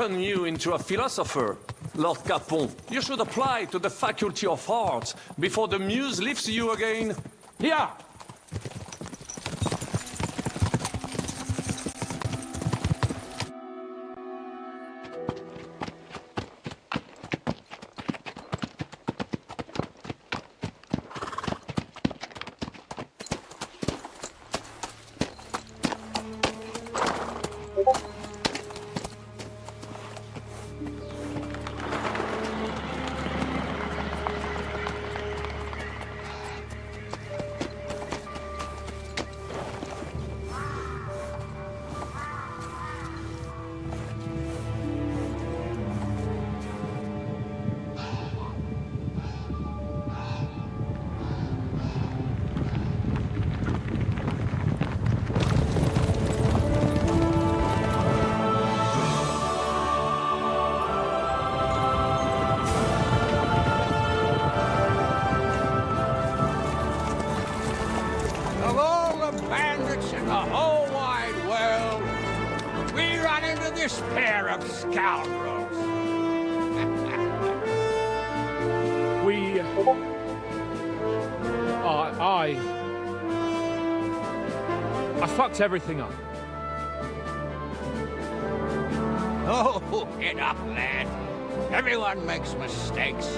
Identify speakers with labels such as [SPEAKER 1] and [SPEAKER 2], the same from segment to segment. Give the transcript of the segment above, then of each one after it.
[SPEAKER 1] turn you into a philosopher, Lord Capon. You should apply to the Faculty of Arts before the muse lifts you again.
[SPEAKER 2] Yeah.
[SPEAKER 3] Of all the bandits in the whole wide world, we run into this pair of scoundrels.
[SPEAKER 2] We... I fucked everything up.
[SPEAKER 3] Oh, get up, lad. Everyone makes mistakes.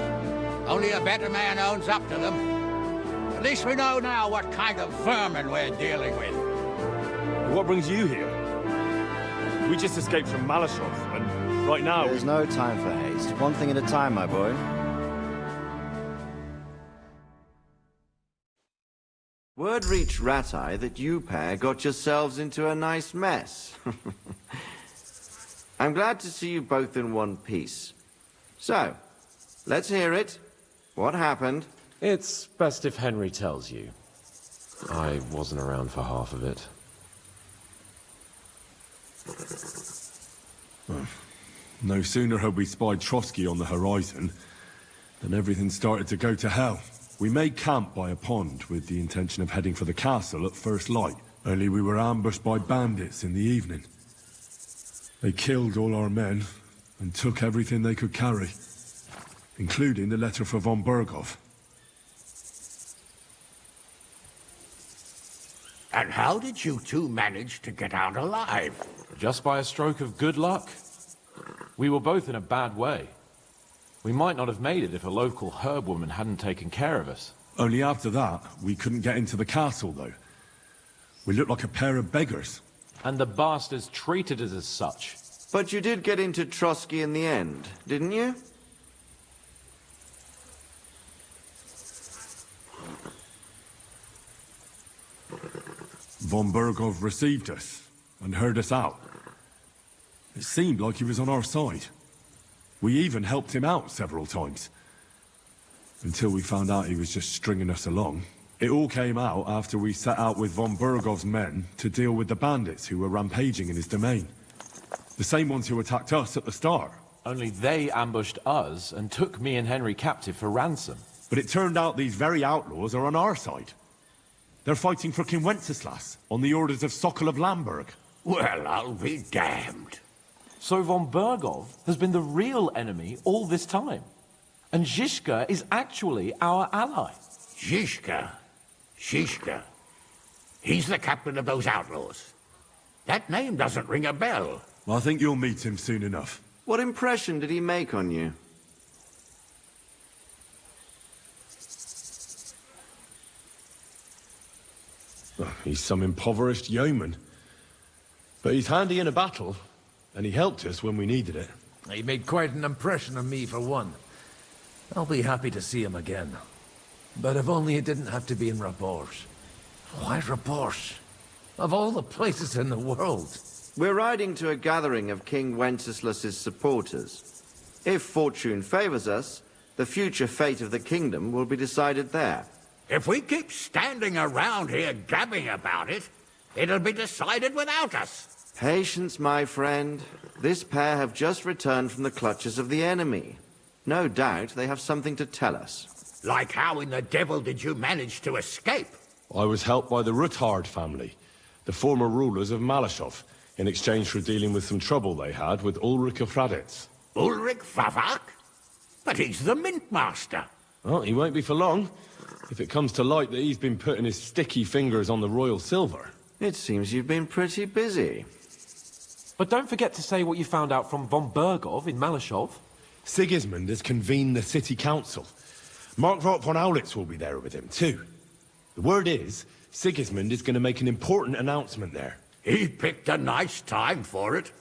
[SPEAKER 3] Only a better man owns up to them. At least we know now what kind of vermin we're dealing with.
[SPEAKER 4] What brings you here? We just escaped from Malashov, and right now...
[SPEAKER 5] There's no time for haste. One thing at a time, my boy. Word reached Ratai that you pair got yourselves into a nice mess. I'm glad to see you both in one piece. So, let's hear it. What happened?
[SPEAKER 6] It's best if Henry tells you. I wasn't around for half of it.
[SPEAKER 7] No sooner had we spied Trotsky on the horizon than everything started to go to hell. We made camp by a pond with the intention of heading for the castle at first light. Only we were ambushed by bandits in the evening. They killed all our men and took everything they could carry, including the letter for von Berghoff.
[SPEAKER 3] And how did you two manage to get out alive?
[SPEAKER 6] Just by a stroke of good luck. We were both in a bad way. We might not have made it if a local herb woman hadn't taken care of us.
[SPEAKER 7] Only after that, we couldn't get into the castle, though. We looked like a pair of beggars.
[SPEAKER 6] And the bastards treated us as such.
[SPEAKER 5] But you did get into Trotsky in the end, didn't you?
[SPEAKER 7] Von Berghoff received us and heard us out. It seemed like he was on our side. We even helped him out several times. Until we found out he was just stringing us along. It all came out after we set out with von Berghoff's men to deal with the bandits who were rampaging in his domain. The same ones who attacked us at the start.
[SPEAKER 6] Only they ambushed us and took me and Henry captive for ransom.
[SPEAKER 7] But it turned out these very outlaws are on our side. They're fighting for King Wenceslas on the orders of Sokol of Lamberg.
[SPEAKER 3] Well, I'll be damned.
[SPEAKER 6] So von Berghoff has been the real enemy all this time. And Zhishka is actually our ally.
[SPEAKER 3] Zhishka. Zhishka. He's the captain of those outlaws. That name doesn't ring a bell.
[SPEAKER 7] I think you'll meet him soon enough.
[SPEAKER 5] What impression did he make on you?
[SPEAKER 7] He's some impoverished yeoman. But he's handy in a battle, and he helped us when we needed it.
[SPEAKER 8] He made quite an impression on me, for one. I'll be happy to see him again. But if only it didn't have to be in Rapors. Why Rapors? Of all the places in the world.
[SPEAKER 5] We're riding to a gathering of King Wenceslas's supporters. If fortune favors us, the future fate of the kingdom will be decided there.
[SPEAKER 3] If we keep standing around here gabbing about it, it'll be decided without us.
[SPEAKER 5] Patience, my friend. This pair have just returned from the clutches of the enemy. No doubt they have something to tell us.
[SPEAKER 3] Like how in the devil did you manage to escape?
[SPEAKER 4] I was helped by the Ruthard family, the former rulers of Malashov.
[SPEAKER 7] in exchange for dealing with some trouble they had with Ulrich of Raditz.
[SPEAKER 3] Ulrich Favak? But he's the Mint Master.
[SPEAKER 7] Well, he won't be for long, if it comes to light that he's been putting his sticky fingers on the royal silver.
[SPEAKER 5] It seems you've been pretty busy.
[SPEAKER 6] But don't forget to say what you found out from von Bergov in Malashov.
[SPEAKER 7] Sigismund has convened the city council. Markvart von Aulitz will be there with him, too. The word is, Sigismund is going to make an important announcement there.
[SPEAKER 3] He picked a nice time for it.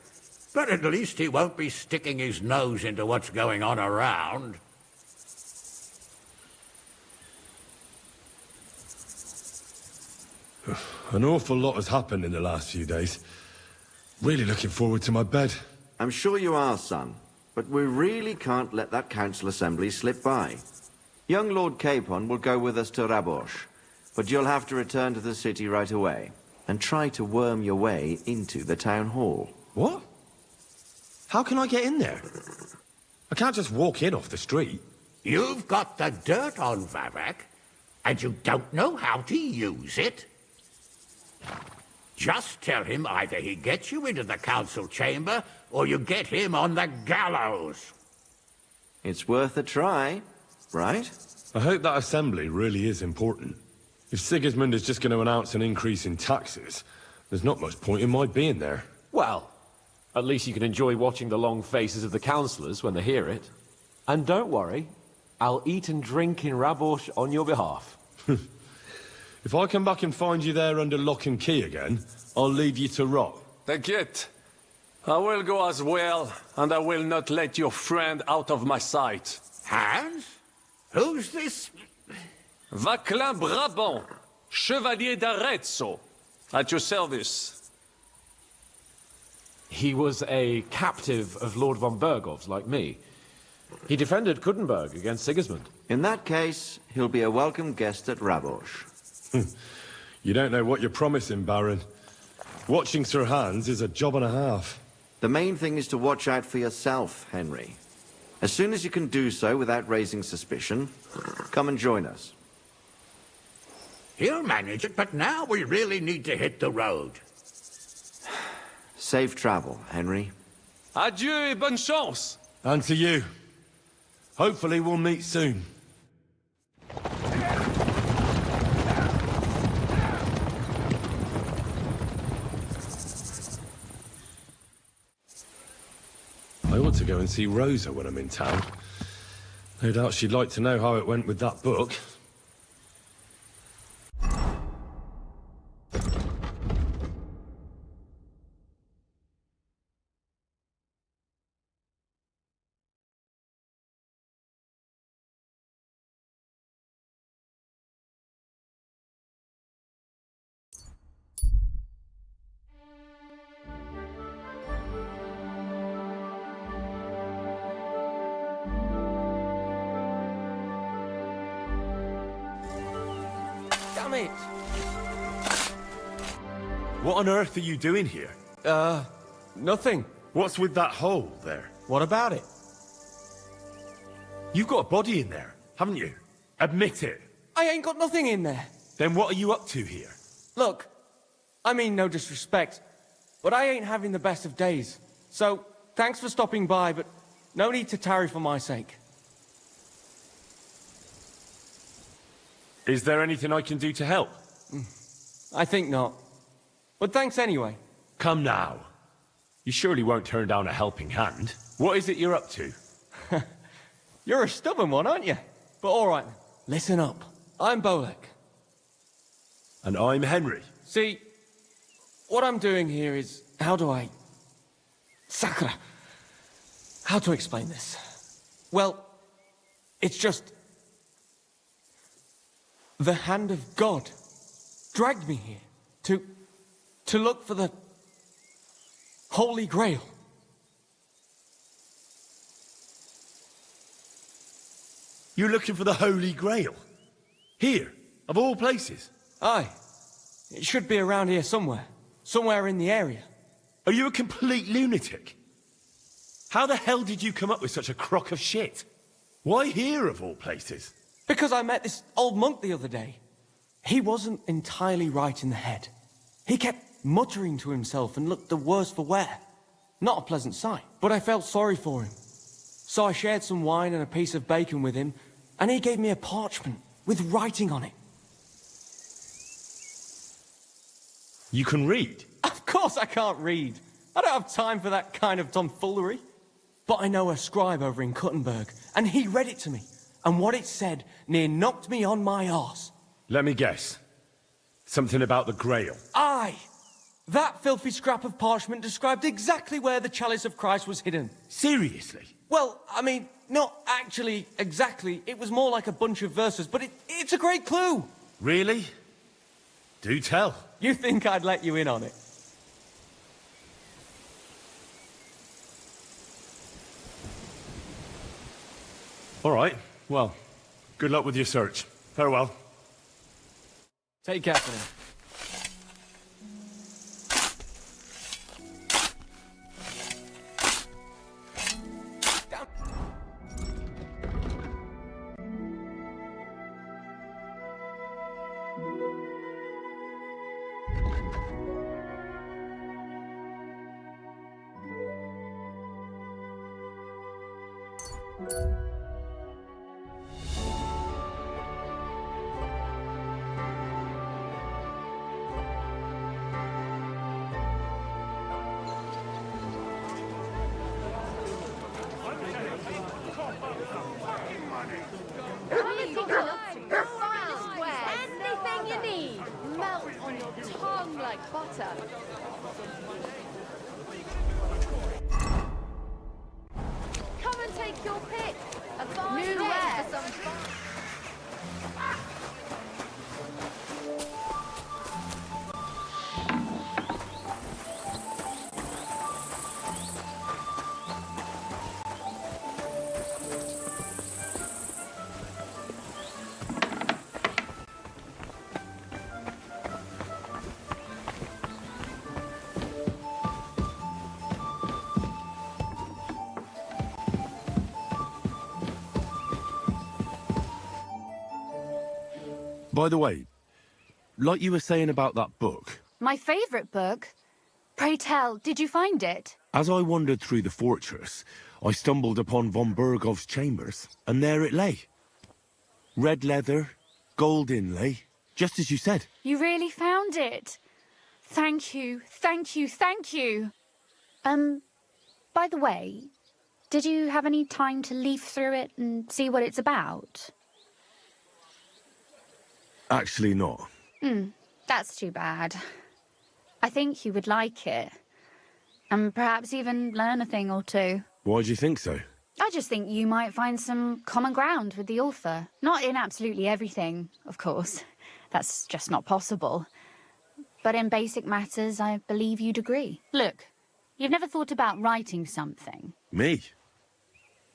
[SPEAKER 3] But at least he won't be sticking his nose into what's going on around.
[SPEAKER 7] An awful lot has happened in the last few days. Really looking forward to my bed.
[SPEAKER 5] I'm sure you are, son. But we really can't let that council assembly slip by. Young Lord Capon will go with us to Rabosh, but you'll have to return to the city right away, and try to worm your way into the town hall.
[SPEAKER 7] What? How can I get in there? I can't just walk in off the street.
[SPEAKER 3] You've got the dirt on Favak, and you don't know how to use it? Just tell him either he gets you into the council chamber, or you get him on the gallows.
[SPEAKER 5] It's worth a try, right?
[SPEAKER 7] I hope that assembly really is important. If Sigismund is just going to announce an increase in taxes, there's not much point in my being there.
[SPEAKER 6] Well, at least you can enjoy watching the long faces of the councillors when they hear it. And don't worry, I'll eat and drink in Rabosh on your behalf.
[SPEAKER 7] If I come back and find you there under lock and key again, I'll leave you to rot.
[SPEAKER 1] T'inquiète. I will go as well, and I will not let your friend out of my sight.
[SPEAKER 3] Hans? Who's this?
[SPEAKER 1] Vaclin Brabant, Chevalier d'Arezzo, at your service.
[SPEAKER 6] He was a captive of Lord von Bergov's, like me. He defended Kuttenberg against Sigismund.
[SPEAKER 5] In that case, he'll be a welcome guest at Rabosh.
[SPEAKER 7] You don't know what you're promising, Baron. Watching Sir Hans is a job and a half.
[SPEAKER 5] The main thing is to watch out for yourself, Henry. As soon as you can do so without raising suspicion, come and join us.
[SPEAKER 3] He'll manage it, but now we really need to hit the road.
[SPEAKER 5] Safe travel, Henry.
[SPEAKER 1] Adieu et bonne chance!
[SPEAKER 7] And to you. Hopefully we'll meet soon. I ought to go and see Rosa when I'm in town. No doubt she'd like to know how it went with that book.
[SPEAKER 9] Damn it!
[SPEAKER 7] What on earth are you doing here?
[SPEAKER 9] Nothing.
[SPEAKER 7] What's with that hole there?
[SPEAKER 9] What about it?
[SPEAKER 7] You've got a body in there, haven't you? Admit it.
[SPEAKER 9] I ain't got nothing in there.
[SPEAKER 7] Then what are you up to here?
[SPEAKER 9] Look, I mean no disrespect, but I ain't having the best of days. So, thanks for stopping by, but no need to tarry for my sake.
[SPEAKER 7] Is there anything I can do to help?
[SPEAKER 9] I think not. But thanks anyway.
[SPEAKER 7] Come now. You surely won't turn down a helping hand. What is it you're up to?
[SPEAKER 9] You're a stubborn one, aren't you? But all right, listen up. I'm Bolek.
[SPEAKER 7] And I'm Henry.
[SPEAKER 9] See, what I'm doing here is... How do I... Sakura. How to explain this? Well, it's just... The hand of God dragged me here to look for the Holy Grail.
[SPEAKER 7] You're looking for the Holy Grail? Here, of all places?
[SPEAKER 9] Aye. It should be around here somewhere. Somewhere in the area.
[SPEAKER 7] Are you a complete lunatic? How the hell did you come up with such a crock of shit? Why here, of all places?
[SPEAKER 9] Because I met this old monk the other day. He wasn't entirely right in the head. He kept muttering to himself and looked the worse for wear. Not a pleasant sight, but I felt sorry for him. So I shared some wine and a piece of bacon with him, and he gave me a parchment with writing on it.
[SPEAKER 4] You can read?
[SPEAKER 9] Of course I can't read. I don't have time for that kind of tomfoolery. But I know a scribe over in Kuttenberg, and he read it to me. And what it said near knocked me on my arse.
[SPEAKER 4] Let me guess. Something about the Grail.
[SPEAKER 9] Aye! That filthy scrap of parchment described exactly where the chalice of Christ was hidden.
[SPEAKER 4] Seriously?
[SPEAKER 9] Well, I mean, not actually exactly. It was more like a bunch of verses, but it's a great clue.
[SPEAKER 4] Really? Do tell.
[SPEAKER 9] You think I'd let you in on it?
[SPEAKER 4] All right. Well, good luck with your search. Farewell.
[SPEAKER 9] Take care for now.
[SPEAKER 10] Anything you need, melt on your tongue like butter. Come and take your pick. A fine day for some fun.
[SPEAKER 7] By the way, like you were saying about that book,
[SPEAKER 10] My favourite book. Pray tell, did you find it?
[SPEAKER 7] as I wandered through the fortress, I stumbled upon von Bergov's chambers, and there it lay. Red leather, gold inlay, just as you said.
[SPEAKER 10] You really found it. Thank you, thank you, thank you. By the way, did you have any time to leaf through it and see what it's about?
[SPEAKER 7] Actually not.
[SPEAKER 10] That's too bad. I think you would like it. And perhaps even learn a thing or two.
[SPEAKER 7] Why do you think so?
[SPEAKER 10] I just think you might find some common ground with the author. Not in absolutely everything, of course. That's just not possible. But in basic matters, I believe you'd agree. Look, you've never thought about writing something.
[SPEAKER 7] Me?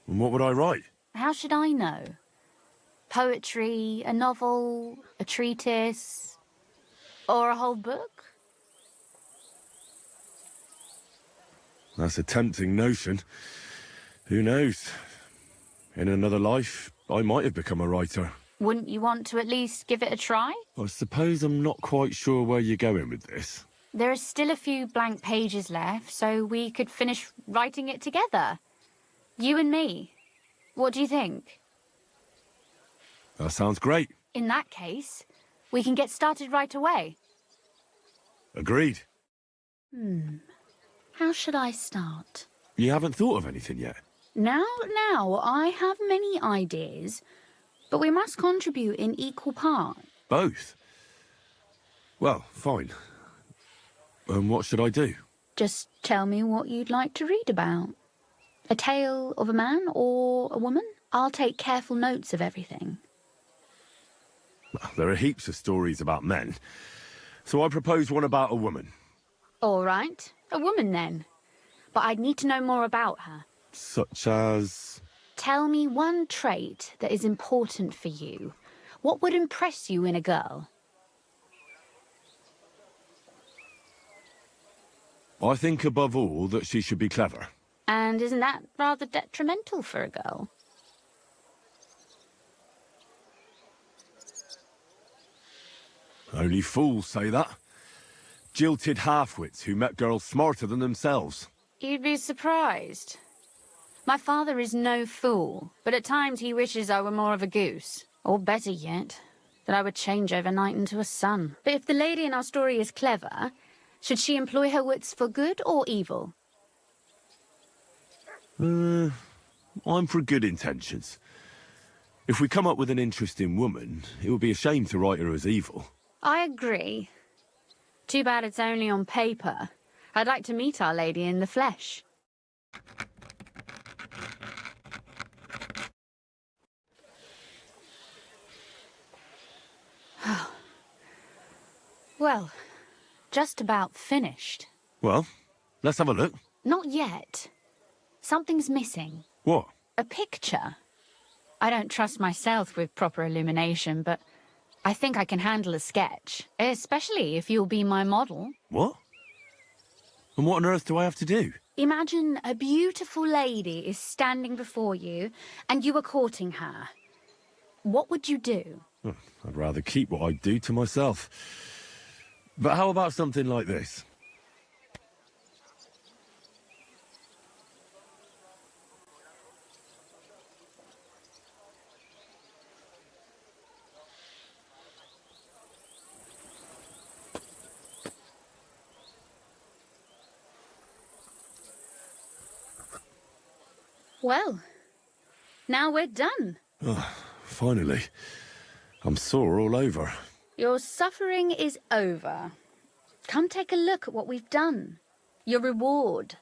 [SPEAKER 7] And what would I write?
[SPEAKER 10] How should I know? Poetry, a novel, a treatise, or a whole book?
[SPEAKER 7] That's a tempting notion. Who knows? In another life, I might have become a writer.
[SPEAKER 10] Wouldn't you want to at least give it a try?
[SPEAKER 7] I suppose I'm not quite sure where you're going with this.
[SPEAKER 10] There are still a few blank pages left, so we could finish writing it together. You and me. What do you think?
[SPEAKER 7] That sounds great.
[SPEAKER 10] In that case, we can get started right away.
[SPEAKER 7] Agreed.
[SPEAKER 10] How should I start?
[SPEAKER 7] You haven't thought of anything yet?
[SPEAKER 10] Now, I have many ideas, but we must contribute in equal part.
[SPEAKER 7] Both? Well, fine. And what should I do?
[SPEAKER 10] Just tell me what you'd like to read about. A tale of a man or a woman? I'll take careful notes of everything.
[SPEAKER 7] There are heaps of stories about men, so I propose one about a woman.
[SPEAKER 10] All right, a woman then. But I'd need to know more about her.
[SPEAKER 7] Such as...
[SPEAKER 10] Tell me one trait that is important for you. What would impress you in a girl?
[SPEAKER 7] I think above all that she should be clever.
[SPEAKER 10] And isn't that rather detrimental for a girl?
[SPEAKER 7] Only fools say that. jilted half-wits who met girls smarter than themselves.
[SPEAKER 10] You'd be surprised. My father is no fool, but at times he wishes I were more of a goose. Or better yet, that I would change overnight into a sun. But if the lady in our story is clever, should she employ her wits for good or evil?
[SPEAKER 7] I'm for good intentions. If we come up with an interesting woman, it would be a shame to write her as evil.
[SPEAKER 10] I agree. Too bad it's only on paper. I'd like to meet Our Lady in the flesh. Well, just about finished.
[SPEAKER 7] Well, let's have a look.
[SPEAKER 10] Not yet. Something's missing.
[SPEAKER 7] What?
[SPEAKER 10] A picture. I don't trust myself with proper illumination, but I think I can handle a sketch. Especially if you'll be my model.
[SPEAKER 7] What? And what on earth do I have to do?
[SPEAKER 10] Imagine a beautiful lady is standing before you, and you are courting her. What would you do?
[SPEAKER 7] I'd rather keep what I do to myself. But how about something like this?
[SPEAKER 10] Well, now we're done.
[SPEAKER 7] Oh, finally. I'm sore all over.
[SPEAKER 10] Your suffering is over. Come take a look at what we've done. Your reward.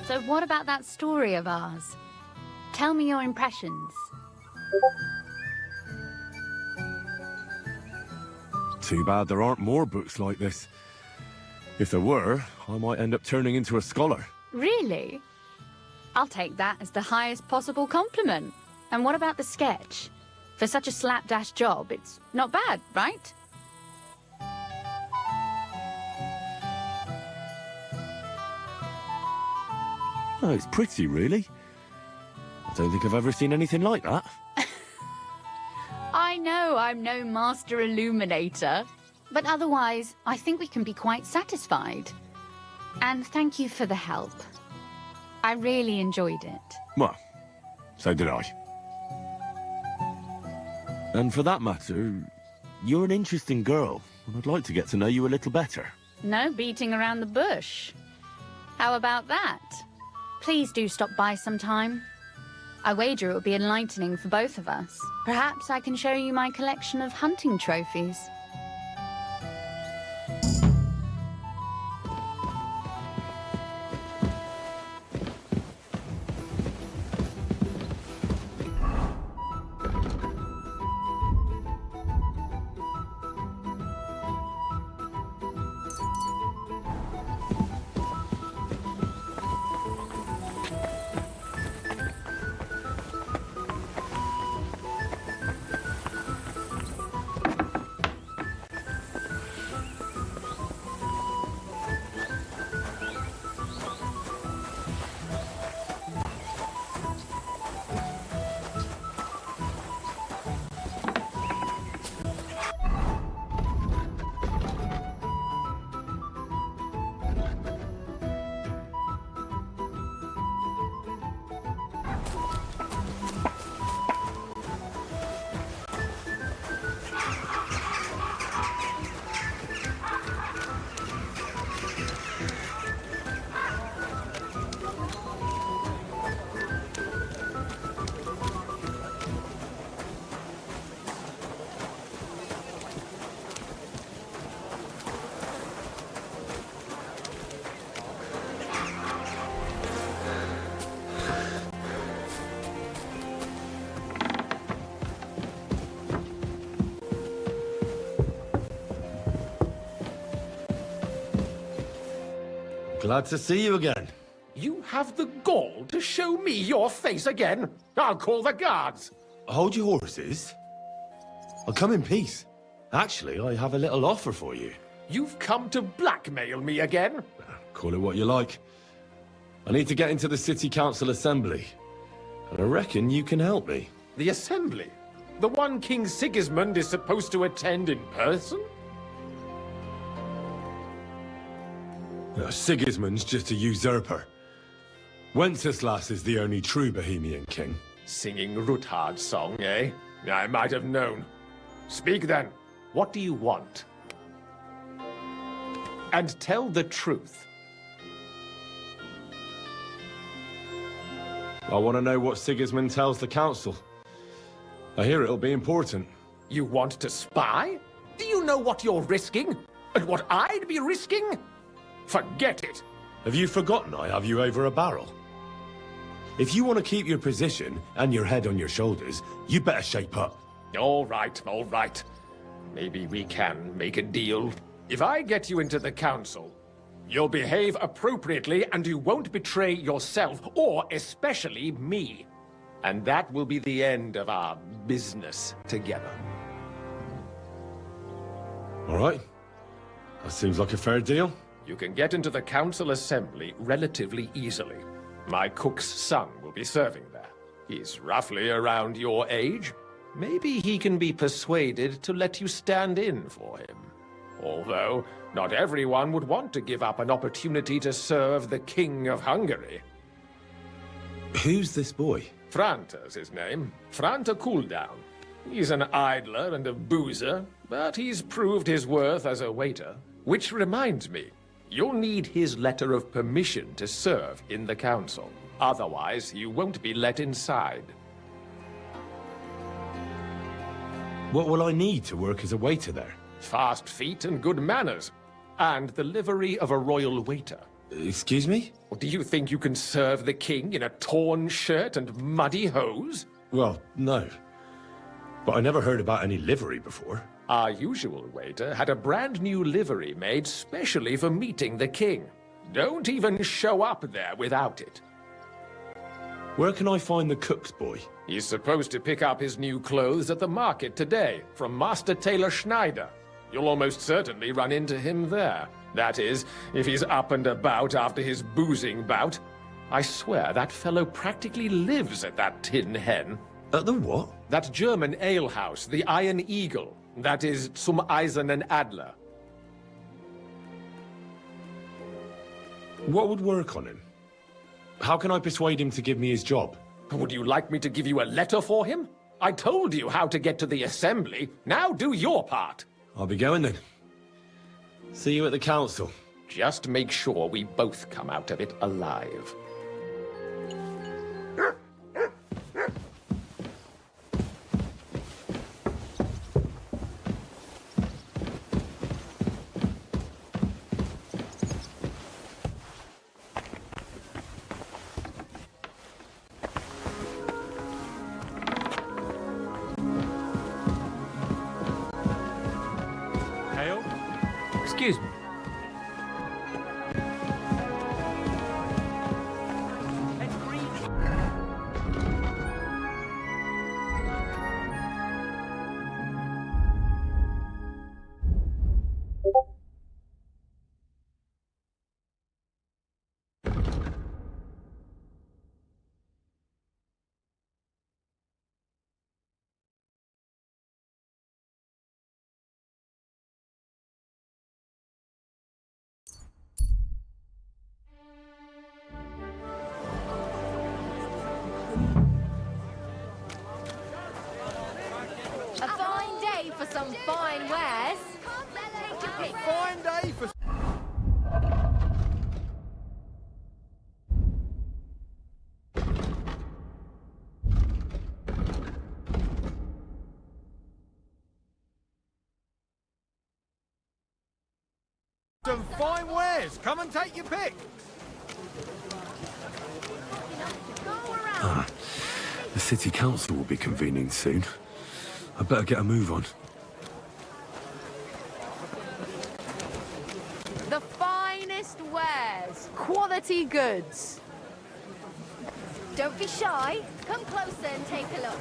[SPEAKER 10] So what about that story of ours? Tell me your impressions.
[SPEAKER 7] Too bad there aren't more books like this. If there were, I might end up turning into a scholar.
[SPEAKER 10] Really? I'll take that as the highest possible compliment. And what about the sketch? For such a slapdash job, it's not bad, right?
[SPEAKER 7] Oh, it's pretty, really. I don't think I've ever seen anything like that.
[SPEAKER 10] I know I'm no master illuminator, but otherwise, I think we can be quite satisfied. And thank you for the help. I really enjoyed it.
[SPEAKER 7] Well, so did I. And for that matter, you're an interesting girl, and I'd like to get to know you a little better.
[SPEAKER 10] No beating around the bush. How about that? Please do stop by sometime. I wager it will be enlightening for both of us. Perhaps I can show you my collection of hunting trophies.
[SPEAKER 11] Glad to see you again.
[SPEAKER 12] You have the gall to show me your face again? I'll call the guards.
[SPEAKER 11] Hold your horses. I'll come in peace. Actually, I have a little offer for you.
[SPEAKER 12] You've come to blackmail me again?
[SPEAKER 11] Call it what you like. I need to get into the City Council Assembly. And I reckon you can help me.
[SPEAKER 12] The Assembly? The one King Sigismund is supposed to attend in person?
[SPEAKER 7] Sigismund's just a usurper. Wenceslas is the only true Bohemian king.
[SPEAKER 12] Singing Ruthard's song, eh? I might have known. Speak then. What do you want? And tell the truth.
[SPEAKER 11] I want to know what Sigismund tells the council. I hear it'll be important.
[SPEAKER 12] You want to spy? Do you know what you're risking? And what I'd be risking? Forget it.
[SPEAKER 11] Have you forgotten I have you over a barrel? If you want to keep your position and your head on your shoulders, you better shape up.
[SPEAKER 12] All right, all right. Maybe we can make a deal. If I get you into the council, you'll behave appropriately and you won't betray yourself, or especially me. And that will be the end of our business together.
[SPEAKER 11] All right. That seems like a fair deal.
[SPEAKER 12] You can get into the council assembly relatively easily. My cook's son will be serving there. He's roughly around your age. Maybe he can be persuaded to let you stand in for him. Although, not everyone would want to give up an opportunity to serve the King of Hungary.
[SPEAKER 11] Who's this boy?
[SPEAKER 12] Franta's his name. Franta Cooldown. He's an idler and a boozer, but he's proved his worth as a waiter. Which reminds me, you'll need his letter of permission to serve in the council. Otherwise, you won't be let inside.
[SPEAKER 11] What will I need to work as a waiter there?
[SPEAKER 12] Fast feet and good manners. And the livery of a royal waiter.
[SPEAKER 11] Excuse me?
[SPEAKER 12] Do you think you can serve the king in a torn shirt and muddy hose?
[SPEAKER 11] Well, no. But I never heard about any livery before.
[SPEAKER 12] Our usual waiter had a brand new livery made specially for meeting the king. Don't even show up there without it.
[SPEAKER 11] Where can I find the cook's boy?
[SPEAKER 12] He's supposed to pick up his new clothes at the market today from Master Tailor Schneider. You'll almost certainly run into him there. That is, if he's up and about after his boozing bout. I swear that fellow practically lives at that Tin Hen.
[SPEAKER 11] At the what?
[SPEAKER 12] That German alehouse, the Iron Eagle. That is Zum Eisernen Adler.
[SPEAKER 11] What would work on him? How can I persuade him to give me his job?
[SPEAKER 12] Would you like me to give you a letter for him? I told you how to get to the assembly. Now do your part.
[SPEAKER 11] I'll be going then. See you at the council.
[SPEAKER 12] Just make sure we both come out of it alive.
[SPEAKER 2] Excuse me.
[SPEAKER 13] A fine day for some fine wares.
[SPEAKER 3] Fine day for... Some fine wares. Come and take your pick.
[SPEAKER 7] The city council will be convening soon. I better get a move on.
[SPEAKER 13] The finest finest wares. Quality goods. Don't be shy. Come closer and take a look.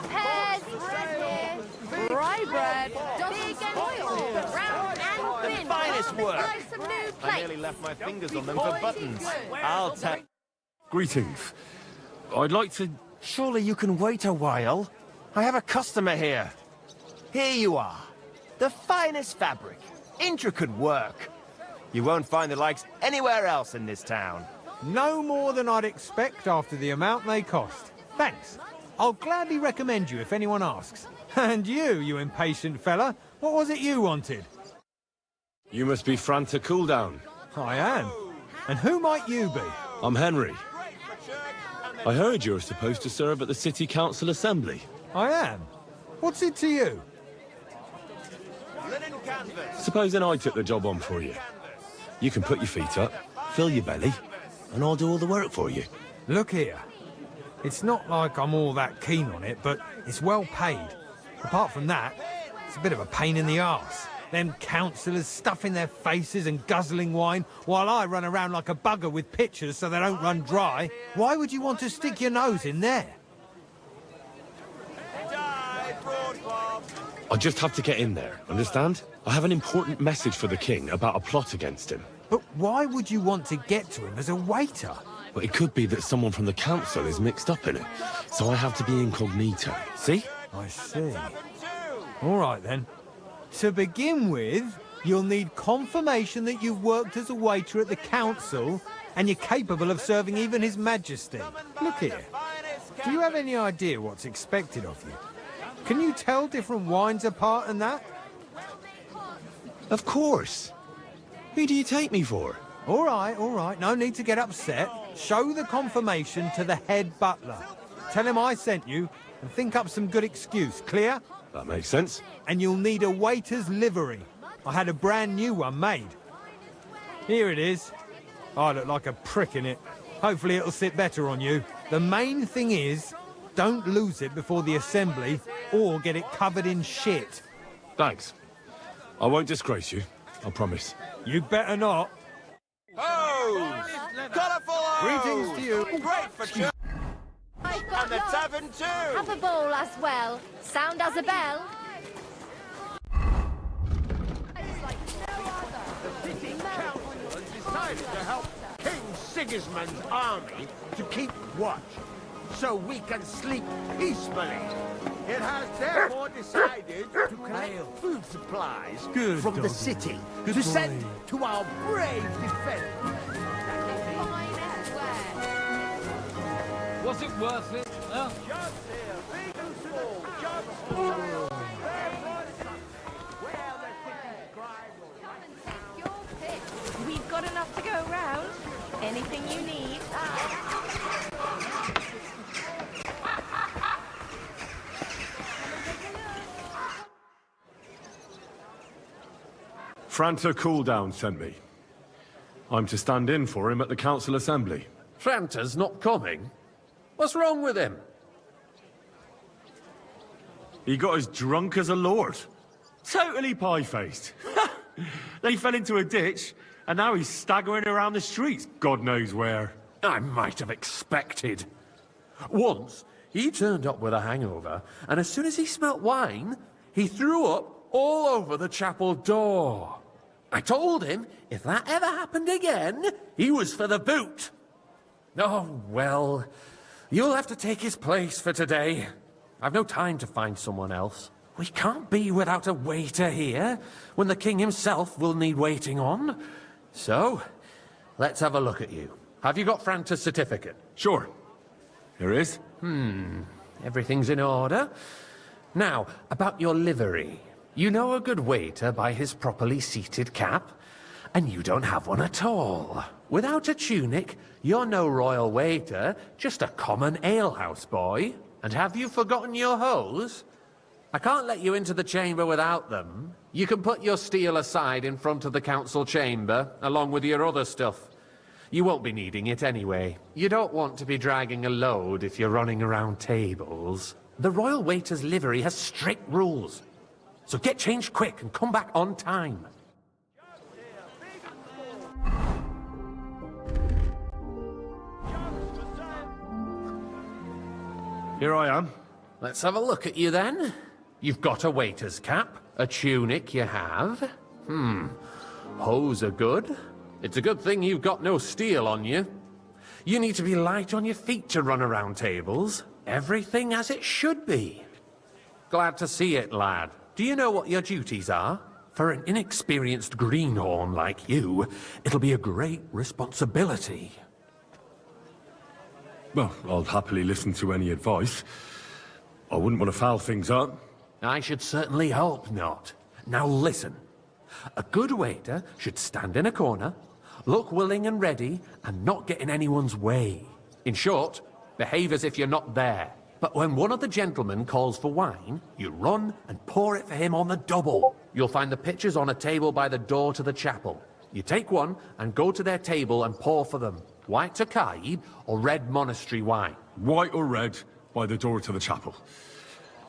[SPEAKER 13] Pears, right here. Rye bread, big and oil, round and thin.
[SPEAKER 14] The finest work.
[SPEAKER 13] Like some new plates.
[SPEAKER 14] I nearly left my fingers on them for buttons. I'll take...
[SPEAKER 7] Greetings. I'd like to...
[SPEAKER 14] Surely you can wait a while. I have a customer here. Here you are. The finest fabric. Intricate work. You won't find the likes anywhere else in this town.
[SPEAKER 2] No more than I'd expect after the amount they cost. Thanks. I'll gladly recommend you if anyone asks. And you impatient fella, what was it you wanted?
[SPEAKER 11] You must be Franta Cooldown.
[SPEAKER 2] I am. And who might you be?
[SPEAKER 11] I'm Henry. I heard you're supposed to serve at the City Council Assembly.
[SPEAKER 2] I am. What's it to you?
[SPEAKER 14] Linen canvas.
[SPEAKER 11] Supposing I took the job on for you. You can put your feet up, fill your belly, and I'll do all the work for you.
[SPEAKER 2] Look here. It's not like I'm all that keen on it, but it's well paid. Apart from that, it's a bit of a pain in the arse. Them councillors stuffing their faces and guzzling wine, while I run around like a bugger with pitchers so they don't run dry. Why would you want to stick your nose in there?
[SPEAKER 11] I just have to get in there, understand? I have an important message for the king about a plot against him.
[SPEAKER 2] But why would you want to get to him as a waiter?
[SPEAKER 11] But it could be that someone from the council is mixed up in it, so I have to be incognito. See?
[SPEAKER 2] I see. All right, then. To begin with, you'll need confirmation that you've worked as a waiter at the council and you're capable of serving even His Majesty. Look here. Do you have any idea what's expected of you? Can you tell different wines apart and that?
[SPEAKER 11] Of course. Who do you take me for?
[SPEAKER 2] All right. No need to get upset. Show the confirmation to the head butler. Tell him I sent you and think up some good excuse. Clear?
[SPEAKER 11] That makes sense.
[SPEAKER 2] And you'll need a waiter's livery. I had a brand new one made. Here it is. I look like a prick in it. Hopefully it'll sit better on you. The main thing is, don't lose it before the assembly or get it covered in shit.
[SPEAKER 11] Thanks. I won't disgrace you, I promise.
[SPEAKER 2] You better not.
[SPEAKER 14] Hose! Colourful hose!
[SPEAKER 2] Greetings to you.
[SPEAKER 14] Great for church! And the tavern too!
[SPEAKER 13] Have a bowl as well. Sound as a bell.
[SPEAKER 3] Decided to help King Sigismund's army to keep watch, so we can sleep peacefully. It has therefore decided to collect food supplies from the city to send to our brave defense.
[SPEAKER 1] Was it worth it? Huh?
[SPEAKER 13] We've got enough to go round. Anything you need.
[SPEAKER 11] Franta Cooldown sent me. I'm to stand in for him at the council assembly.
[SPEAKER 12] Franta's not coming? What's wrong with him?
[SPEAKER 11] He got as drunk as a lord. Totally pie-faced. Then he fell into a ditch, and now he's staggering around the streets, God knows where.
[SPEAKER 12] I might have expected. Once, he turned up with a hangover, and as soon as he smelt wine, he threw up all over the chapel door. I told him if that ever happened again, he was for the boot. Oh, well, you'll have to take his place for today. I've no time to find someone else. We can't be without a waiter here, when the king himself will need waiting on. So, let's have a look at you. Have you got Franta's certificate?
[SPEAKER 11] Sure. Here is.
[SPEAKER 12] Everything's in order. Now, about your livery. You know a good waiter by his properly seated cap, and you don't have one at all. Without a tunic, you're no royal waiter, just a common alehouse boy. And have you forgotten your hose? I can't let you into the chamber without them. You can put your steel aside in front of the council chamber, along with your other stuff. You won't be needing it anyway. You don't want to be dragging a load if you're running around tables. The royal waiter's livery has strict rules. So get changed quick and come back on time.
[SPEAKER 11] Here I am.
[SPEAKER 12] Let's have a look at you then. You've got a waiter's cap, a tunic you have. Hose are good. It's a good thing you've got no steel on you. You need to be light on your feet to run around tables. Everything as it should be. Glad to see it, lad. Do you know what your duties are? For an inexperienced greenhorn like you, it'll be a great responsibility.
[SPEAKER 7] Well, I'll happily listen to any advice. I wouldn't want to foul things up.
[SPEAKER 12] I should certainly hope not. Now listen. A good waiter should stand in a corner, look willing and ready, and not get in anyone's way. In short, behave as if you're not there. But when one of the gentlemen calls for wine, you run and pour it for him on the double. You'll find the pitchers on a table by the door to the chapel. You take one and go to their table and pour for them. White Tokaib or red monastery wine.
[SPEAKER 7] White or red by the door to the chapel.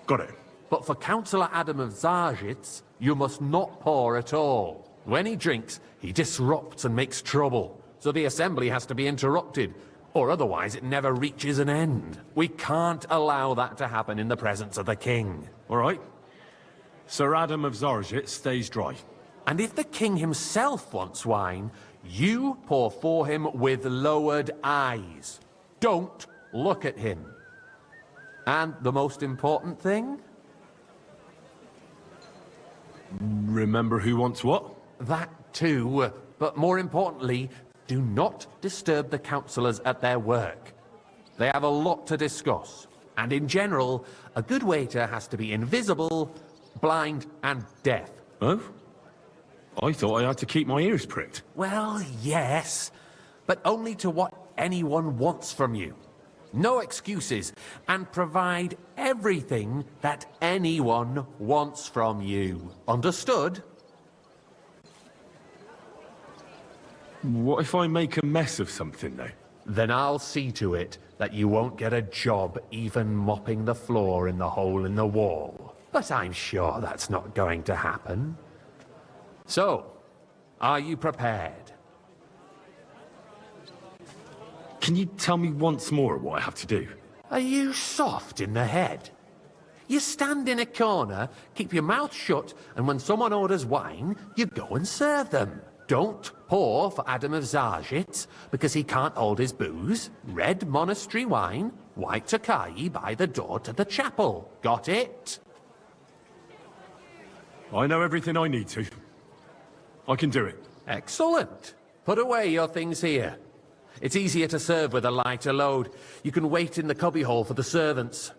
[SPEAKER 7] Got it.
[SPEAKER 12] But for Councillor Adam of Zarjitz, you must not pour at all. When he drinks, he disrupts and makes trouble. So the assembly has to be interrupted, or otherwise it never reaches an end. We can't allow that to happen in the presence of the king.
[SPEAKER 7] All right. Sir Adam of Zarjit stays dry.
[SPEAKER 12] And if the king himself wants wine, you pour for him with lowered eyes. Don't look at him. And the most important thing?
[SPEAKER 7] Remember who wants what?
[SPEAKER 12] That too, but more importantly, do not disturb the councillors at their work. They have a lot to discuss. And in general, a good waiter has to be invisible, blind, and deaf.
[SPEAKER 7] Oh? I thought I had to keep my ears pricked.
[SPEAKER 12] Well, yes, but only to what anyone wants from you. No excuses, and provide everything that anyone wants from you. Understood?
[SPEAKER 7] What if I make a mess of something, though?
[SPEAKER 12] Then I'll see to it that you won't get a job even mopping the floor in the hole in the wall. But I'm sure that's not going to happen. So, are you prepared?
[SPEAKER 7] Can you tell me once more what I have to do?
[SPEAKER 12] Are you soft in the head? You stand in a corner, keep your mouth shut, and when someone orders wine, you go and serve them. Don't pour for Adam of Zarjit, because he can't hold his booze. Red monastery wine, white Tokai by the door to the chapel. Got it?
[SPEAKER 7] I know everything I need to. I can do it.
[SPEAKER 12] Excellent. Put away your things here. It's easier to serve with a lighter load. You can wait in the cubbyhole for the servants.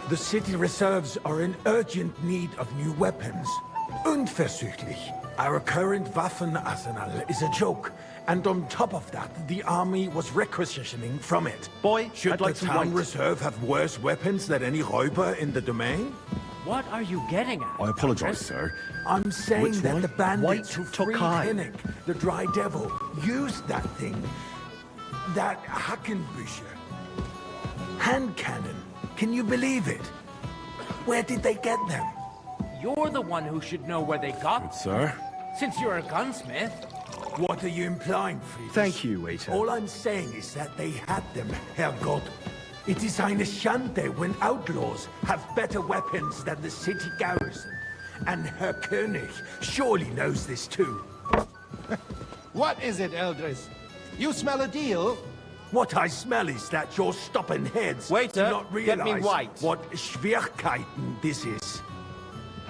[SPEAKER 15] The city reserves are in urgent need of new weapons. Unverzüglich. Our current Waffenarsenal is a joke. And on top of that, the army was requisitioning from it.
[SPEAKER 11] Boy,
[SPEAKER 15] should
[SPEAKER 11] I'd like
[SPEAKER 15] the
[SPEAKER 11] some
[SPEAKER 15] town
[SPEAKER 11] white.
[SPEAKER 15] reserve have worse weapons than any Räuber in the domain?
[SPEAKER 16] What are you getting at?
[SPEAKER 7] I apologize, sir.
[SPEAKER 15] I'm saying
[SPEAKER 7] Which
[SPEAKER 15] that
[SPEAKER 7] one?
[SPEAKER 15] the bandits
[SPEAKER 11] White
[SPEAKER 15] who freed
[SPEAKER 11] Tokai.
[SPEAKER 15] Hennig, the Dry Devil, used that thing. That Hackenbücher. Hand cannon. Can you believe it? Where did they get them?
[SPEAKER 16] You're the one who should know where they got them,
[SPEAKER 7] Sir?
[SPEAKER 16] since you're a gunsmith.
[SPEAKER 15] What are you implying, Friedrich?
[SPEAKER 11] Thank you, waiter.
[SPEAKER 15] All I'm saying is that they had them, Herrgott. It is eine Schande when outlaws have better weapons than the city garrison. And Herr König surely knows this too.
[SPEAKER 14] What is it, Eldris? You smell a deal?
[SPEAKER 15] What I smell is that your stubborn heads
[SPEAKER 14] Waiter,
[SPEAKER 15] do not
[SPEAKER 14] get me
[SPEAKER 15] realize
[SPEAKER 14] white.
[SPEAKER 15] what Schwierigkeiten this is.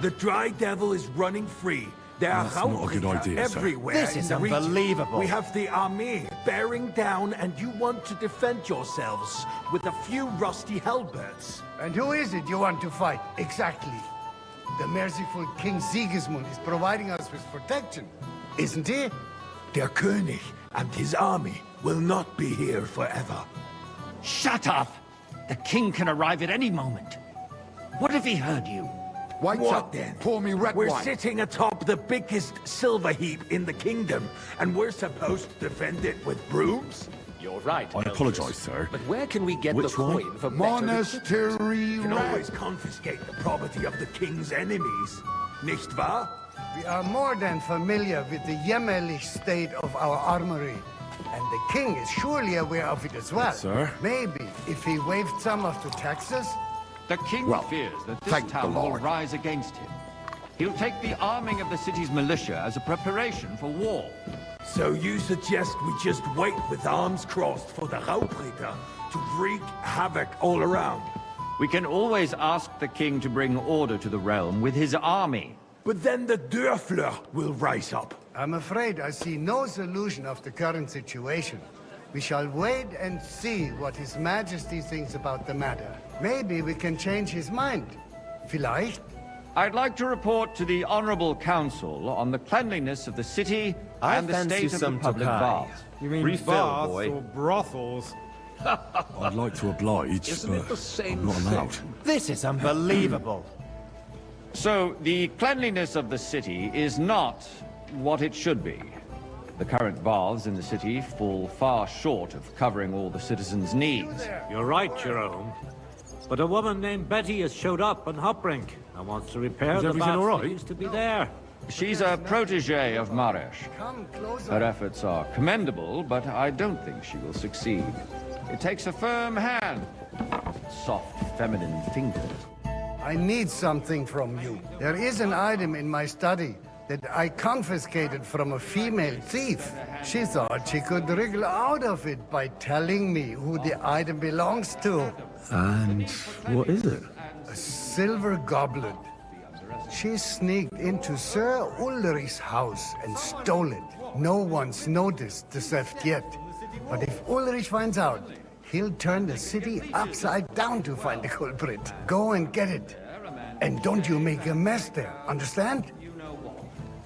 [SPEAKER 15] The Dry Devil is running free. There are
[SPEAKER 7] That's not a good
[SPEAKER 15] Raubricker
[SPEAKER 7] idea, sir.
[SPEAKER 15] everywhere
[SPEAKER 14] This
[SPEAKER 15] in
[SPEAKER 14] is
[SPEAKER 15] the region.
[SPEAKER 14] unbelievable.
[SPEAKER 15] We have the army bearing down, and you want to defend yourselves with a few rusty halberds.
[SPEAKER 17] And who is it you want to fight, exactly? The merciful King Sigismund is providing us with protection, isn't he?
[SPEAKER 15] Der König and his army will not be here forever.
[SPEAKER 18] Shut up! The king can arrive at any moment. What if he heard you?
[SPEAKER 15] What then?
[SPEAKER 17] Pour me red
[SPEAKER 15] We're
[SPEAKER 17] wine.
[SPEAKER 15] sitting atop the biggest silver heap in the kingdom, and we're supposed to defend it with brooms?
[SPEAKER 12] You're right.
[SPEAKER 7] I apologize, sir.
[SPEAKER 12] But where can we get
[SPEAKER 7] Which
[SPEAKER 12] the
[SPEAKER 7] one?
[SPEAKER 12] coin for better
[SPEAKER 17] Monastery
[SPEAKER 15] You can
[SPEAKER 17] red.
[SPEAKER 15] always confiscate the property of the king's enemies. Nicht wahr?
[SPEAKER 17] We are more than familiar with the Yemelish state of our armory. And the king is surely aware of it as well.
[SPEAKER 7] Sir?
[SPEAKER 17] Maybe if he waived some of the taxes?
[SPEAKER 18] The king fears that this town will rise against him. He'll take the arming of the city's militia as a preparation for war.
[SPEAKER 15] So you suggest we just wait with arms crossed for the Raubritter to wreak havoc all around?
[SPEAKER 18] We can always ask the king to bring order to the realm with his army.
[SPEAKER 15] But then the Dörfler will rise up.
[SPEAKER 17] I'm afraid I see no solution of the current situation. We shall wait and see what His Majesty thinks about the matter. Maybe we can change his mind. Vielleicht?
[SPEAKER 18] I'd like to report to the Honorable Council on the cleanliness of the city and the state of the public baths.
[SPEAKER 2] You mean
[SPEAKER 18] Refill,
[SPEAKER 2] baths
[SPEAKER 18] boy.
[SPEAKER 2] or brothels?
[SPEAKER 7] I'd like to oblige,
[SPEAKER 8] Isn't it the
[SPEAKER 7] but
[SPEAKER 8] same
[SPEAKER 7] I'm not allowed.
[SPEAKER 14] This is unbelievable.
[SPEAKER 18] So, the cleanliness of the city is not what it should be. The current baths in the city fall far short of covering all the citizens' needs.
[SPEAKER 19] You're right, Jerome. But a woman named Betty has showed up on Hopbrink and wants to repair
[SPEAKER 7] Is
[SPEAKER 19] the
[SPEAKER 7] everything
[SPEAKER 19] bath
[SPEAKER 7] all
[SPEAKER 19] that
[SPEAKER 7] right?
[SPEAKER 19] used to be there.
[SPEAKER 18] She's a protege of Maresh.
[SPEAKER 17] Come closer.
[SPEAKER 18] Her efforts are commendable, but I don't think she will succeed. It takes a firm hand, soft, feminine fingers.
[SPEAKER 17] I need something from you. There is an item in my study that I confiscated from a female thief. She thought she could wriggle out of it by telling me who the item belongs to.
[SPEAKER 7] And what is it?
[SPEAKER 17] A silver goblet. She sneaked into Sir Ulrich's house and stole it. No one's noticed the theft yet. But if Ulrich finds out, he'll turn the city upside down to find the culprit. Go and get it. And don't you make a mess there, understand?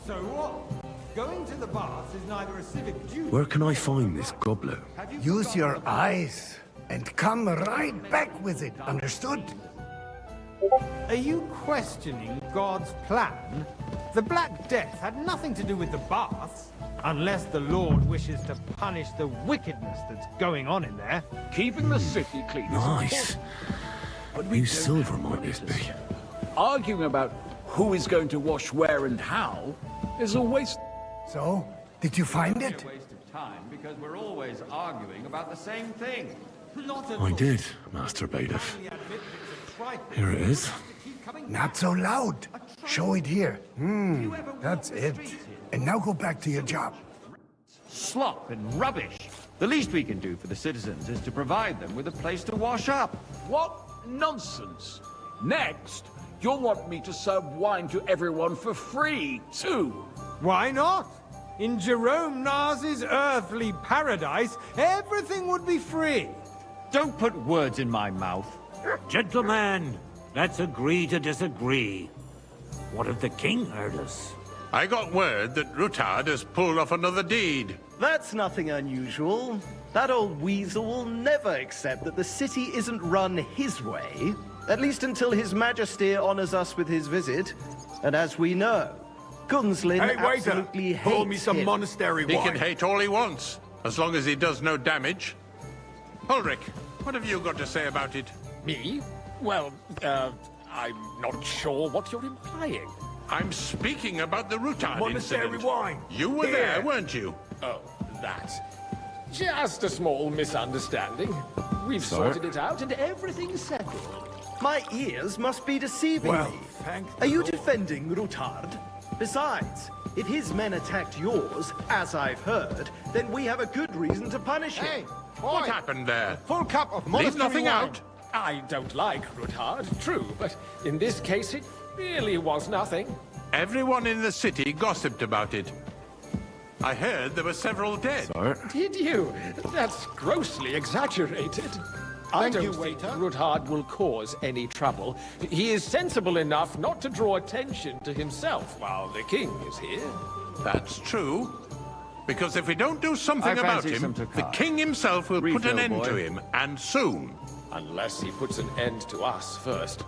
[SPEAKER 2] So what? Going to the baths is neither a civic duty...
[SPEAKER 7] Where can I find this goblet?
[SPEAKER 17] Use your eyes and come right back with it, understood?
[SPEAKER 2] Are you questioning God's plan? The Black Death had nothing to do with the baths, unless the Lord wishes to punish the wickedness that's going on in there.
[SPEAKER 8] Keeping the city clean is
[SPEAKER 7] Nice. Whose silver might this be?
[SPEAKER 8] Arguing about who is going to wash where and how is a waste.
[SPEAKER 17] So, did you find it?
[SPEAKER 18] A waste of time because we're always arguing about the same thing.
[SPEAKER 7] I did, Master Bailiff. Here it is.
[SPEAKER 17] Not so loud. Show it here. That's it. And now go back to your job.
[SPEAKER 18] Slop and rubbish. The least we can do for the citizens is to provide them with a place to wash up.
[SPEAKER 8] What nonsense! Next, you'll want me to serve wine to everyone for free, too.
[SPEAKER 2] Why not? In Jerome Nars's earthly paradise, everything would be free.
[SPEAKER 18] Don't put words in my mouth.
[SPEAKER 19] Gentlemen, let's agree to disagree. What if the king heard us?
[SPEAKER 3] I got word that Rutard has pulled off another deed.
[SPEAKER 20] That's nothing unusual. That old weasel will never accept that the city isn't run his way, at least until His Majesty honors us with his visit. And as we know, Gunslin
[SPEAKER 15] Hey, waiter!
[SPEAKER 20] absolutely hates
[SPEAKER 15] Pour me some
[SPEAKER 20] him.
[SPEAKER 15] monastery
[SPEAKER 3] He
[SPEAKER 15] wine.
[SPEAKER 3] can hate all he wants, as long as he does no damage. Ulrich, what have you got to say about it?
[SPEAKER 12] Me? Well, I'm not sure what you're implying.
[SPEAKER 3] I'm speaking about the Rutard
[SPEAKER 15] Monastery
[SPEAKER 3] incident.
[SPEAKER 15] wine.
[SPEAKER 3] You were there, weren't you?
[SPEAKER 12] Oh, that. Just a small misunderstanding. We've sorted it out and everything's settled.
[SPEAKER 20] My ears must be deceiving
[SPEAKER 15] Well,
[SPEAKER 20] me.
[SPEAKER 15] thank
[SPEAKER 20] Are you defending Rutard? Besides, if his men attacked yours, as I've heard, then we have a good reason to punish him.
[SPEAKER 3] What happened there?
[SPEAKER 16] Full cup of
[SPEAKER 3] Leave
[SPEAKER 16] monastery
[SPEAKER 3] nothing
[SPEAKER 16] wine.
[SPEAKER 3] out.
[SPEAKER 12] I don't like Rutard, true, but in this case it really was nothing.
[SPEAKER 3] Everyone in the city gossiped about it. I heard there were several dead.
[SPEAKER 12] Did you? That's grossly exaggerated. I don't think Rutard will cause any trouble. He is sensible enough not to draw attention to himself while the king is here.
[SPEAKER 3] That's true. Because if we don't do something
[SPEAKER 18] I
[SPEAKER 3] about
[SPEAKER 18] fancy
[SPEAKER 3] him,
[SPEAKER 18] some
[SPEAKER 3] the
[SPEAKER 18] Tokar.
[SPEAKER 3] king himself will put
[SPEAKER 18] Refill,
[SPEAKER 3] an end
[SPEAKER 18] boy.
[SPEAKER 3] to him, and soon.
[SPEAKER 12] Unless he puts an end to us first.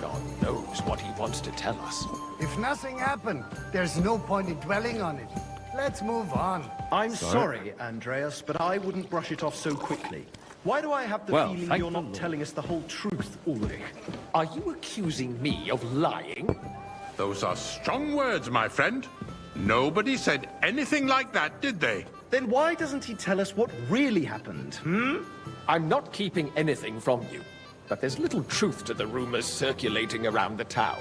[SPEAKER 12] God knows what he wants to tell us.
[SPEAKER 17] If nothing happened, there's no point in dwelling on it. Let's move on.
[SPEAKER 20] I'm sorry, Andreas, but I wouldn't brush it off so quickly. Why do I have the
[SPEAKER 18] Well,
[SPEAKER 20] feeling
[SPEAKER 18] thank
[SPEAKER 20] you're
[SPEAKER 18] the
[SPEAKER 20] not
[SPEAKER 18] Lord.
[SPEAKER 20] telling us the whole truth, Ulrich?
[SPEAKER 12] Are you accusing me of lying?
[SPEAKER 21] Those are strong words, my friend. Nobody said anything like that, did they?
[SPEAKER 20] Then why doesn't he tell us what really happened,
[SPEAKER 12] I'm not keeping anything from you, but there's little truth to the rumors circulating around the town.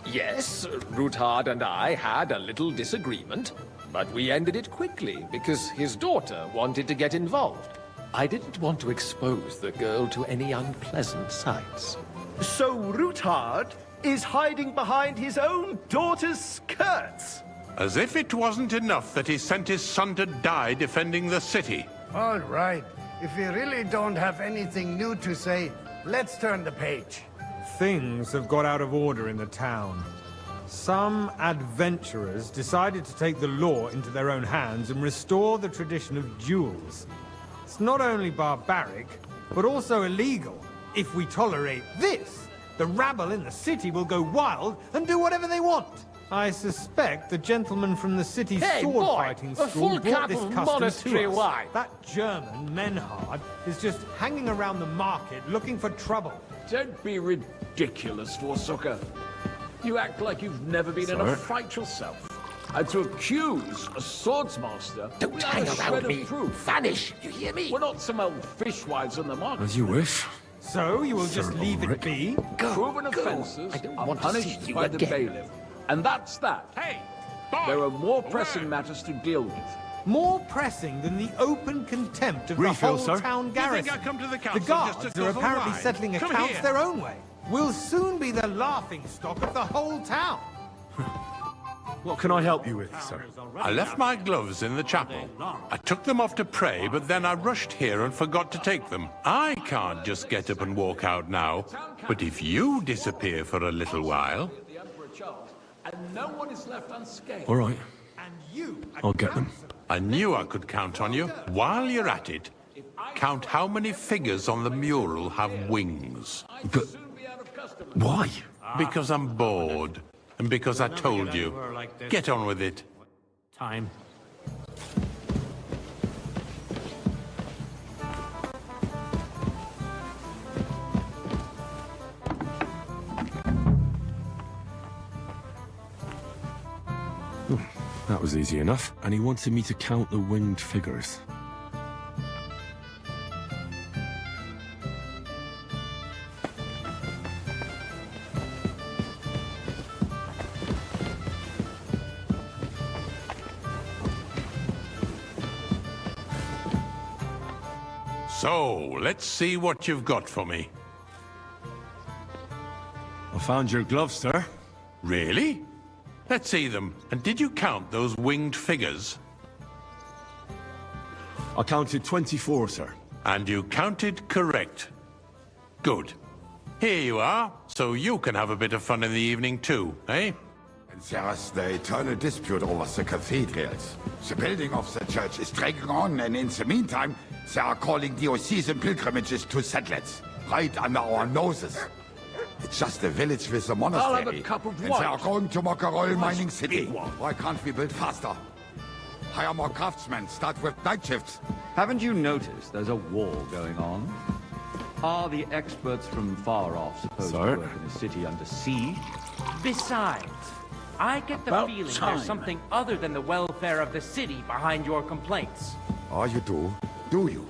[SPEAKER 12] Yes, Ruthard and I had a little disagreement, but we ended it quickly because his daughter wanted to get involved. I didn't want to expose the girl to any unpleasant sights.
[SPEAKER 20] So Ruthard is hiding behind his own daughter's skirts?
[SPEAKER 21] As if it wasn't enough that he sent his son to die defending the city.
[SPEAKER 17] All right. If we really don't have anything new to say, let's turn the page.
[SPEAKER 2] Things have got out of order in the town. Some adventurers decided to take the law into their own hands and restore the tradition of duels. It's not only barbaric, but also illegal. If we tolerate this, the rabble in the city will go wild and do whatever they want. I suspect the gentleman from the city's sword-fighting school brought this custom to us.
[SPEAKER 12] Wine.
[SPEAKER 2] That German, Menhard, is just hanging around the market looking for trouble.
[SPEAKER 1] Don't be ridiculous, Forsucker. You act like you've never been in a fight yourself. And to accuse a swordsmaster...
[SPEAKER 3] Don't hang around me. Vanish, you hear me?
[SPEAKER 1] We're not some old fishwives on the market.
[SPEAKER 7] As you wish.
[SPEAKER 2] So you will just leave it be?
[SPEAKER 1] Proven offences are punished by the bailiff. And that's that. Hey, there are more pressing matters to deal with.
[SPEAKER 2] More pressing than the open contempt of the whole town garrison.
[SPEAKER 21] You think I come to the council
[SPEAKER 2] The guards
[SPEAKER 21] just to
[SPEAKER 2] are
[SPEAKER 21] guzzle
[SPEAKER 2] apparently
[SPEAKER 21] wine?
[SPEAKER 2] settling
[SPEAKER 21] Come
[SPEAKER 2] accounts
[SPEAKER 21] here.
[SPEAKER 2] their own way. We'll soon be the laughingstock of the whole town.
[SPEAKER 7] What can I help you with, sir?
[SPEAKER 21] I left my gloves in the chapel. I took them off to pray, but then I rushed here and forgot to take them. I can't just get up and walk out now. But if you disappear for a little while...
[SPEAKER 1] The Emperor Charles, and no one is left unscathed.
[SPEAKER 7] All right.
[SPEAKER 2] And you...
[SPEAKER 7] I'll get them.
[SPEAKER 21] I knew I could count on you. While you're at it, count how many figures on the mural have wings.
[SPEAKER 7] But... why?
[SPEAKER 21] Because I'm bored. And because I told you. Get on with it.
[SPEAKER 19] Time.
[SPEAKER 7] That was easy enough. And he wanted me to count the winged figures.
[SPEAKER 21] So, let's see what you've got for me.
[SPEAKER 7] I found your gloves, sir.
[SPEAKER 21] Really? Let's see them. And did you count those winged figures?
[SPEAKER 7] I counted 24, sir.
[SPEAKER 21] And you counted correct. Good. Here you are, so you can have a bit of fun in the evening too, eh?
[SPEAKER 22] And there's the eternal dispute over the cathedrals. The building of the church is dragging on, and in the meantime, they are calling diocesan pilgrimages to settlers, right under our noses. It's just a village with a monastery.
[SPEAKER 1] I'll have a cup of
[SPEAKER 22] and
[SPEAKER 1] wine.
[SPEAKER 22] they are going to Makarol mining city. Why can't we build faster? Hire more craftsmen, start with night shifts.
[SPEAKER 18] Haven't you noticed there's a war going on? Are the experts from far off supposed to work in a city under siege?
[SPEAKER 16] Besides, I get the
[SPEAKER 22] About
[SPEAKER 16] feeling
[SPEAKER 22] time.
[SPEAKER 16] there's something other than the welfare of the city behind your complaints.
[SPEAKER 22] Oh, you do? Do you?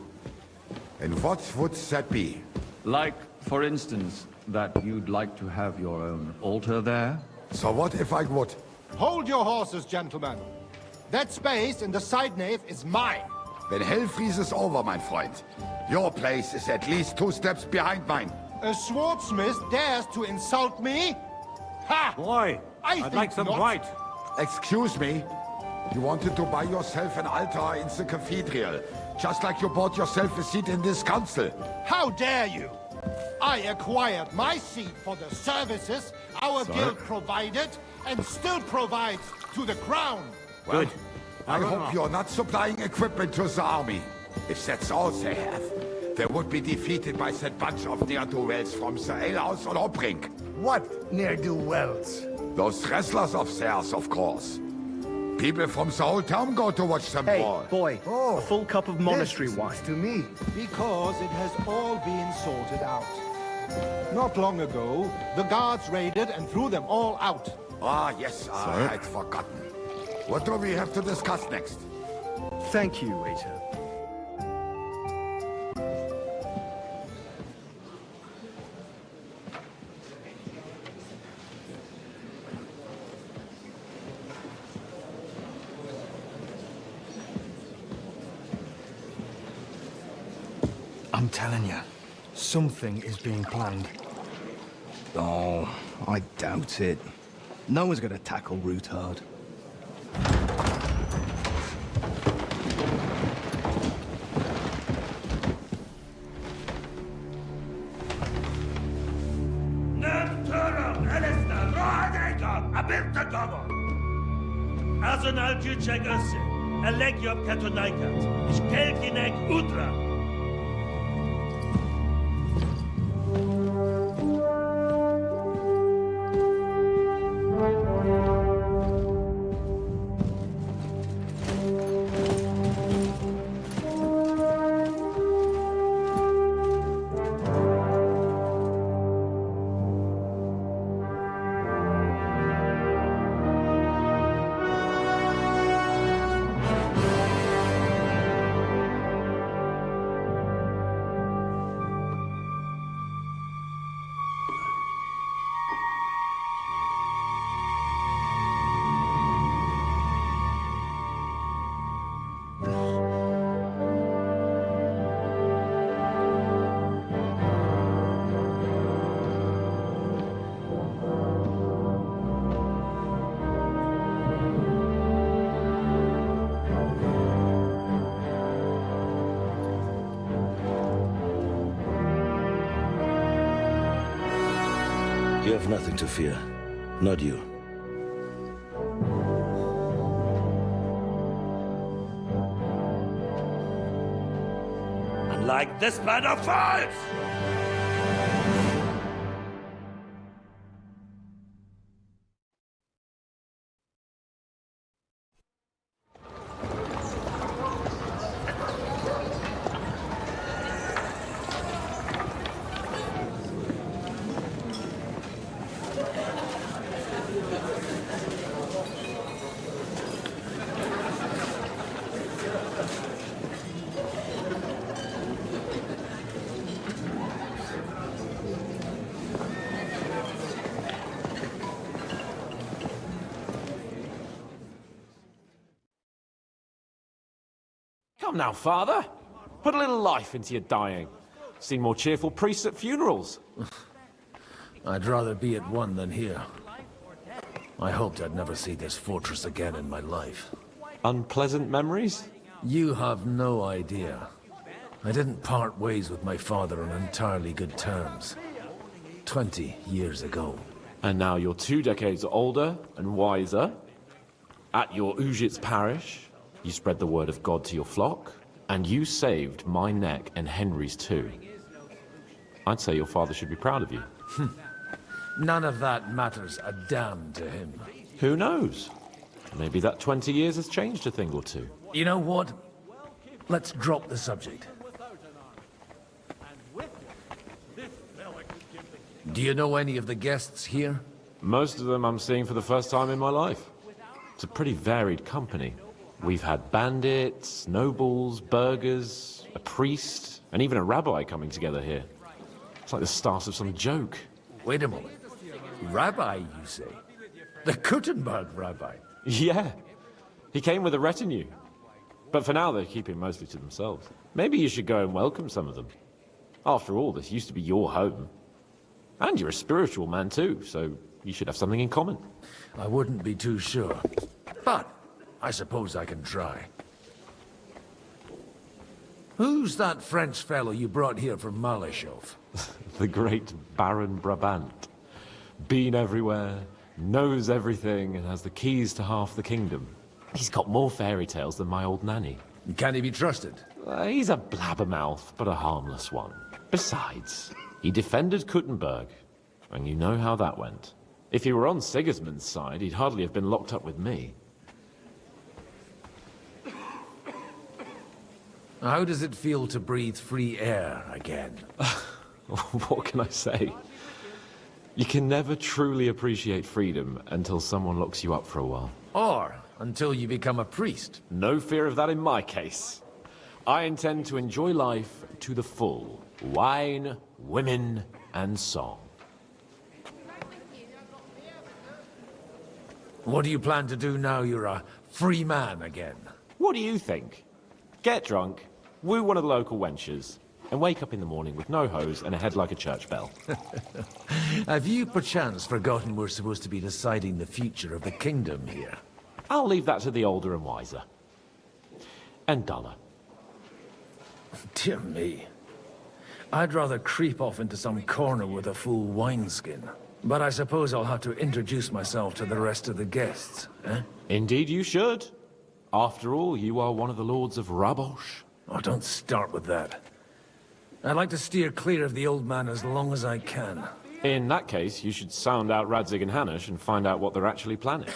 [SPEAKER 22] And what would that be?
[SPEAKER 18] Like, for instance, that you'd like to have your own altar there?
[SPEAKER 22] So what if I would?
[SPEAKER 23] Hold your horses, gentlemen. That space in the side nave is mine.
[SPEAKER 22] Then hell freezes over, my friend. Your place is at least 2 steps behind mine.
[SPEAKER 23] A swordsmith dares to insult me? Ha!
[SPEAKER 19] Why?
[SPEAKER 23] I'd
[SPEAKER 19] like some white.
[SPEAKER 22] Excuse me? You wanted to buy yourself an altar in the cathedral, just like you bought yourself a seat in this council.
[SPEAKER 23] How dare you? I acquired my seat for the services our guild provided and still provides to the crown.
[SPEAKER 22] Well,
[SPEAKER 19] Good.
[SPEAKER 22] I hope you're not supplying equipment to the army. If that's all they have, they would be defeated by that bunch of ne'er-do-wells from the alehouse on Obrink.
[SPEAKER 17] What ne'er-do-wells?
[SPEAKER 22] Those wrestlers of theirs, of course. People from the whole town go to watch them brawl.
[SPEAKER 20] Boy, a full cup of monastery
[SPEAKER 17] this
[SPEAKER 20] wine.
[SPEAKER 17] to me.
[SPEAKER 23] Because it has all been sorted out. Not long ago, the guards raided and threw them all out.
[SPEAKER 22] Ah, yes, I had forgotten. What do we have to discuss next?
[SPEAKER 20] Thank you, waiter.
[SPEAKER 4] I'm telling you, something is being planned.
[SPEAKER 5] Oh, I doubt it. No one's gonna tackle Rootard.
[SPEAKER 6] Azonal Juchek Össe, Elegiop Katonaikat, Ishkelkinek Udra.
[SPEAKER 24] You have nothing to fear. Not you.
[SPEAKER 6] Unlike this plan of false!
[SPEAKER 25] Come now, father. Put a little life into your dying. Seen more cheerful priests at funerals.
[SPEAKER 8] I'd rather be at one than here. I hoped I'd never see this fortress again in my life.
[SPEAKER 25] Unpleasant memories?
[SPEAKER 8] You have no idea. I didn't part ways with my father on entirely good terms. 20 years ago.
[SPEAKER 25] And now you're 2 decades older and wiser. At your Ujit's parish, you spread the word of God to your flock, and you saved my neck and Henry's too. I'd say your father should be proud of you.
[SPEAKER 8] None of that matters a damn to him.
[SPEAKER 25] Who knows? Maybe that 20 years has changed a thing or two.
[SPEAKER 8] You know what? Let's drop the subject. Do you know any of the guests here?
[SPEAKER 25] Most of them I'm seeing for the first time in my life. It's a pretty varied company. We've had bandits, nobles, burghers, a priest, and even a rabbi coming together here. It's like the start of some joke.
[SPEAKER 8] Wait a moment. Rabbi, you say? The Kuttenberg rabbi?
[SPEAKER 25] Yeah. He came with a retinue. But for now, they're keeping mostly to themselves. Maybe you should go and welcome some of them. After all, this used to be your home. And you're a spiritual man too, so you should have something in common.
[SPEAKER 8] I wouldn't be too sure. But I suppose I can try. Who's that French fellow you brought here from Malashov?
[SPEAKER 25] The great Baron Brabant. Been everywhere, knows everything, and has the keys to half the kingdom. He's got more fairy tales than my old nanny.
[SPEAKER 8] Can he be trusted?
[SPEAKER 25] He's a blabbermouth, but a harmless one. Besides, he defended Kuttenberg, and you know how that went. If he were on Sigismund's side, he'd hardly have been locked up with me.
[SPEAKER 8] How does it feel to breathe free air again?
[SPEAKER 25] What can I say? You can never truly appreciate freedom until someone locks you up for a while.
[SPEAKER 8] Or until you become a priest.
[SPEAKER 25] No fear of that in my case. I intend to enjoy life to the full. Wine, women, and song.
[SPEAKER 8] What do you plan to do now you're a free man again?
[SPEAKER 25] What do you think? Get drunk, woo one of the local wenches, and wake up in the morning with no hose and a head like a church bell.
[SPEAKER 8] Have you perchance forgotten we're supposed to be deciding the future of the kingdom here?
[SPEAKER 25] I'll leave that to the older and wiser. And duller.
[SPEAKER 8] Dear me. I'd rather creep off into some corner with a full wineskin. But I suppose I'll have to introduce myself to the rest of the guests, eh?
[SPEAKER 25] Indeed you should. After all, you are one of the lords of Rabosh.
[SPEAKER 8] Oh, don't start with that. I'd like to steer clear of the old man as long as I can.
[SPEAKER 25] In that case, you should sound out Radzig and Hanush and find out what they're actually planning.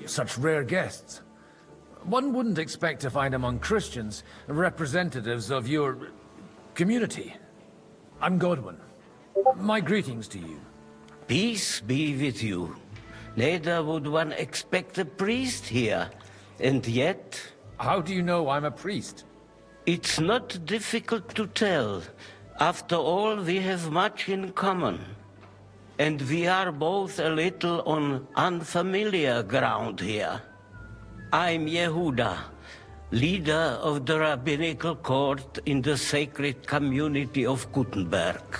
[SPEAKER 8] Such rare guests. One wouldn't expect to find among Christians representatives of your community. I'm Godwin. My greetings to you.
[SPEAKER 9] Peace be with you. Neither would one expect a priest here, and yet...
[SPEAKER 8] How do you know I'm a priest?
[SPEAKER 9] It's not difficult to tell. After all, we have much in common. And we are both a little on unfamiliar ground here. I'm Yehuda, leader of the rabbinical court in the sacred community of Gutenberg.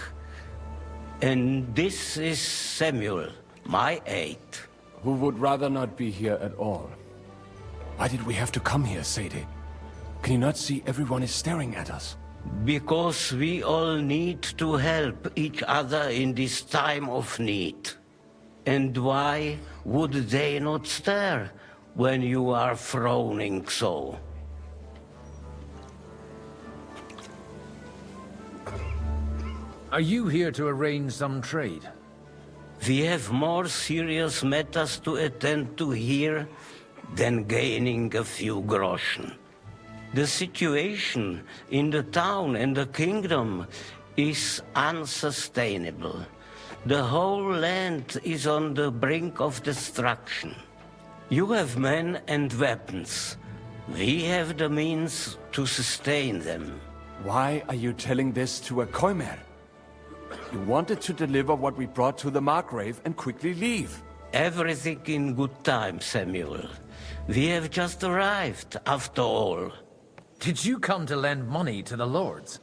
[SPEAKER 9] And this is Samuel, my aide.
[SPEAKER 10] Who would rather not be here at all. Why did we have to come here, Sadie? Can you not see everyone is staring at us?
[SPEAKER 9] Because we all need to help each other in this time of need. And why would they not stare when you are frowning so?
[SPEAKER 8] Are you here to arrange some trade?
[SPEAKER 9] We have more serious matters to attend to here than gaining a few groschen. The situation in the town and the kingdom is unsustainable. The whole land is on the brink of destruction. You have men and weapons. We have the means to sustain them.
[SPEAKER 10] Why are you telling this to a Koimer? You wanted to deliver what we brought to the Margrave and quickly leave.
[SPEAKER 9] Everything in good time, Samuel. We have just arrived, after all.
[SPEAKER 8] Did you come to lend money to the lords?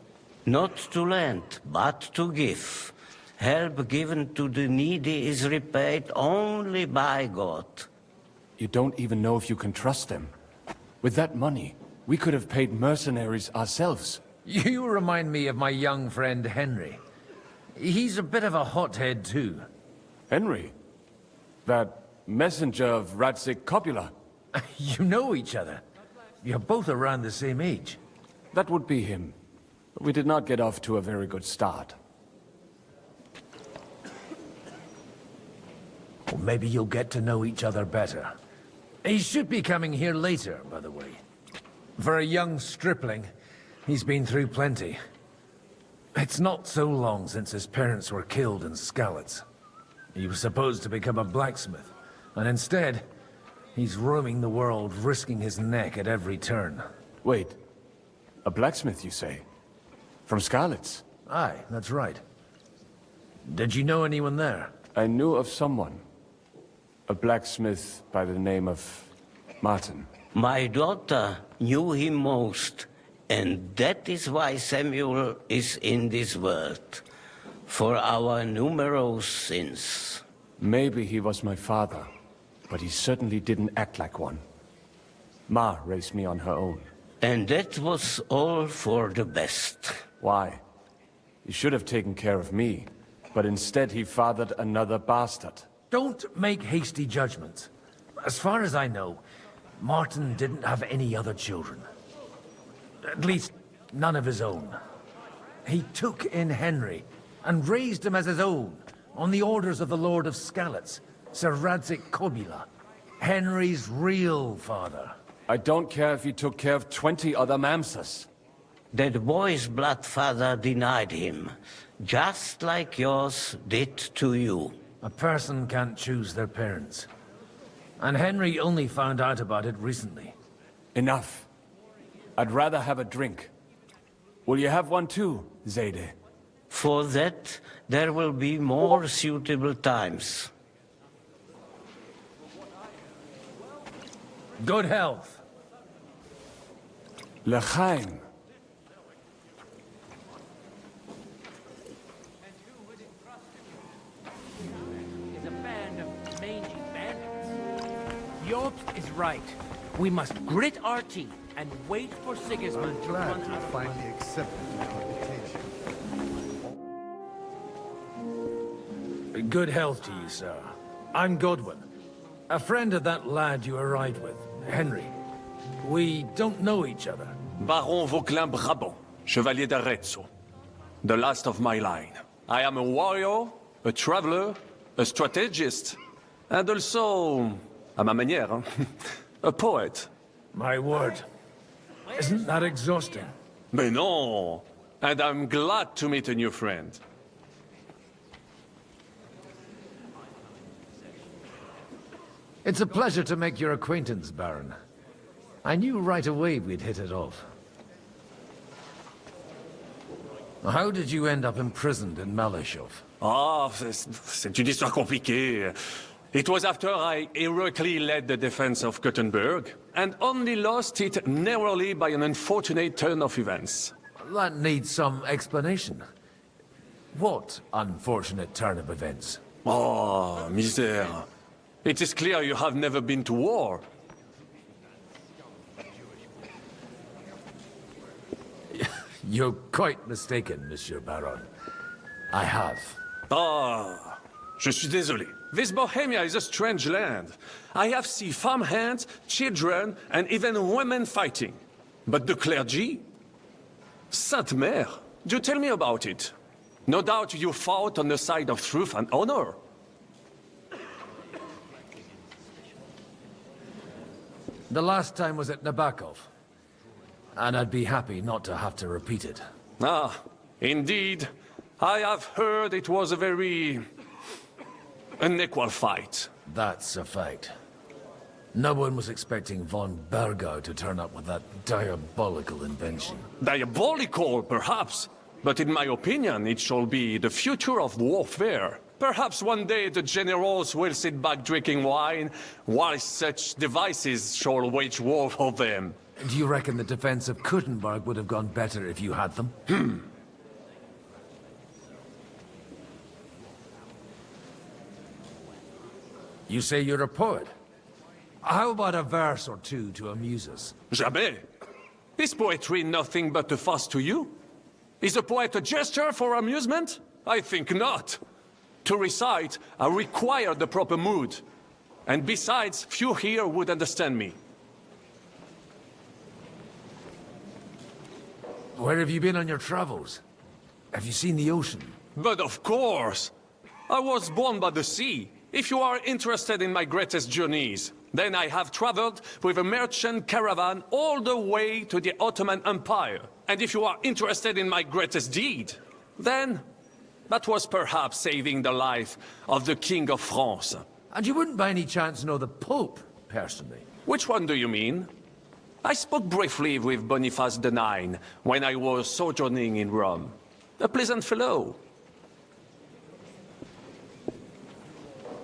[SPEAKER 9] Not to lend, but to give. Help given to the needy is repaid only by God.
[SPEAKER 10] You don't even know if you can trust them. With that money, we could have paid mercenaries ourselves.
[SPEAKER 8] You remind me of my young friend Henry. He's a bit of a hothead too.
[SPEAKER 10] Henry? That messenger of Radzig Copula?
[SPEAKER 8] You know each other. You're both around the same age.
[SPEAKER 10] That would be him. We did not get off to a very good start.
[SPEAKER 8] Well, maybe you'll get to know each other better. He should be coming here later, by the way. For a young stripling, he's been through plenty. It's not so long since his parents were killed in Skalitz. He was supposed to become a blacksmith, and instead, he's roaming the world, risking his neck at every turn.
[SPEAKER 10] Wait, a blacksmith, you say? From Skalitz?
[SPEAKER 8] Aye, that's right. Did you know anyone there?
[SPEAKER 10] I knew of someone. A blacksmith by the name of Martin.
[SPEAKER 9] My daughter knew him most, and that is why Samuel is in this world. For our numerous sins.
[SPEAKER 10] Maybe he was my father. but he certainly didn't act like one. Ma raised me on her own.
[SPEAKER 9] And that was all for the best.
[SPEAKER 10] Why? He should have taken care of me, but instead he fathered another bastard.
[SPEAKER 8] Don't make hasty judgments. As far as I know, Martin didn't have any other children. At least, none of his own. He took in Henry and raised him as his own on the orders of the Lord of Skalitz, Sir Radzik Kobila, Henry's real father.
[SPEAKER 10] I don't care if he took care of 20 other mamsas.
[SPEAKER 9] That boy's blood father denied him, just like yours did to you.
[SPEAKER 8] A person can't choose their parents. And Henry only found out about it recently.
[SPEAKER 10] Enough. I'd rather have a drink. Will you have one too, Zayde?
[SPEAKER 9] For that, there will be more suitable times.
[SPEAKER 8] Good health.
[SPEAKER 10] L'chaim.
[SPEAKER 16] Is a band of mangy bandits. Jobst is right. We must grit our teeth and wait for Sigismund to run out of
[SPEAKER 17] finally accepted the invitation.
[SPEAKER 8] Good health to you, sir. I'm Godwin, a friend of that lad you arrived with, Henry. We don't know each other.
[SPEAKER 11] Baron Vauquelin Brabant, Chevalier d'Arezzo. The last of my line. I am a warrior, a traveler, a strategist, and also, à ma manière, a poet.
[SPEAKER 8] My word. Isn't that exhausting?
[SPEAKER 11] Mais non! And I'm glad to meet a new friend.
[SPEAKER 8] It's a pleasure to make your acquaintance, Baron. I knew right away we'd hit it off. How did you end up imprisoned in Malashov?
[SPEAKER 11] Ah, c'est une histoire compliquée. It was after I heroically led the defense of Gothenburg, and only lost it narrowly by an unfortunate turn of events.
[SPEAKER 8] That needs some explanation. What unfortunate turn of events?
[SPEAKER 11] Oh, misère. It is clear you have never been to war.
[SPEAKER 8] You're quite mistaken, Monsieur Baron. I have.
[SPEAKER 11] Ah, je suis désolé. This Bohemia is a strange land. I have seen farmhands, children, and even women fighting. But the clergy? Sainte Mère, do tell me about it. No doubt you fought on the side of truth and honor.
[SPEAKER 8] The last time was at Nabokov. And I'd be happy not to have to repeat it.
[SPEAKER 11] Ah, indeed. I have heard it was a very unequal fight.
[SPEAKER 8] That's a fact. No one was expecting von Bergau to turn up with that diabolical invention.
[SPEAKER 11] Diabolical, perhaps. But in my opinion, it shall be the future of warfare. Perhaps one day the generals will sit back drinking wine, while such devices shall wage war for them.
[SPEAKER 8] Do you reckon the defense of Kuttenberg would have gone better if you had them? You say you're a poet. How about a verse or two to amuse us?
[SPEAKER 11] Jamais. Is poetry nothing but a fuss to you? Is a poet a gesture for amusement? I think not. To recite, I require the proper mood. And besides, few here would understand me.
[SPEAKER 8] Where have you been on your travels? Have you seen the ocean?
[SPEAKER 11] But of course! I was born by the sea. If you are interested in my greatest journeys, then I have traveled with a merchant caravan all the way to the Ottoman Empire. And if you are interested in my greatest deed, then that was perhaps saving the life of the King of France.
[SPEAKER 8] And you wouldn't by any chance know the Pope, personally?
[SPEAKER 11] Which one do you mean? I spoke briefly with Boniface IX when I was sojourning in Rome. A pleasant fellow.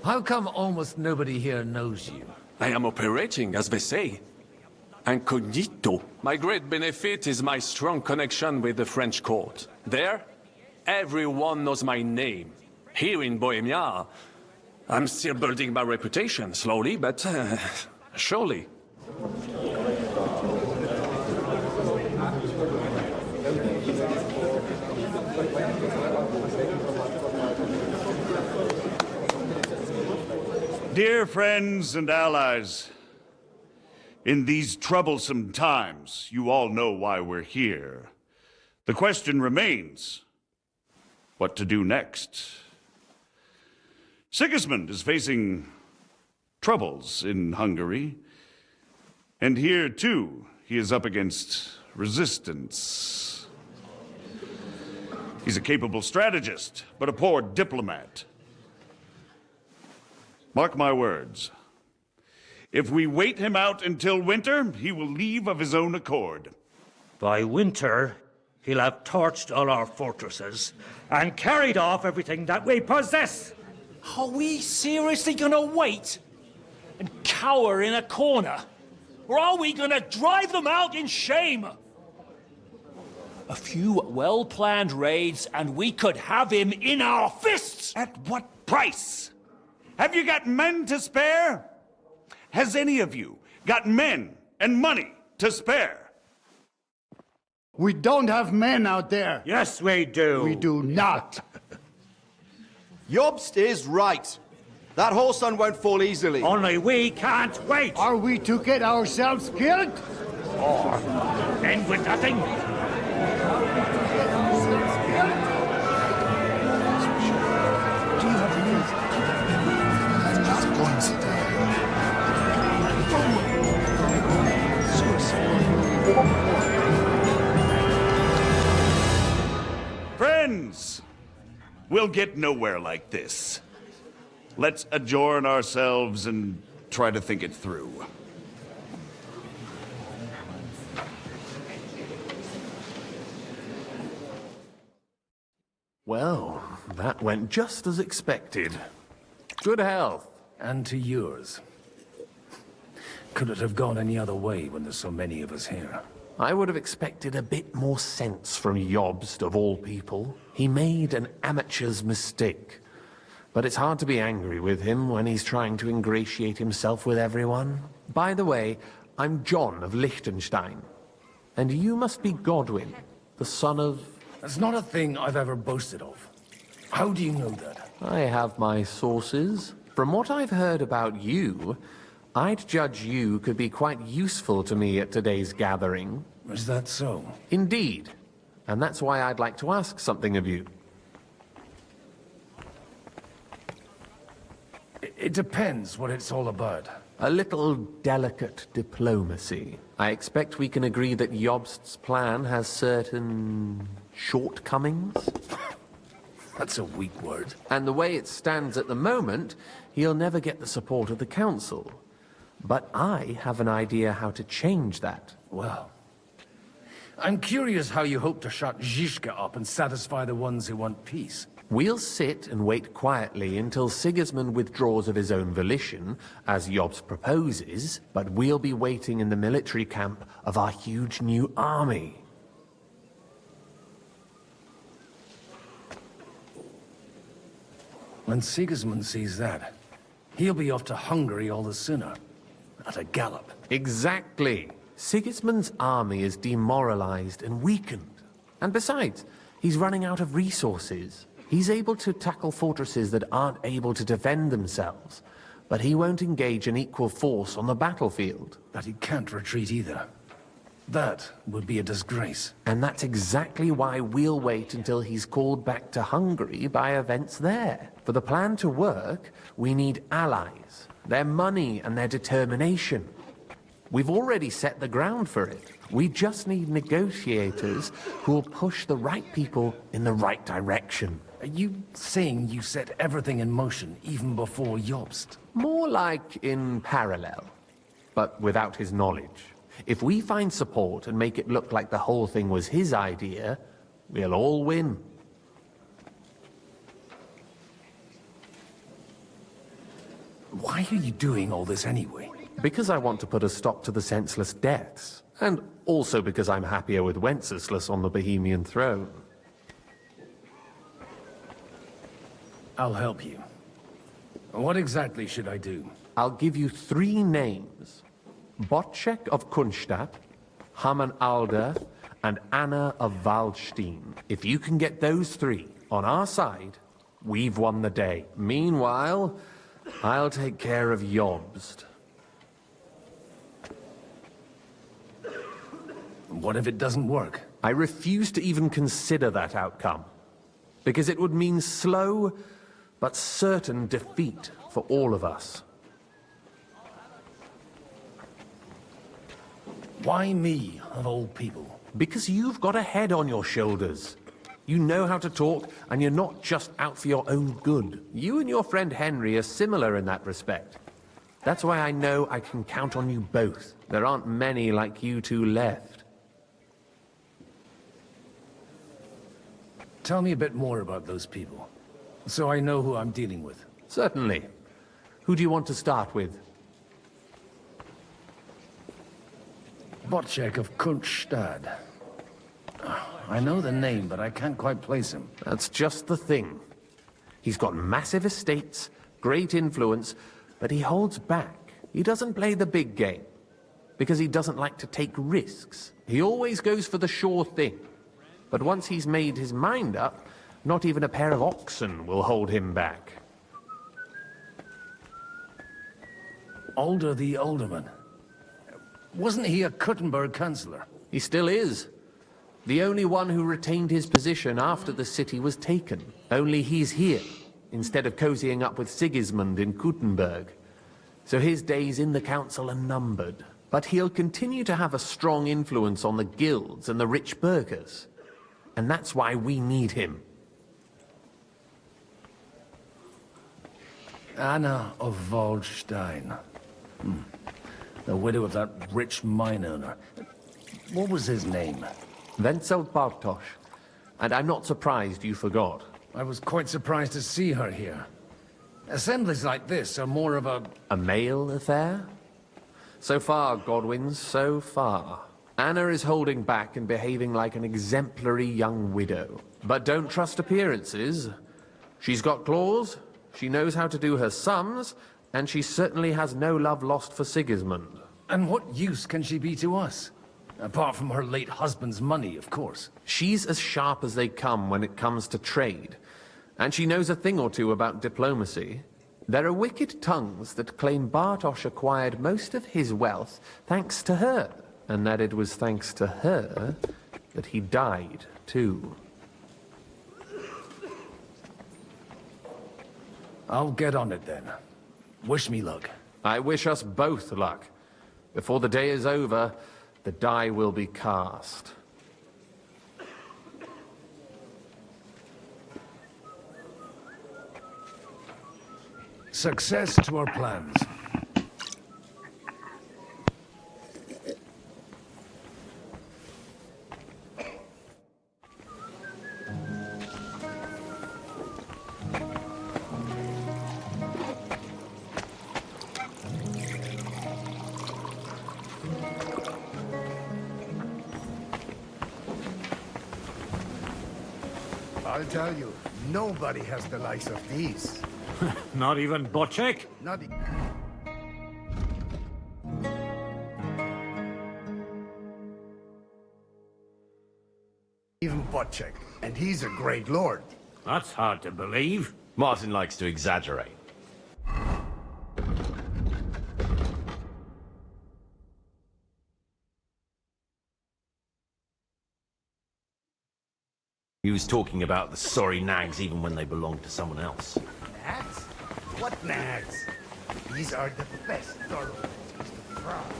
[SPEAKER 8] How come almost nobody here knows you?
[SPEAKER 11] I am operating, as they say. Incognito. My great benefit is my strong connection with the French court. There, everyone knows my name. Here in Bohemia, I'm still building my reputation, slowly, but surely.
[SPEAKER 3] Dear friends and allies, in these troublesome times, you all know why we're here. The question remains, what to do next? Sigismund is facing troubles in Hungary, and here, too, he is up against resistance. He's a capable strategist, but a poor diplomat. Mark my words. If we wait him out until winter, he will leave of his own accord.
[SPEAKER 19] By winter, he'll have torched all our fortresses and carried off everything that we possess.
[SPEAKER 12] Are we seriously gonna wait and cower in a corner? Or are we gonna drive them out in shame? A few well-planned raids and we could have him in our fists!
[SPEAKER 3] At what price? Have you got men to spare? Has any of you got men and money to spare?
[SPEAKER 17] We don't have men out there.
[SPEAKER 19] Yes, we do.
[SPEAKER 17] We do not.
[SPEAKER 13] Jobst is right. That whoreson won't fall easily.
[SPEAKER 19] Only we can't wait.
[SPEAKER 17] Are we to get ourselves killed?
[SPEAKER 19] Or end with nothing?
[SPEAKER 3] Friends, we'll get nowhere like this. Let's adjourn ourselves and try to think it through.
[SPEAKER 8] Well, that went just as expected. Good health.
[SPEAKER 14] And to yours. Could it have gone any other way when there's so many of us here?
[SPEAKER 8] I would have expected a bit more sense from Jobst, of all people. He made an amateur's mistake. But it's hard to be angry with him when he's trying to ingratiate himself with everyone. By the way, I'm John of Liechtenstein. And you must be Godwin, the son of...
[SPEAKER 14] That's not a thing I've ever boasted of. How do you know that?
[SPEAKER 8] I have my sources. From what I've heard about you, I'd judge you could be quite useful to me at today's gathering.
[SPEAKER 14] Is that so?
[SPEAKER 8] Indeed. And that's why I'd like to ask something of you.
[SPEAKER 14] It depends what it's all about.
[SPEAKER 8] A little delicate diplomacy. I expect we can agree that Jobst's plan has certain shortcomings?
[SPEAKER 14] That's a weak word.
[SPEAKER 8] And the way it stands at the moment, he'll never get the support of the council. But I have an idea how to change that.
[SPEAKER 14] Well, I'm curious how you hope to shut Zizka up and satisfy the ones who want peace.
[SPEAKER 8] We'll sit and wait quietly until Sigismund withdraws of his own volition, as Jobst proposes, but we'll be waiting in the military camp of our huge new army.
[SPEAKER 14] When Sigismund sees that, he'll be off to Hungary all the sooner. At a gallop.
[SPEAKER 8] Exactly. Sigismund's army is demoralized and weakened. And besides, he's running out of resources. He's able to tackle fortresses that aren't able to defend themselves, but he won't engage an equal force on the battlefield.
[SPEAKER 14] But he can't retreat either. That would be a disgrace.
[SPEAKER 8] And that's exactly why we'll wait until he's called back to Hungary by events there. For the plan to work, we need allies, their money and their determination. We've already set the ground for it. We just need negotiators who will push the right people in the right direction.
[SPEAKER 14] Are you saying you set everything in motion even before Jobst?
[SPEAKER 8] More like in parallel, but without his knowledge. If we find support and make it look like the whole thing was his idea, we'll all win.
[SPEAKER 14] Why are you doing all this anyway?
[SPEAKER 8] Because I want to put a stop to the senseless deaths, and also because I'm happier with Wenceslas on the Bohemian throne.
[SPEAKER 14] I'll help you. What exactly should I do?
[SPEAKER 10] I'll give you 3 names. Botchek of Kunstadt, Haman Alder, and Anna of Waldstein. If you can get those 3 on our side, we've won the day. Meanwhile, I'll take care of Jobst.
[SPEAKER 14] What if it doesn't work?
[SPEAKER 10] I refuse to even consider that outcome, because it would mean slow but certain defeat for all of us.
[SPEAKER 14] Why me, of all people?
[SPEAKER 10] Because you've got a head on your shoulders. You know how to talk, and you're not just out for your own good. You and your friend Henry are similar in that respect. That's why I know I can count on you both. There aren't many like you two left.
[SPEAKER 14] Tell me a bit more about those people, so I know who I'm dealing with.
[SPEAKER 10] Certainly. Who do you want to start with?
[SPEAKER 14] Botchek of Kunststadt. I know the name, but I can't quite place him.
[SPEAKER 10] That's just the thing. He's got massive estates, great influence, but he holds back. He doesn't play the big game, because he doesn't like to take risks. He always goes for the sure thing. But once he's made his mind up, not even a pair of oxen will hold him back.
[SPEAKER 14] Alder the Alderman. Wasn't he a Kuttenberg councillor?
[SPEAKER 10] He still is. The only one who retained his position after the city was taken. Only he's here, instead of cozying up with Sigismund in Kuttenberg. So his days in the council are numbered. But he'll continue to have a strong influence on the guilds and the rich burghers. And that's why we need him.
[SPEAKER 14] Anna of Waldstein. The widow of that rich mine owner. What was his name?
[SPEAKER 10] Wenzel Bartosz. And I'm not surprised you forgot.
[SPEAKER 14] I was quite surprised to see her here. Assemblies like this are more of a...
[SPEAKER 10] A male affair? So far, Godwin, so far. Anna is holding back and behaving like an exemplary young widow. But don't trust appearances. She's got claws, she knows how to do her sums, and she certainly has no love lost for Sigismund.
[SPEAKER 14] And what use can she be to us? Apart from her late husband's money, of course.
[SPEAKER 10] She's as sharp as they come when it comes to trade. And she knows a thing or two about diplomacy. There are wicked tongues that claim Bartosz acquired most of his wealth thanks to her. And that it was thanks to her that he died, too.
[SPEAKER 14] I'll get on it then. Wish me luck.
[SPEAKER 10] I wish us both luck. Before the day is over, the die will be cast.
[SPEAKER 14] Success to our plans.
[SPEAKER 17] I'll tell you, nobody has the likes of these.
[SPEAKER 19] Not even Botchek?
[SPEAKER 17] Not even Botchek, and he's a great lord.
[SPEAKER 19] That's hard to believe.
[SPEAKER 24] Martin likes to exaggerate. He was talking about the sorry nags even when they belonged to someone else.
[SPEAKER 17] Nags? What nags? These are the best thoroughbreds, Mr. Proud.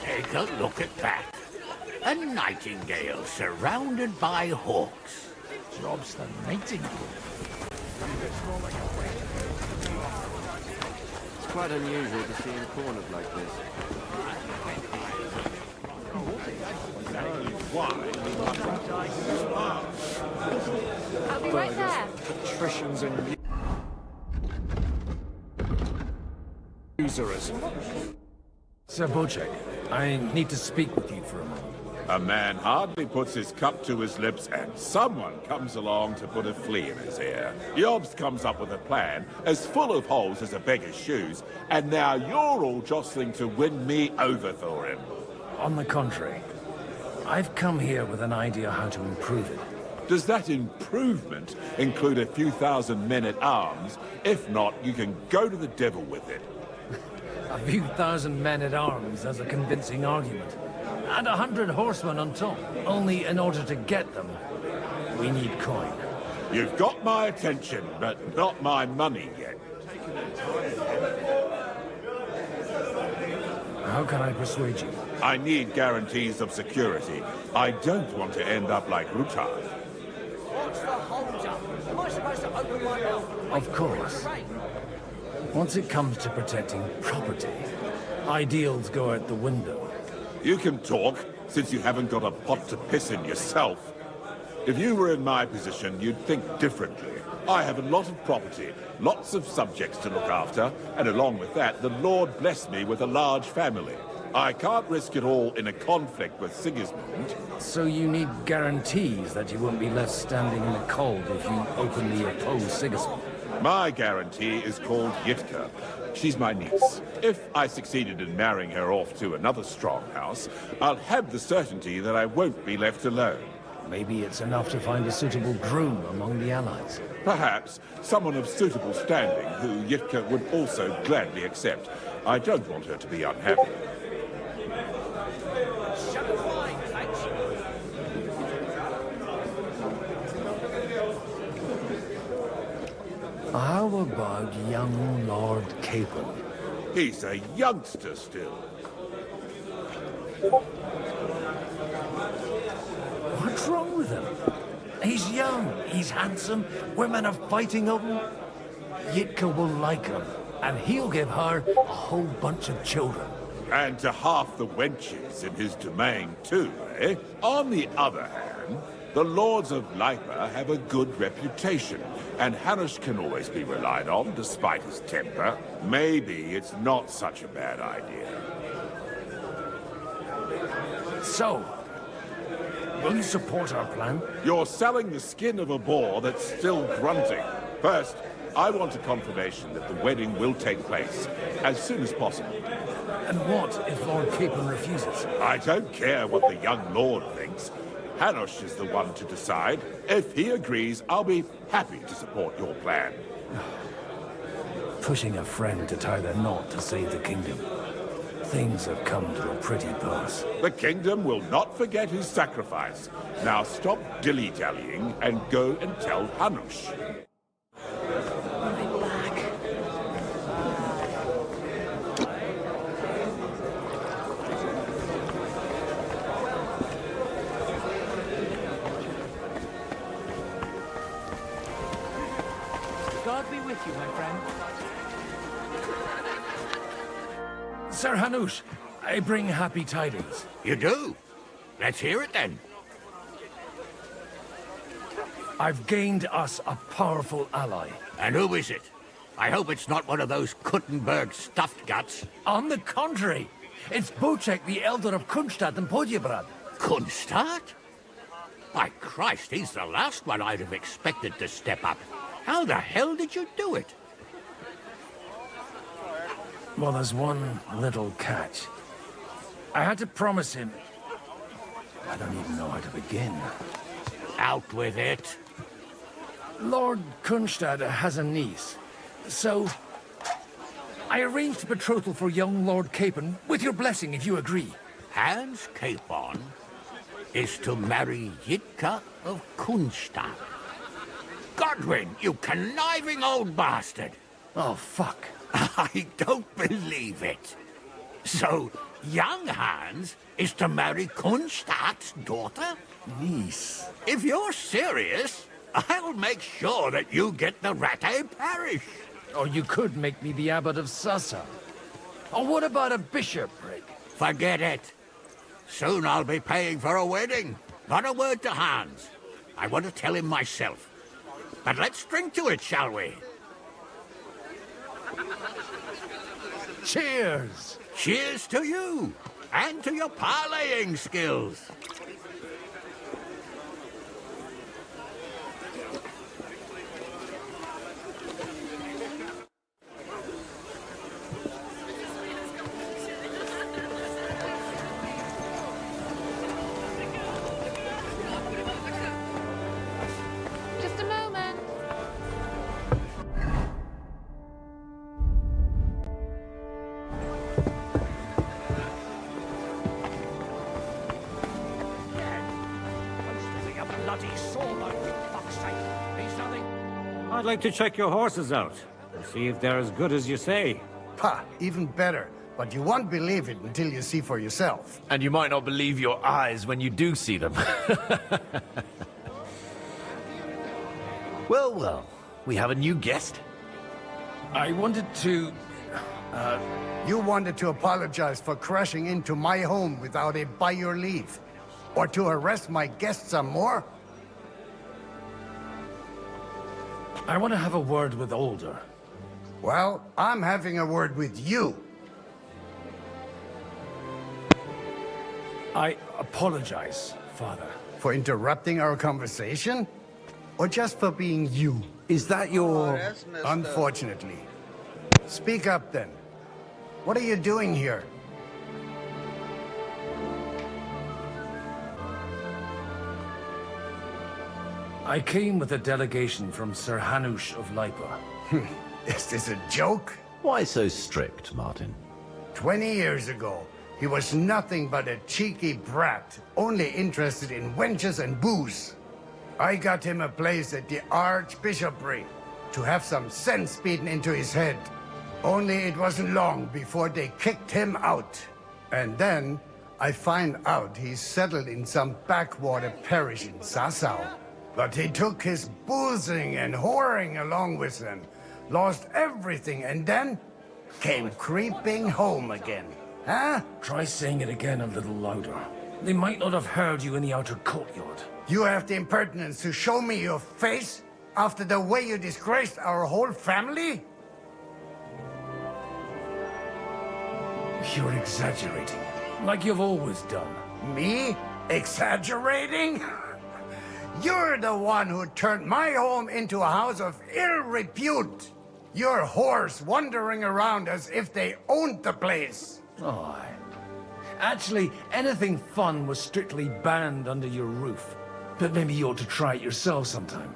[SPEAKER 1] Take a look at that. A nightingale surrounded by hawks.
[SPEAKER 12] Job's the nightingale.
[SPEAKER 13] It's quite unusual to see him cornered like this.
[SPEAKER 2] I'll be right there.
[SPEAKER 12] Patricians and usurers.
[SPEAKER 14] Sir Bocek, I need to speak with you for a moment.
[SPEAKER 7] A man hardly puts his cup to his lips, and someone comes along to put a flea in his ear. Jobst comes up with a plan as full of holes as a beggar's shoes, and now you're all jostling to win me over for him.
[SPEAKER 14] On the contrary, I've come here with an idea how to improve it.
[SPEAKER 7] Does that improvement include a few thousand men-at-arms? If not, you can go to the devil with it.
[SPEAKER 14] A few thousand men-at-arms as a convincing argument. And 100 horsemen on top. Only in order to get them, we need coin.
[SPEAKER 7] You've got my attention, but not my money yet.
[SPEAKER 14] How can I persuade you?
[SPEAKER 7] I need guarantees of security. I don't want to end up like Rutard.
[SPEAKER 16] What's the hold-up? Am I supposed to open my mouth?
[SPEAKER 14] Of course. Once it comes to protecting property, ideals go out the window.
[SPEAKER 7] You can talk, since you haven't got a pot to piss in yourself. If you were in my position, you'd think differently. I have a lot of property, lots of subjects to look after, and along with that, the Lord blessed me with a large family. I can't risk it all in a conflict with Sigismund.
[SPEAKER 14] So you need guarantees that you won't be left standing in the cold if you openly oppose Sigismund?
[SPEAKER 7] My guarantee is called Yitka. She's my niece. If I succeeded in marrying her off to another strong house, I'll have the certainty that I won't be left alone.
[SPEAKER 14] Maybe it's enough to find a suitable groom among the allies.
[SPEAKER 7] Perhaps someone of suitable standing who Yitka would also gladly accept. I don't want her to be unhappy.
[SPEAKER 14] How about young Lord Capon?
[SPEAKER 7] He's a youngster still.
[SPEAKER 14] What's wrong with him? He's young, he's handsome, women are fighting over him. Yitka will like him, and he'll give her a whole bunch of children.
[SPEAKER 7] And to half the wenches in his domain too, eh? On the other hand, the Lords of Lipa have a good reputation, and Hanush can always be relied on, despite his temper. Maybe it's not such a bad idea.
[SPEAKER 14] So, will you support our plan?
[SPEAKER 7] You're selling the skin of a boar that's still grunting. First, I want a confirmation that the wedding will take place as soon as possible.
[SPEAKER 14] And what if Lord Capon refuses?
[SPEAKER 7] I don't care what the young lord thinks. Hanush is the one to decide. If he agrees, I'll be happy to support your plan.
[SPEAKER 14] Pushing a friend to tie the knot to save the kingdom. Things have come to a pretty pass.
[SPEAKER 7] The kingdom will not forget his sacrifice. Now stop dilly-dallying and go and tell Hanush.
[SPEAKER 16] God be with you, my friend.
[SPEAKER 14] Sir Hanush, I bring happy tidings.
[SPEAKER 1] You do? Let's hear it then.
[SPEAKER 14] I've gained us a powerful ally.
[SPEAKER 1] And who is it? I hope it's not one of those Kuttenberg stuffed guts.
[SPEAKER 14] On the contrary, it's Bocek, the elder of Kunstadt and Podjebrad.
[SPEAKER 1] Kunstadt? By Christ, he's the last one I'd have expected to step up. How the hell did you do it?
[SPEAKER 14] Well, there's one little catch. I had to promise him... I don't even know how to begin.
[SPEAKER 1] Out with it.
[SPEAKER 14] Lord Kunstadt has a niece, so... I arranged a betrothal for young Lord Capon, with your blessing if you agree.
[SPEAKER 1] Hans Capon is to marry Yitka of Kunstadt. Godwin, you conniving old bastard!
[SPEAKER 14] Oh, fuck.
[SPEAKER 1] I don't believe it. So, young Hans is to marry Kunstadt's daughter?
[SPEAKER 14] Niece.
[SPEAKER 1] If you're serious, I'll make sure that you get the Rattay parish.
[SPEAKER 14] Or you could make me the abbot of Sassa. Or what about a bishopric?
[SPEAKER 1] Forget it. Soon I'll be paying for a wedding. Not a word to Hans. I want to tell him myself. But let's drink to it, shall we?
[SPEAKER 14] Cheers!
[SPEAKER 1] Cheers to you, and to your parleying skills.
[SPEAKER 19] I'd like to check your horses out and see if they're as good as you say.
[SPEAKER 17] Ha, even better. But you won't believe it until you see for yourself.
[SPEAKER 8] And you might not believe your eyes when you do see them. Well, well, we have a new guest.
[SPEAKER 14] I wanted to...
[SPEAKER 17] You wanted to apologize for crashing into my home without it by your leave. Or to arrest my guests some more?
[SPEAKER 14] I want to have a word with Older.
[SPEAKER 17] Well, I'm having a word with you.
[SPEAKER 14] I apologize, Father.
[SPEAKER 17] For interrupting our conversation? Or just for being you? Is that your... Unfortunately. Speak up then. What are you doing here?
[SPEAKER 14] I came with a delegation from Sir Hanush of Lipa.
[SPEAKER 17] Is this a joke?
[SPEAKER 15] Why so strict, Martin?
[SPEAKER 17] 20 years ago, he was nothing but a cheeky brat, only interested in wenches and booze. I got him a place at the Archbishopric to have some sense beaten into his head. Only it wasn't long before they kicked him out. And then I find out he's settled in some backwater parish in Sassau. But he took his boozing and whoring along with him, lost everything, and then came creeping home again. Huh?
[SPEAKER 14] Try saying it again a little louder. They might not have heard you in the outer courtyard.
[SPEAKER 17] You have the impertinence to show me your face after the way you disgraced our whole family?
[SPEAKER 14] You're exaggerating, like you've always done.
[SPEAKER 17] Me? Exaggerating? You're the one who turned my home into a house of ill repute. Your whores wandering around as if they owned the place.
[SPEAKER 14] Oh, actually, anything fun was strictly banned under your roof. But maybe you ought to try it yourself sometime.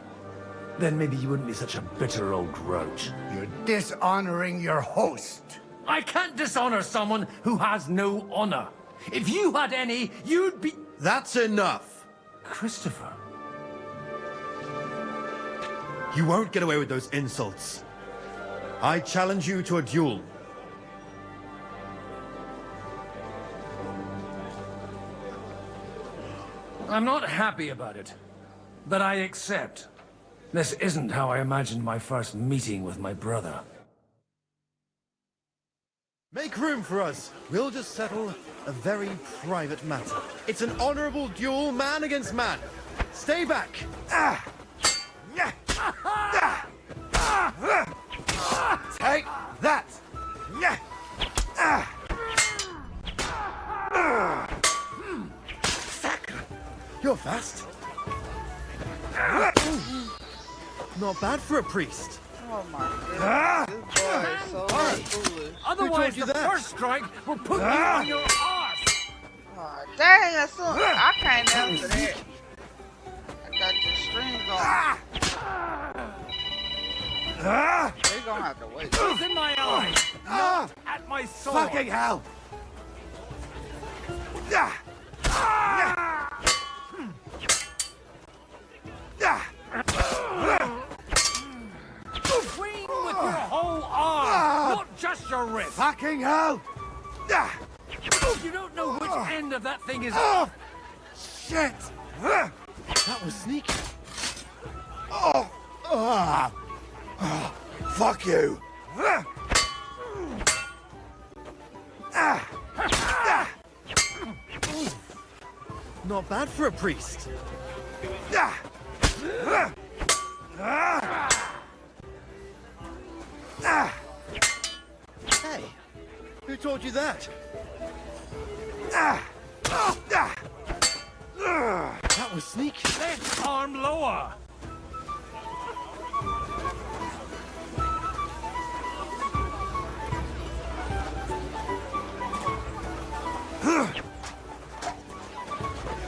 [SPEAKER 14] Then maybe you wouldn't be such a bitter old grouch.
[SPEAKER 17] You're dishonoring your host.
[SPEAKER 14] I can't dishonor someone who has no honor. If you had any, you'd be...
[SPEAKER 5] That's enough.
[SPEAKER 14] Christopher.
[SPEAKER 5] You won't get away with those insults. I challenge you to a duel.
[SPEAKER 14] I'm not happy about it, but I accept. This isn't how I imagined my first meeting with my brother.
[SPEAKER 5] Make room for us. We'll just settle a very private matter. It's an honorable duel, man against man. Stay back. Take that. You're fast. Not bad for a priest.
[SPEAKER 2] Oh my goodness. This boy is so foolish.
[SPEAKER 14] Otherwise, the first strike will put you on your arse.
[SPEAKER 2] Oh, dang, that's so... I can't answer that. I got the string going. They're gonna have to wait.
[SPEAKER 14] It's in my eye, not at my sword.
[SPEAKER 5] Fucking hell.
[SPEAKER 14] Swing with your whole arm, not just your wrist.
[SPEAKER 5] Fucking hell.
[SPEAKER 14] You don't know which end of that thing is...
[SPEAKER 5] Shit. That was sneaky. Fuck you. Not bad for a priest. Hey, who taught you that? That was sneaky.
[SPEAKER 14] Left arm lower.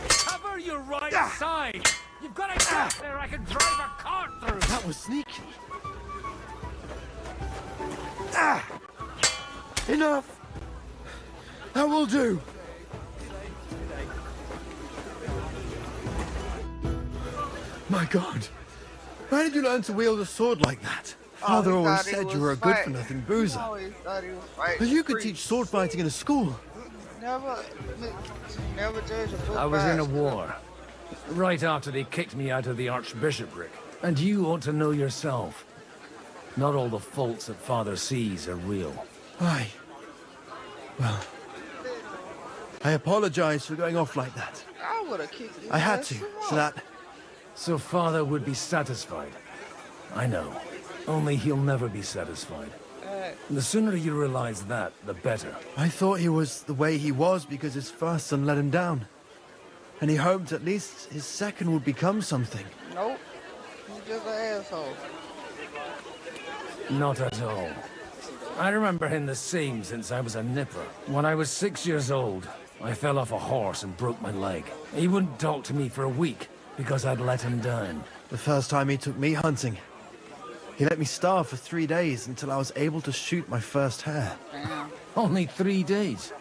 [SPEAKER 14] Cover your right side. You've got a gap there I can drive a cart through.
[SPEAKER 5] That was sneaky. Enough. That will do. My God. Where did you learn to wield a sword like that? Father
[SPEAKER 2] he
[SPEAKER 5] always
[SPEAKER 2] thought he
[SPEAKER 5] said you
[SPEAKER 2] was
[SPEAKER 5] were a
[SPEAKER 2] fighting.
[SPEAKER 5] good-for-nothing boozer.
[SPEAKER 2] He always thought he was fighting.
[SPEAKER 5] But you could
[SPEAKER 2] free.
[SPEAKER 5] teach sword fighting in a school.
[SPEAKER 2] Never judge a book
[SPEAKER 11] I was
[SPEAKER 2] by
[SPEAKER 11] in a
[SPEAKER 2] its
[SPEAKER 11] war. Right after they kicked me out of the archbishopric. And you ought to know yourself. Not all the faults that Father sees are real.
[SPEAKER 5] Aye. Well, I apologize for going off like that.
[SPEAKER 2] I would have kicked his
[SPEAKER 5] I had
[SPEAKER 2] ass
[SPEAKER 5] to,
[SPEAKER 2] some
[SPEAKER 5] so
[SPEAKER 2] more.
[SPEAKER 5] that...
[SPEAKER 11] So Father would be satisfied. I know. Only he'll never be satisfied. The sooner you realize that, the better.
[SPEAKER 5] I thought he was the way he was because his first son let him down. And he hoped at least his second would become something.
[SPEAKER 2] Nope. He's just an asshole.
[SPEAKER 11] Not at all. I remember him the same since I was a nipper. When I was 6 years old, I fell off a horse and broke my leg. He wouldn't talk to me for a week because I'd let him down.
[SPEAKER 5] The first time he took me hunting, he let me starve for 3 days until I was able to shoot my first hare.
[SPEAKER 2] Damn.
[SPEAKER 11] Only 3 days.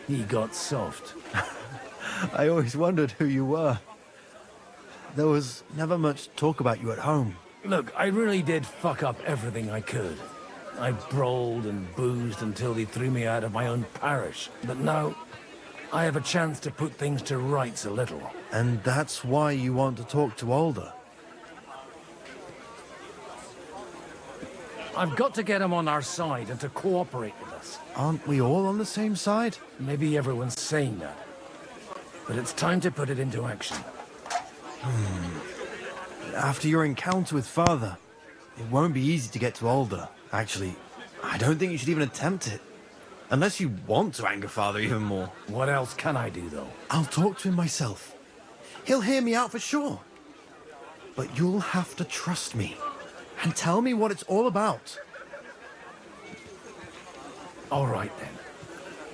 [SPEAKER 11] He got soft.
[SPEAKER 5] I always wondered who you were. There was never much talk about you at home.
[SPEAKER 11] Look, I really did fuck up everything I could. I brawled and boozed until they threw me out of my own parish. But now, I have a chance to put things to rights a little.
[SPEAKER 5] And that's why you want to talk to Alder.
[SPEAKER 11] I've got to get him on our side and to cooperate with us.
[SPEAKER 5] Aren't we all on the same side?
[SPEAKER 11] Maybe everyone's saying that. But it's time to put it into action.
[SPEAKER 5] After your encounter with Father, it won't be easy to get to Alder. Actually, I don't think you should even attempt it. Unless you want to anger Father even more.
[SPEAKER 11] What else can I do, though?
[SPEAKER 5] I'll talk to him myself. He'll hear me out for sure. But you'll have to trust me. And tell me what it's all about.
[SPEAKER 11] All right, then.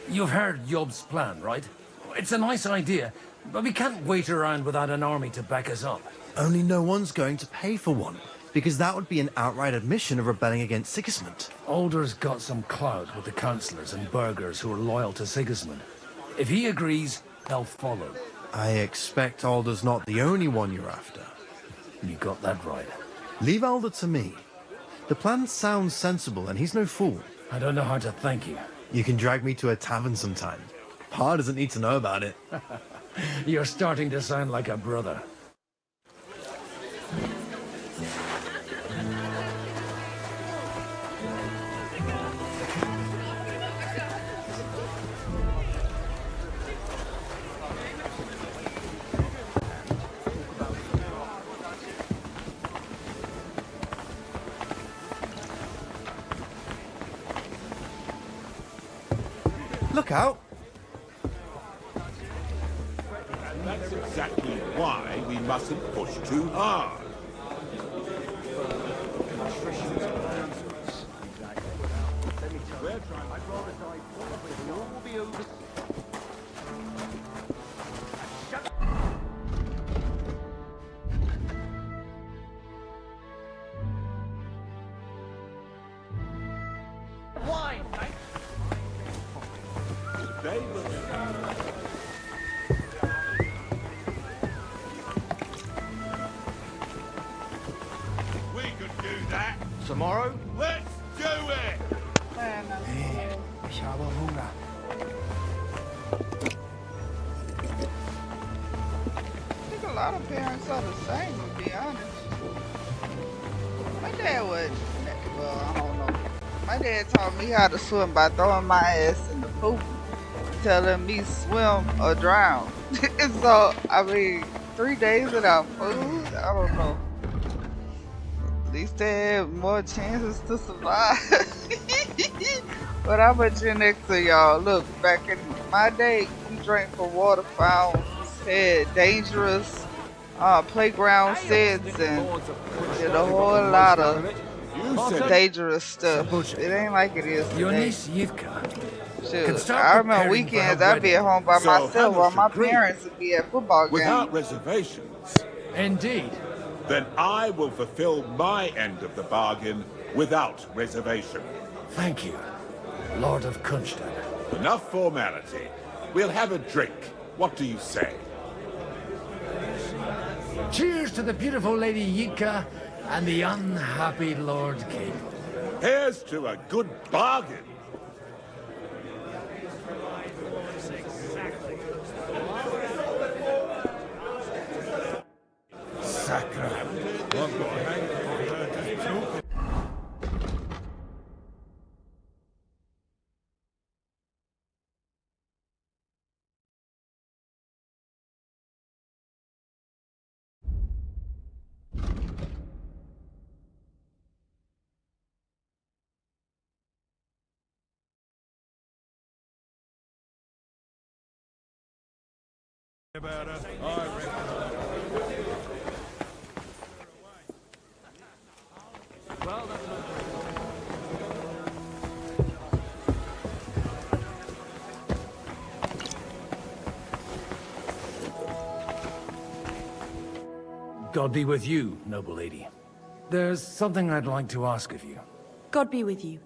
[SPEAKER 11] You've heard Yob's plan, right? It's a nice idea, but we can't wait around without an army to back us up.
[SPEAKER 5] Only no one's going to pay for one, because that would be an outright admission of rebelling against Sigismund.
[SPEAKER 11] Alder's got some clout with the councillors and burghers who are loyal to Sigismund. If he agrees, they'll follow.
[SPEAKER 5] I expect Alder's not the only one you're after.
[SPEAKER 11] You got that right.
[SPEAKER 5] Leave Alder to me. The plan sounds sensible, and he's no fool.
[SPEAKER 11] I don't know how to thank you.
[SPEAKER 5] You can drag me to a tavern sometime. Pa doesn't need to know about it.
[SPEAKER 11] You're starting to sound like a brother.
[SPEAKER 5] Look out!
[SPEAKER 7] That's exactly why we mustn't push too hard.
[SPEAKER 16] Wine,
[SPEAKER 7] They will. We could do that.
[SPEAKER 17] Tomorrow?
[SPEAKER 7] Let's do it!
[SPEAKER 17] Ich habe Hunger.
[SPEAKER 2] I think a lot of parents are the same, to be honest. My dad was, well, I don't know. My dad taught me how to swim by throwing my ass in the pool, telling me swim or drown. And so, I mean, 3 days without food, I don't know. At least they had more chances to survive. But I'm a Gen Xer, y'all. Look, back in my day, we drank from water fountains, had dangerous playground sets, and did a whole lot of dangerous stuff. It ain't like it is today. Shoot, I remember weekends I'd be at home by myself while my parents would be at football games.
[SPEAKER 7] Without reservations.
[SPEAKER 11] Indeed.
[SPEAKER 7] Then I will fulfill my end of the bargain without reservation.
[SPEAKER 11] Thank you, Lord of Kunstadt.
[SPEAKER 7] Enough formality. We'll have a drink. What do you say?
[SPEAKER 11] Cheers to the beautiful Lady Yitka
[SPEAKER 14] And the unhappy Lord Capel.
[SPEAKER 7] Here's to a good bargain.
[SPEAKER 14] Sacra. God be with you, noble lady. There's something I'd like to ask of you.
[SPEAKER 18] God be with you.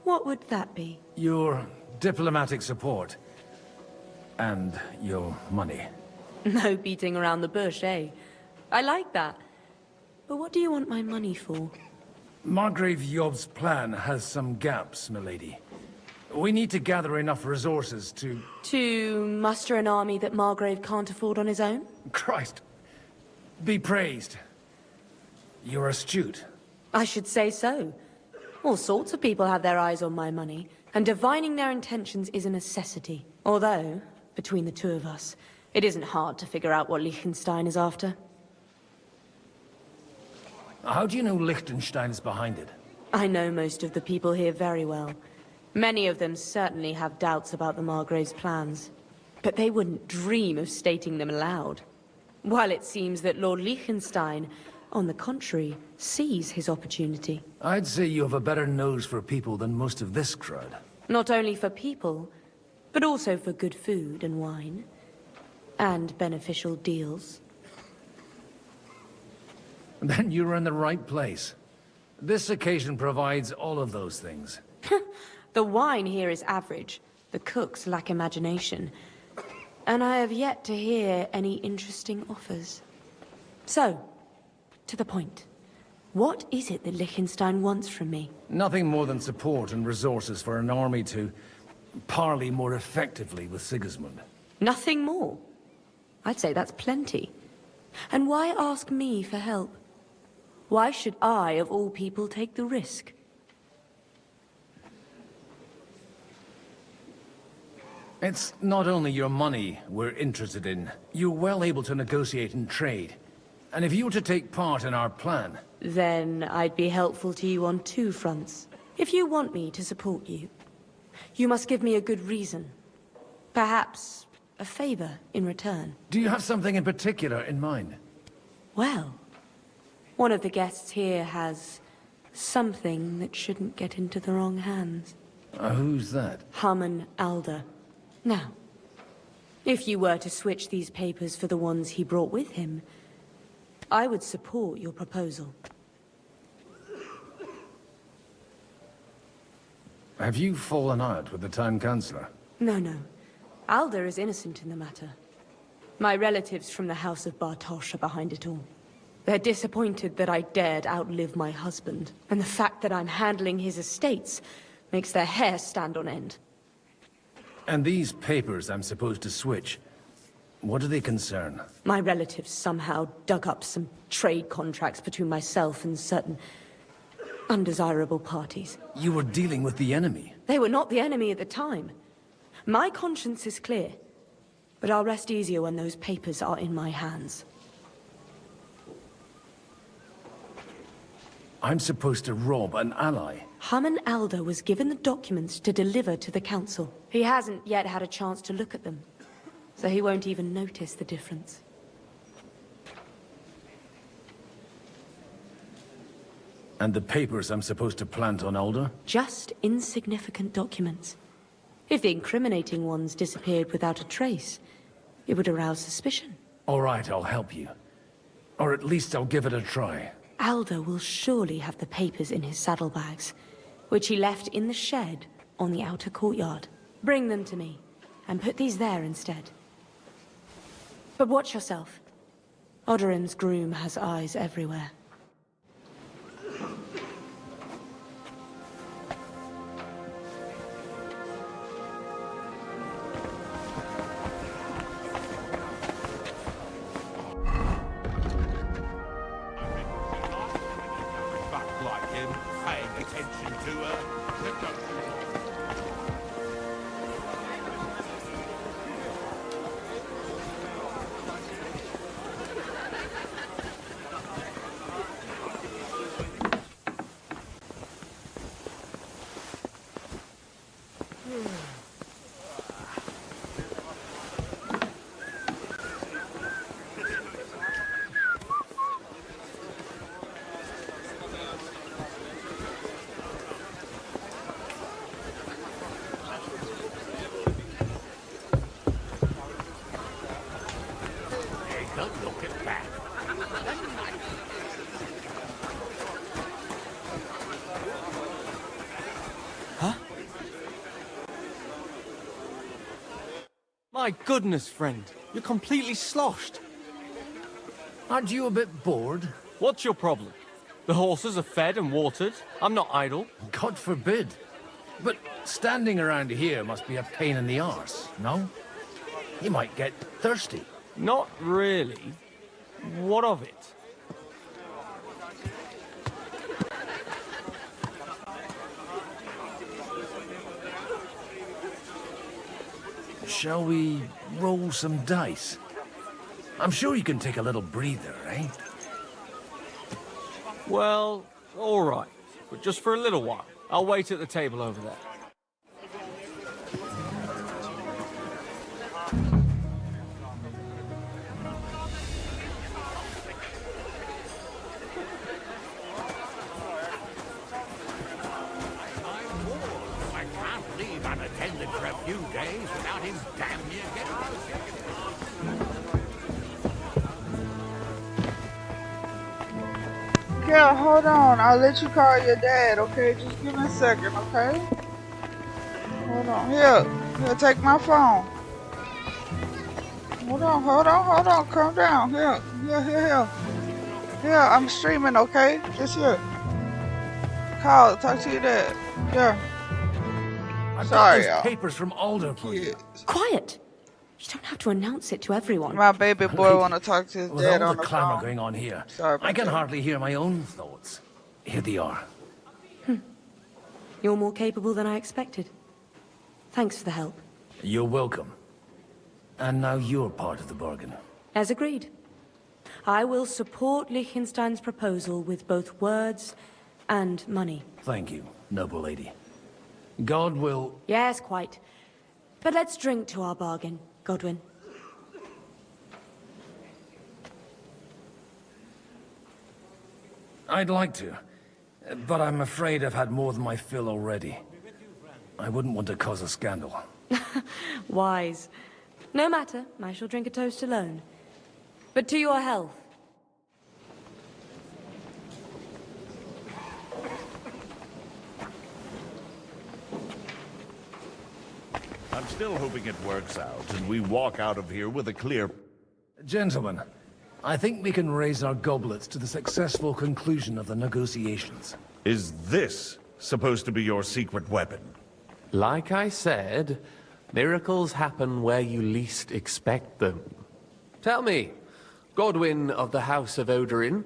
[SPEAKER 18] What would that be?
[SPEAKER 14] Your diplomatic support. And your money.
[SPEAKER 18] No beating around the bush, eh? I like that. But what do you want my money for?
[SPEAKER 14] Margrave Yob's plan has some gaps, milady. We need to gather enough resources to...
[SPEAKER 18] To muster an army that Margrave can't afford on his own?
[SPEAKER 14] Christ! Be praised. You're astute.
[SPEAKER 18] I should say so. All sorts of people have their eyes on my money, and divining their intentions is a necessity. Although, between the two of us, it isn't hard to figure out what Liechtenstein is after.
[SPEAKER 14] How do you know Liechtenstein is behind it?
[SPEAKER 18] I know most of the people here very well. Many of them certainly have doubts about the Margrave's plans. But they wouldn't dream of stating them aloud. While it seems that Lord Liechtenstein, on the contrary, sees his opportunity.
[SPEAKER 14] I'd say you have a better nose for people than most of this crowd.
[SPEAKER 18] Not only for people, but also for good food and wine. And beneficial deals.
[SPEAKER 14] Then you're in the right place. This occasion provides all of those things.
[SPEAKER 18] The wine here is average. The cooks lack imagination. And I have yet to hear any interesting offers. So, to the point. What is it that Liechtenstein wants from me?
[SPEAKER 14] Nothing more than support and resources for an army to parley more effectively with Sigismund.
[SPEAKER 18] Nothing more? I'd say that's plenty. And why ask me for help? Why should I, of all people, take the risk?
[SPEAKER 14] It's not only your money we're interested in. You're well able to negotiate and trade. And if you were to take part in our plan...
[SPEAKER 18] Then I'd be helpful to you on two fronts. If you want me to support you, you must give me a good reason. Perhaps a favor in return.
[SPEAKER 14] Do you have something in particular in mind?
[SPEAKER 18] Well, one of the guests here has something that shouldn't get into the wrong hands.
[SPEAKER 14] Who's that?
[SPEAKER 18] Haman Alder. Now, if you were to switch these papers for the ones he brought with him, I would support your proposal.
[SPEAKER 14] Have you fallen out with the Town Councillor?
[SPEAKER 18] No. Alder is innocent in the matter. My relatives from the House of Bartosz are behind it all. They're disappointed that I dared outlive my husband, and the fact that I'm handling his estates makes their hair stand on end.
[SPEAKER 14] And these papers I'm supposed to switch, what do they concern?
[SPEAKER 18] My relatives somehow dug up some trade contracts between myself and certain undesirable parties.
[SPEAKER 14] You were dealing with the enemy.
[SPEAKER 18] They were not the enemy at the time. My conscience is clear, but I'll rest easier when those papers are in my hands.
[SPEAKER 14] I'm supposed to rob an ally.
[SPEAKER 18] Haman Alder was given the documents to deliver to the council. He hasn't yet had a chance to look at them, so he won't even notice the difference.
[SPEAKER 14] And the papers I'm supposed to plant on Alder?
[SPEAKER 18] Just insignificant documents. If the incriminating ones disappeared without a trace, it would arouse suspicion.
[SPEAKER 14] All right, I'll help you. Or at least I'll give it a try.
[SPEAKER 18] Alder will surely have the papers in his saddlebags, which he left in the shed on the outer courtyard. Bring them to me, and put these there instead. But watch yourself. Odorim's groom has eyes everywhere.
[SPEAKER 4] My goodness, friend. You're completely sloshed.
[SPEAKER 14] Aren't you a bit bored?
[SPEAKER 4] What's your problem? The horses are fed and watered. I'm not idle.
[SPEAKER 14] God forbid. But standing around here must be a pain in the arse, no? You might get thirsty.
[SPEAKER 4] Not really. What of it?
[SPEAKER 14] Shall we roll some dice? I'm sure you can take a little breather, eh?
[SPEAKER 4] Well, all right. But just for a little while. I'll wait at the table over there.
[SPEAKER 1] I can't leave unattended for a few days without him damn near getting sick.
[SPEAKER 2] Yeah, hold on. I'll let you call your dad, okay? Just give me a second, okay? Hold on. Here, take my phone. Hold on. Calm down. Here. I'm streaming, okay? Just here. Call, talk to your dad. Yeah. Sorry, y'all.
[SPEAKER 14] Papers from Alder for you.
[SPEAKER 18] Quiet! You don't have to announce it to everyone.
[SPEAKER 2] My baby boy want to talk to his
[SPEAKER 14] With
[SPEAKER 2] dad
[SPEAKER 14] all
[SPEAKER 2] on
[SPEAKER 14] the
[SPEAKER 2] the
[SPEAKER 14] clamour
[SPEAKER 2] phone.
[SPEAKER 14] going on here,
[SPEAKER 2] Sorry about
[SPEAKER 14] I can
[SPEAKER 2] that.
[SPEAKER 14] hardly hear my own thoughts. Here they are.
[SPEAKER 18] You're more capable than I expected. Thanks for the help.
[SPEAKER 14] You're welcome. And now you're part of the bargain.
[SPEAKER 18] As agreed. I will support Liechtenstein's proposal with both words and money.
[SPEAKER 14] Thank you, noble lady. God will...
[SPEAKER 18] Yes, quite. But let's drink to our bargain, Godwin.
[SPEAKER 14] I'd like to, but I'm afraid I've had more than my fill already. I wouldn't want to cause a scandal.
[SPEAKER 18] Wise. No matter, I shall drink a toast alone. But to your health.
[SPEAKER 3] I'm still hoping it works out and we walk out of here with a clear...
[SPEAKER 14] Gentlemen, I think we can raise our goblets to the successful conclusion of the negotiations.
[SPEAKER 3] Is this supposed to be your secret weapon?
[SPEAKER 10] Like I said, miracles happen where you least expect them. Tell me, Godwin of the House of Odorin,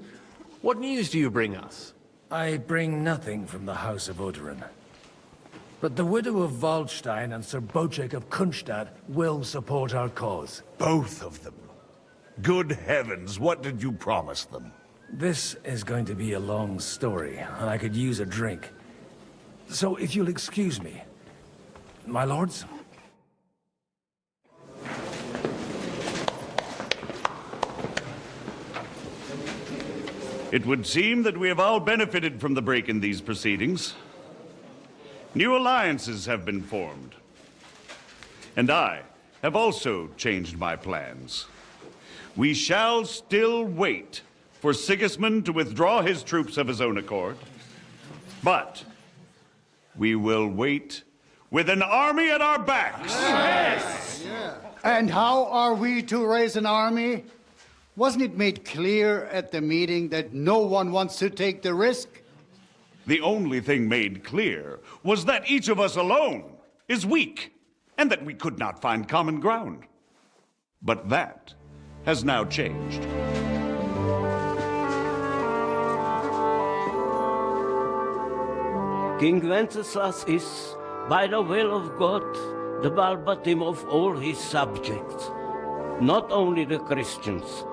[SPEAKER 10] what news do you bring us?
[SPEAKER 14] I bring nothing from the House of Odorin. But the widow of Waldstein and Sir Bocek of Kunstad will support our cause.
[SPEAKER 3] Both of them? Good heavens, what did you promise them?
[SPEAKER 14] This is going to be a long story, and I could use a drink. So if you'll excuse me, my lords?
[SPEAKER 3] It would seem that we have all benefited from the break in these proceedings. New alliances have been formed. And I have also changed my plans. We shall still wait for Sigismund to withdraw his troops of his own accord. But we will wait with an army at our backs.
[SPEAKER 17] Yes. And how are we to raise an army? Wasn't it made clear at the meeting that no one wants to take the risk?
[SPEAKER 3] The only thing made clear was that each of us alone is weak, and that we could not find common ground. But that has now changed.
[SPEAKER 9] King Wenceslas is, by the will of God, the balbatim of all his subjects. Not only the Christians,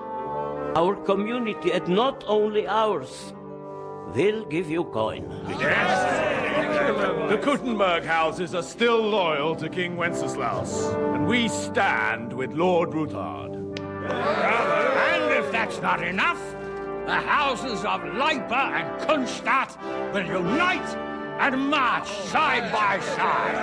[SPEAKER 9] our community, and not only ours, will give you coin.
[SPEAKER 20] The Kuttenberg houses are still loyal to King Wenceslas, and we stand with Lord Ruthard.
[SPEAKER 21] And if that's not enough, the houses of Leipa and Kunstadt will unite and march side by side.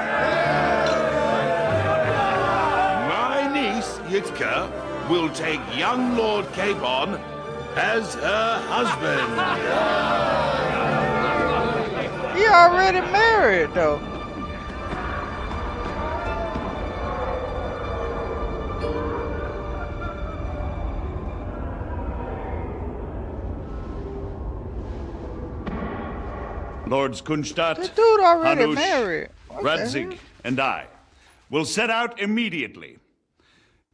[SPEAKER 7] My niece, Yitka, will take young Lord Capon as her husband.
[SPEAKER 2] He already married, though.
[SPEAKER 3] Lords Kunstadt,
[SPEAKER 2] The dude already
[SPEAKER 3] Hanush,
[SPEAKER 2] married.
[SPEAKER 3] Radzig, and I will set out immediately.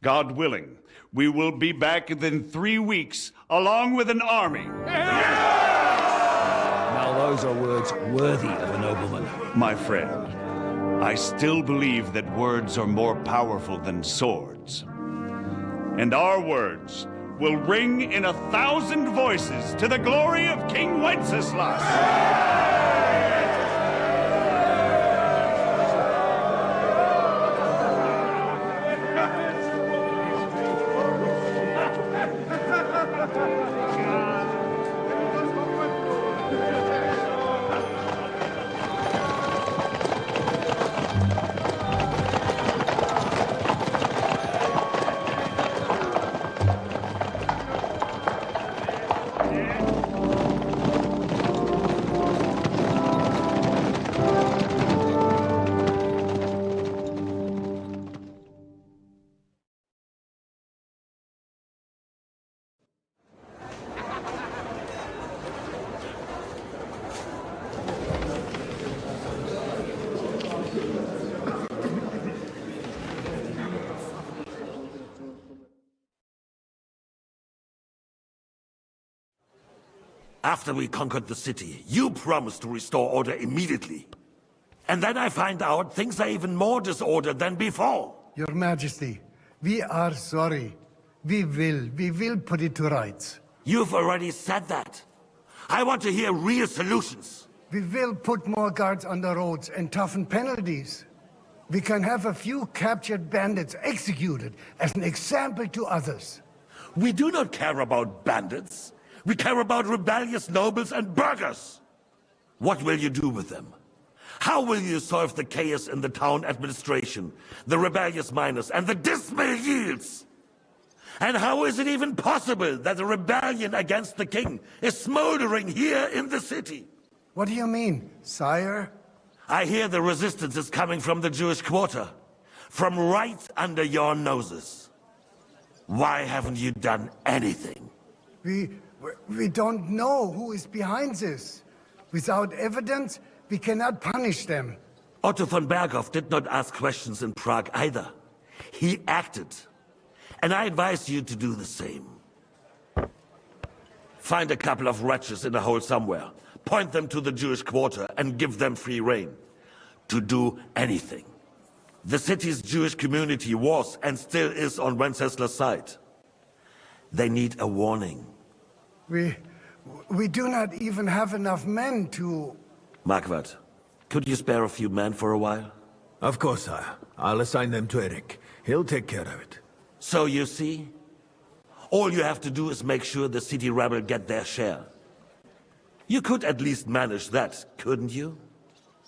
[SPEAKER 3] God willing, we will be back within 3 weeks, along with an army.
[SPEAKER 12] Now those are words worthy of a nobleman.
[SPEAKER 3] My friend, I still believe that words are more powerful than swords. And our words will ring in 1,000 voices to the glory of King Wenceslas.
[SPEAKER 6] After we conquered the city, you promised to restore order immediately. And then I find out things are even more disordered than before.
[SPEAKER 17] Your Majesty, we are sorry. We will put it to rights.
[SPEAKER 6] You've already said that. I want to hear real solutions.
[SPEAKER 17] We will put more guards on the roads and toughen penalties. We can have a few captured bandits executed as an example to others.
[SPEAKER 6] We do not care about bandits. We care about rebellious nobles and burghers. What will you do with them? How will you solve the chaos in the town administration, the rebellious miners, and the dismal yields? And how is it even possible that a rebellion against the king is smoldering here in the city?
[SPEAKER 17] What do you mean, sire?
[SPEAKER 6] I hear the resistance is coming from the Jewish quarter, from right under your noses. Why haven't you done anything?
[SPEAKER 17] We don't know who is behind this. Without evidence, we cannot punish them.
[SPEAKER 6] Otto von Berghoff did not ask questions in Prague either. He acted. And I advise you to do the same. Find a couple of wretches in a hole somewhere, point them to the Jewish quarter, and give them free rein to do anything. The city's Jewish community was and still is on Wenceslas' side. They need a warning.
[SPEAKER 17] We do not even have enough men to...
[SPEAKER 6] Marquardt, could you spare a few men for a while?
[SPEAKER 14] Of course, sire. I'll assign them to Eric. He'll take care of it.
[SPEAKER 6] So you see, all you have to do is make sure the city rebel get their share. You could at least manage that, couldn't you?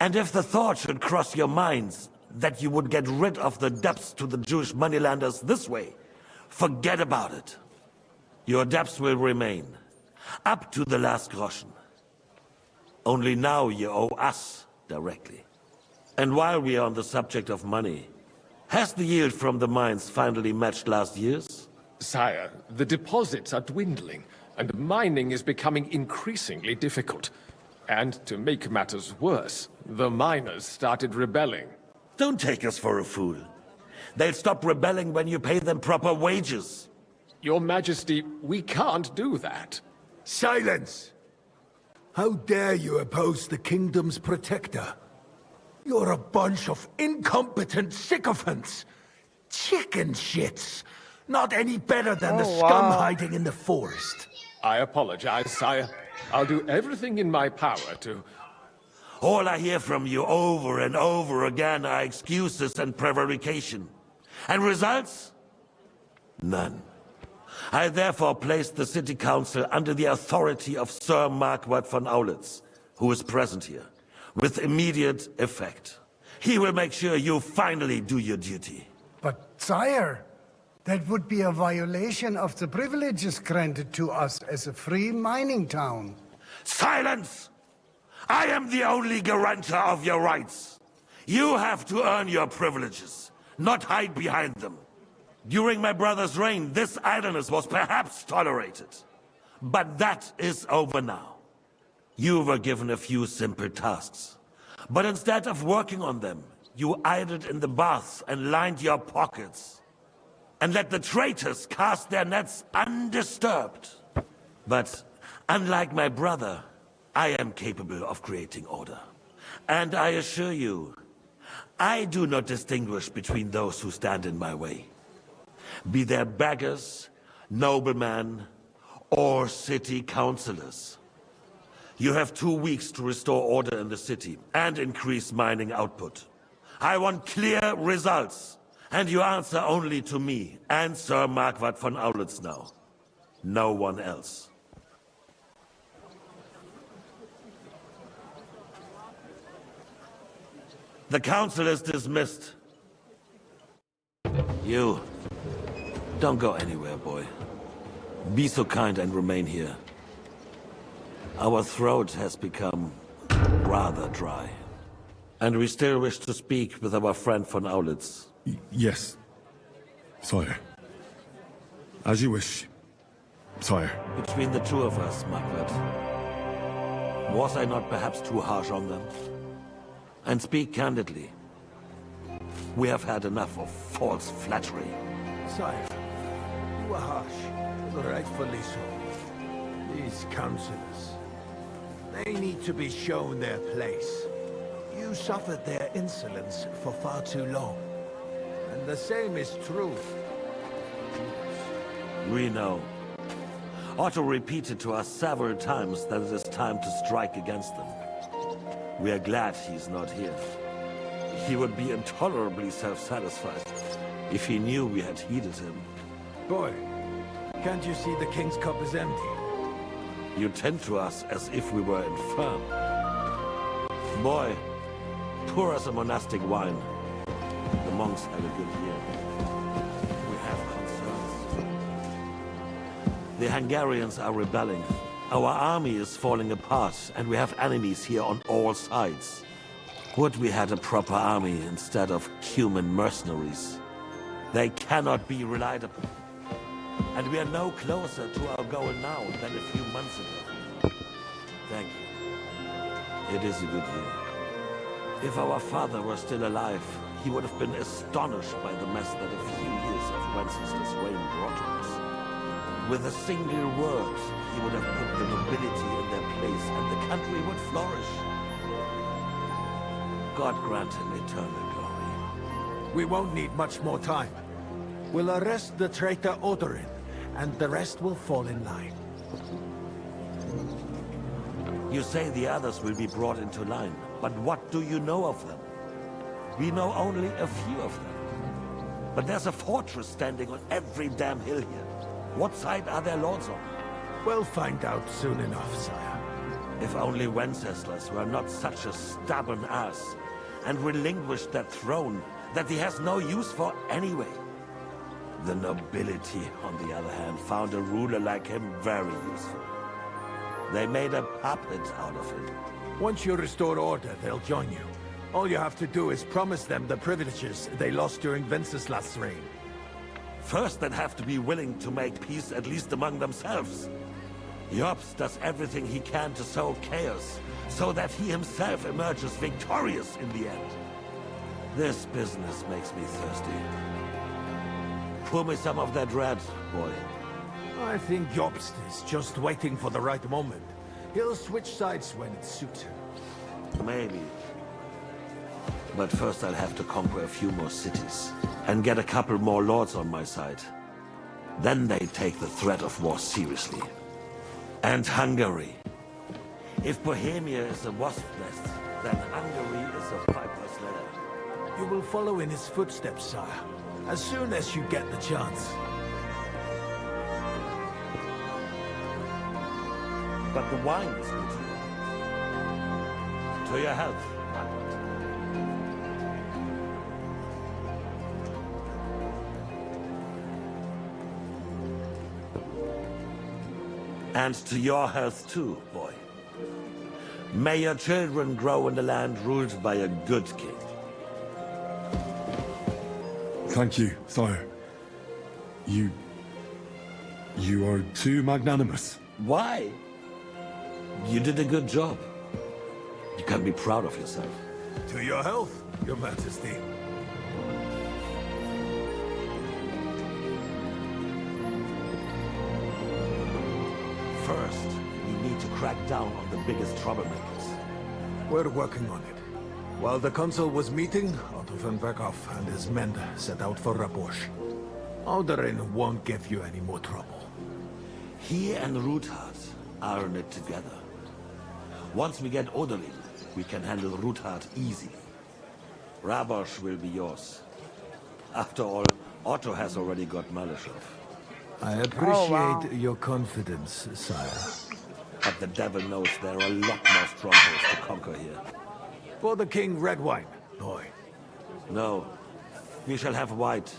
[SPEAKER 6] And if the thought should cross your minds that you would get rid of the debts to the Jewish moneylanders this way, forget about it. Your debts will remain, up to the last groschen. Only now you owe us directly. And while we are on the subject of money, has the yield from the mines finally matched last year's?
[SPEAKER 22] Sire, the deposits are dwindling, and mining is becoming increasingly difficult. And to make matters worse, the miners started rebelling.
[SPEAKER 6] Don't take us for a fool. They'll stop rebelling when you pay them proper wages.
[SPEAKER 22] Your Majesty, we can't do that.
[SPEAKER 14] Silence! How dare you oppose the kingdom's protector? You're a bunch of incompetent sycophants. Chicken shits. Not any better than the scum hiding in the forest.
[SPEAKER 22] I apologize, sire. I'll do everything in my power to...
[SPEAKER 6] All I hear from you over and over again are excuses and prevarication. And results? None. I therefore placed the city council under the authority of Sir Marquardt von Aulitz, who is present here, with immediate effect. He will make sure you finally do your duty.
[SPEAKER 17] But, sire, that would be a violation of the privileges granted to us as a free mining town.
[SPEAKER 6] Silence! I am the only guarantor of your rights. You have to earn your privileges, not hide behind them. During my brother's reign, this idleness was perhaps tolerated. But that is over now. You were given a few simple tasks. But instead of working on them, you idled in the baths and lined your pockets. And let the traitors cast their nets undisturbed. But unlike my brother, I am capable of creating order. And I assure you, I do not distinguish between those who stand in my way. Be they beggars, noblemen, or city councillors. You have 2 weeks to restore order in the city and increase mining output. I want clear results, and you answer only to me and Sir Marquardt von Aulitz now. No one else. The council is dismissed. You, don't go anywhere, boy. Be so kind and remain here. Our throat has become rather dry. And we still wish to speak with our friend von Aulitz.
[SPEAKER 13] Yes, sire. As you wish, sire.
[SPEAKER 6] Between the two of us, Marquardt, was I not perhaps too harsh on them? And speak candidly. We have had enough of false flattery.
[SPEAKER 14] Sire, you are harsh, but rightfully so. These councillors, they need to be shown their place. You suffered their insolence for far too long. And the same is true.
[SPEAKER 6] We know. Otto repeated to us several times that it is time to strike against them. We are glad he's not here. He would be intolerably self-satisfied if he knew we had heeded him.
[SPEAKER 14] Boy, can't you see the king's cup is empty?
[SPEAKER 6] You tend to us as if we were infirm. Boy, pour us a monastic wine. The monks had a good year. We have concerns. The Hungarians are rebelling. Our army is falling apart, and we have enemies here on all sides. Would we had a proper army instead of human mercenaries? They cannot be relied upon. And we are no closer to our goal now than a few months ago. Thank you. It is a good year. If our father were still alive, he would have been astonished by the mess that a few years of Wenceslas' reign brought to us. With a single word, he would have put the nobility in their place, and the country would flourish. God grant him eternal glory.
[SPEAKER 14] We won't need much more time. We'll arrest the traitor Odorin, and the rest will fall in line.
[SPEAKER 6] You say the others will be brought into line, but what do you know of them? We know only a few of them. But there's a fortress standing on every damn hill here. What side are their lords on?
[SPEAKER 14] We'll find out soon enough, sire.
[SPEAKER 6] If only Wenceslas were not such a stubborn ass, and relinquished that throne that he has no use for anyway. The nobility, on the other hand, found a ruler like him very useful. They made a puppet out of him.
[SPEAKER 14] Once you restore order, they'll join you. All you have to do is promise them the privileges they lost during Wenceslas' reign.
[SPEAKER 6] First, they'd have to be willing to make peace at least among themselves. Jobst does everything he can to sow chaos, so that he himself emerges victorious in the end. This business makes me thirsty. Pour me some of that red, boy.
[SPEAKER 14] I think Jobst is just waiting for the right moment. He'll switch sides when it suits him.
[SPEAKER 6] Maybe. But first I'll have to conquer a few more cities, and get a couple more lords on my side. Then they take the threat of war seriously. And Hungary. If Bohemia is a wasp nest, then Hungary is a viper's lair.
[SPEAKER 14] You will follow in his footsteps, sire, as soon as you get the chance.
[SPEAKER 6] But the wine is good here. To your health, Marquardt. And to your health too, boy. May your children grow in a land ruled by a good king.
[SPEAKER 13] Thank you, sire. You are too magnanimous.
[SPEAKER 6] Why? You did a good job. You can be proud of yourself.
[SPEAKER 14] To your health, Your Majesty.
[SPEAKER 6] First, we need to crack down on the biggest troublemakers.
[SPEAKER 14] We're working on it. While the council was meeting, Otto von Berghoff and his men set out for Rabosch. Alderin won't give you any more trouble.
[SPEAKER 6] He and Ruthard are in it together. Once we get Oderlin, we can handle Ruthard easy. Rabosch will be yours. After all, Otto has already got Malishov.
[SPEAKER 14] I appreciate your confidence, sire.
[SPEAKER 6] But the devil knows there are a lot more strongholds to conquer here.
[SPEAKER 14] For the king, red wine, boy.
[SPEAKER 6] No, we shall have white.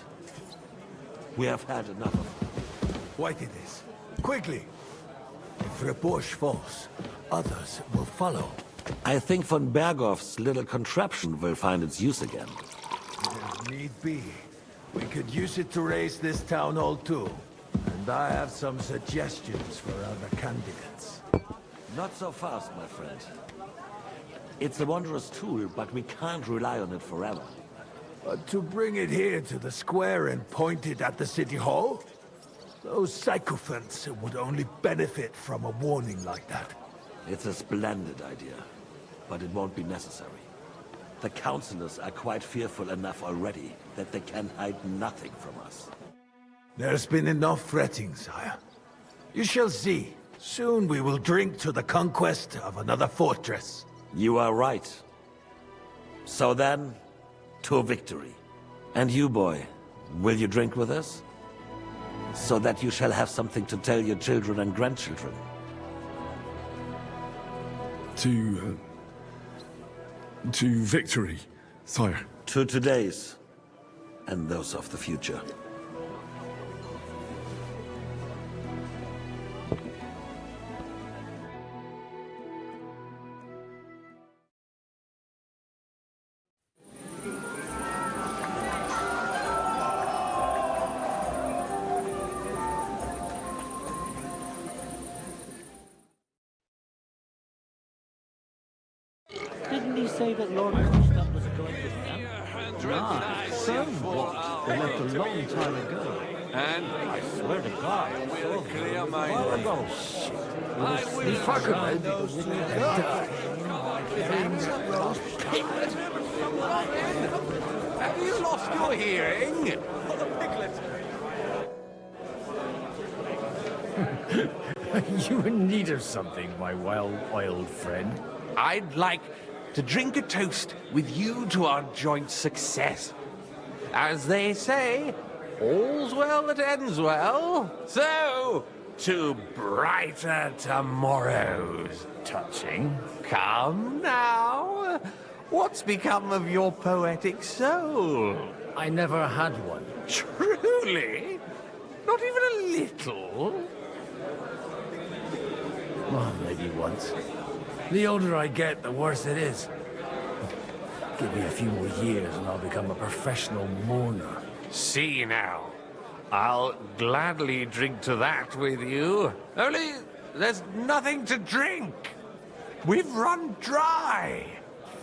[SPEAKER 6] We have had enough of it.
[SPEAKER 14] White it is. Quickly! If Rabosch falls, others will follow.
[SPEAKER 6] I think von Berghoff's little contraption will find its use again.
[SPEAKER 14] If need be, we could use it to raise this town hall too. And I have some suggestions for other candidates.
[SPEAKER 6] Not so fast, my friend. It's a wondrous tool, but we can't rely on it forever.
[SPEAKER 14] But to bring it here to the square and point it at the city hall? Those sycophants would only benefit from a warning like that.
[SPEAKER 6] It's a splendid idea, but it won't be necessary. The councillors are quite fearful enough already that they can hide nothing from us.
[SPEAKER 14] There's been enough fretting, sire. You shall see. Soon we will drink to the conquest of another fortress.
[SPEAKER 6] You are right. So then, to victory. And you, boy, will you drink with us? So that you shall have something to tell your children and grandchildren.
[SPEAKER 13] To victory, sire.
[SPEAKER 6] To today's, and those of the future.
[SPEAKER 16] Didn't he say that Lord Constance was going to them? So what? They left a long time ago.
[SPEAKER 11] And
[SPEAKER 16] I swear to God,
[SPEAKER 11] I will clear my
[SPEAKER 16] while ago.
[SPEAKER 11] I will
[SPEAKER 16] He fucking
[SPEAKER 11] find
[SPEAKER 16] those two
[SPEAKER 11] Have you lost your hearing?
[SPEAKER 8] You in need of something, my well-oiled friend?
[SPEAKER 19] I'd like to drink a toast with you to our joint success. As they say, all's well that ends well. So, to brighter tomorrows.
[SPEAKER 8] Touching.
[SPEAKER 19] Come now. What's become of your poetic soul?
[SPEAKER 8] I never had one.
[SPEAKER 19] Truly? Not even a little?
[SPEAKER 8] Well, maybe once. The older I get, the worse it is. Give me a few more years and I'll become a professional mourner.
[SPEAKER 19] See now. I'll gladly drink to that with you. Only there's nothing to drink. We've run dry.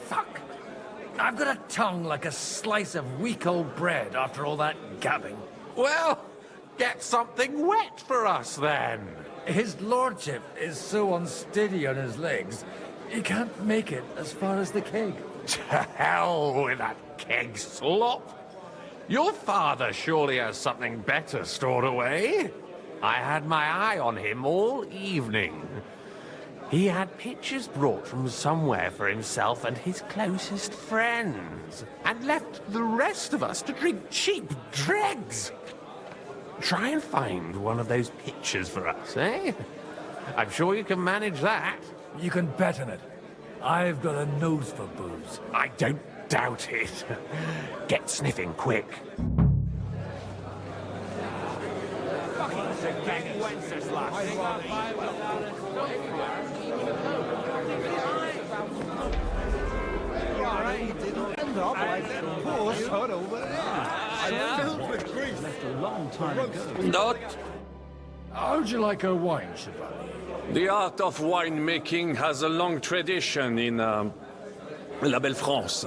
[SPEAKER 8] Fuck. I've got a tongue like a slice of weak old bread after all that gabbing.
[SPEAKER 19] Well, get something wet for us then.
[SPEAKER 8] His lordship is so unsteady on his legs, he can't make it as far as the keg.
[SPEAKER 19] To hell with that keg slop. Your father surely has something better stored away. I had my eye on him all evening. He had pictures brought from somewhere for himself and his closest friends, and left the rest of us to drink cheap dregs. Try and find one of those pictures for us, eh? I'm sure you can manage that.
[SPEAKER 8] You can bet on it. I've got a nose for booze.
[SPEAKER 19] I don't doubt it. Get sniffing quick.
[SPEAKER 16] Over there. I filled with grief. Left a long time ago.
[SPEAKER 11] Not
[SPEAKER 12] How'd you like her wine, Chevalier?
[SPEAKER 11] The art of winemaking has a long tradition in La Belle France.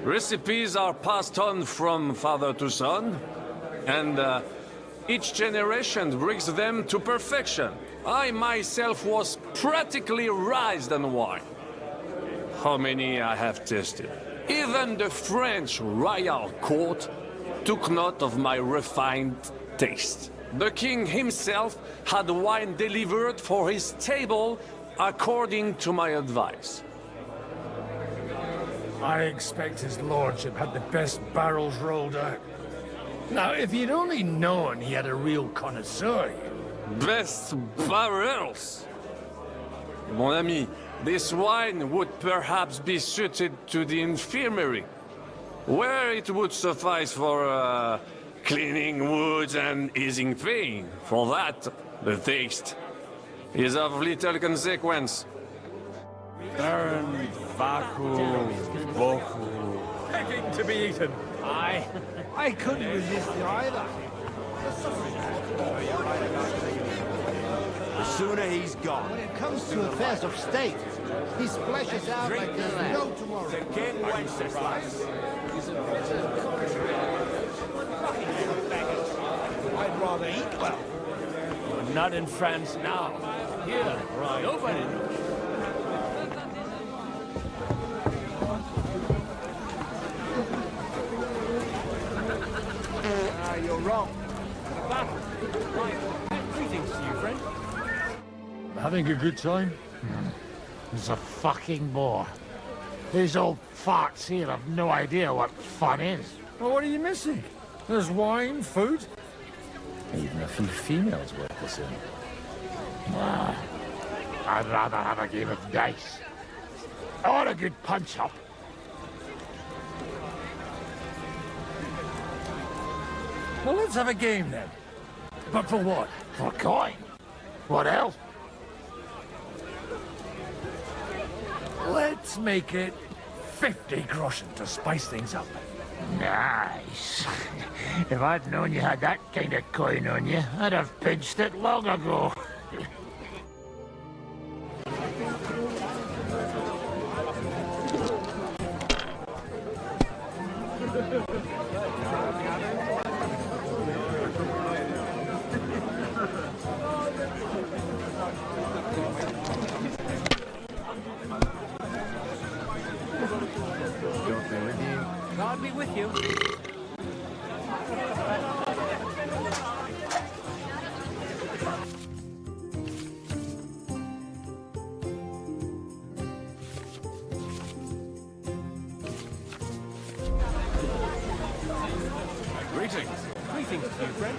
[SPEAKER 11] Recipes are passed on from father to son, and each generation brings them to perfection. I myself was practically raised on wine. How many I have tasted. Even the French royal court took note of my refined taste. The king himself had wine delivered for his table according to my advice.
[SPEAKER 12] I expect his lordship had the best barrels rolled out. Now, if you'd only known he had a real connoisseur here.
[SPEAKER 11] Best barrels! Mon ami, this wine would perhaps be suited to the infirmary, where it would suffice for cleaning wounds and easing pain. For that, the taste is of little consequence.
[SPEAKER 20] Baron Vaku Boku.
[SPEAKER 12] Begging to be eaten.
[SPEAKER 16] I couldn't resist it either.
[SPEAKER 1] The sooner he's gone.
[SPEAKER 16] When it comes to affairs of state, he splashes out like there's no tomorrow.
[SPEAKER 1] To King Wenceslas.
[SPEAKER 16] I'd rather eat well.
[SPEAKER 8] We're not in France now. Here, right. Nobody knows.
[SPEAKER 16] You're wrong. A battle. Greetings to you, friend.
[SPEAKER 12] Having a good time?
[SPEAKER 5] He's a fucking bore. These old farts here have no idea what fun is.
[SPEAKER 12] Well, what are you missing? There's wine, food. Even a few females worth the same.
[SPEAKER 5] I'd rather have a game of dice. Or a good punch-up.
[SPEAKER 12] Well, let's have a game then. But for what?
[SPEAKER 5] For coin. What else?
[SPEAKER 12] Let's make it 50 groschen to spice things up.
[SPEAKER 5] Nice. If I'd known you had that kind of coin on you, I'd have pinched it long ago.
[SPEAKER 16] God be with you.
[SPEAKER 11] Greetings.
[SPEAKER 16] Greetings to you, friend.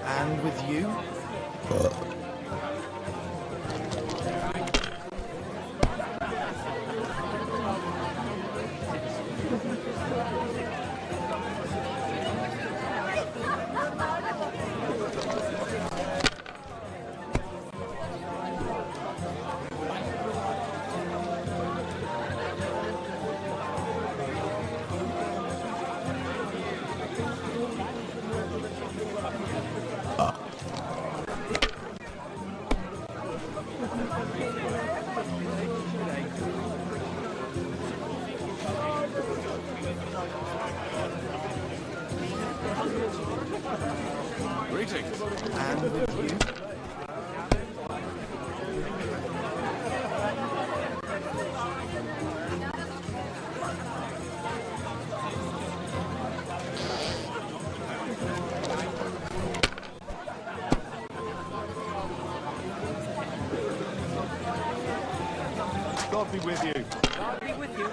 [SPEAKER 16] And with you?
[SPEAKER 11] Greetings.
[SPEAKER 16] And with you?
[SPEAKER 20] with you.
[SPEAKER 16] God be with you.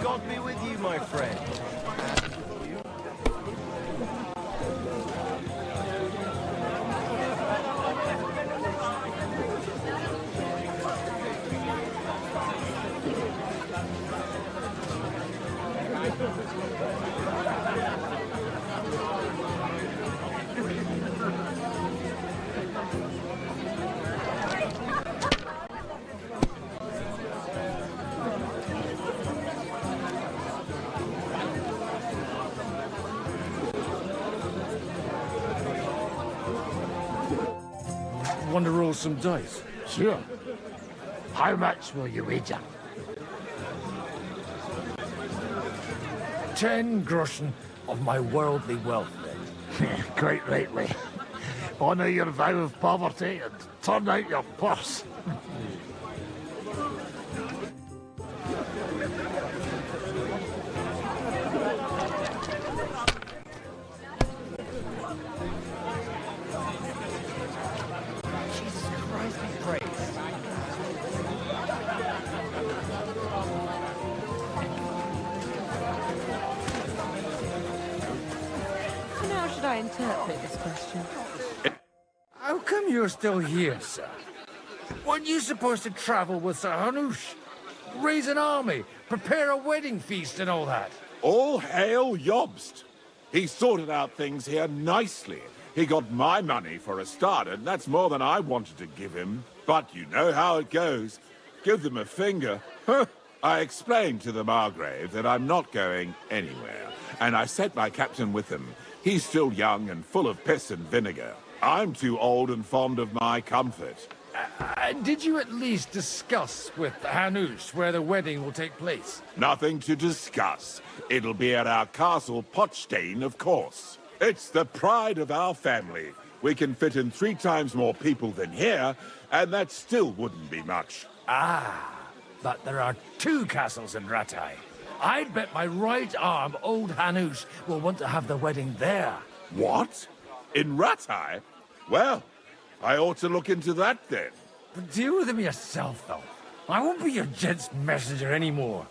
[SPEAKER 4] God be with you, my friend.
[SPEAKER 8] Want to roll some dice?
[SPEAKER 5] Sure. How much will you wager?
[SPEAKER 8] 10 groschen of my worldly wealth, then.
[SPEAKER 5] Quite rightly. Honour your vow of poverty and turn out your purse.
[SPEAKER 18] How should I interpret this question?
[SPEAKER 8] How come you're still here, sir? Weren't you supposed to travel with Sir Hanush? Raise an army, prepare a wedding feast and all that?
[SPEAKER 7] All hail Jobst. He sorted out things here nicely. He got my money for a start, and that's more than I wanted to give him. But you know how it goes. Give them a finger. I explained to the Margrave that I'm not going anywhere, and I sent my captain with him. He's still young and full of piss and vinegar. I'm too old and fond of my comfort.
[SPEAKER 8] Did you at least discuss with Hanush where the wedding will take place?
[SPEAKER 7] Nothing to discuss. It'll be at our castle Potstein, of course. It's the pride of our family. We can fit in 3 times more people than here, and that still wouldn't be much.
[SPEAKER 8] But there are 2 castles in Ratai. I'd bet my right arm old Hanush will want to have the wedding there.
[SPEAKER 7] What? In Ratai? Well, I ought to look into that then.
[SPEAKER 8] But deal with him yourself, though. I won't be your gent's messenger anymore.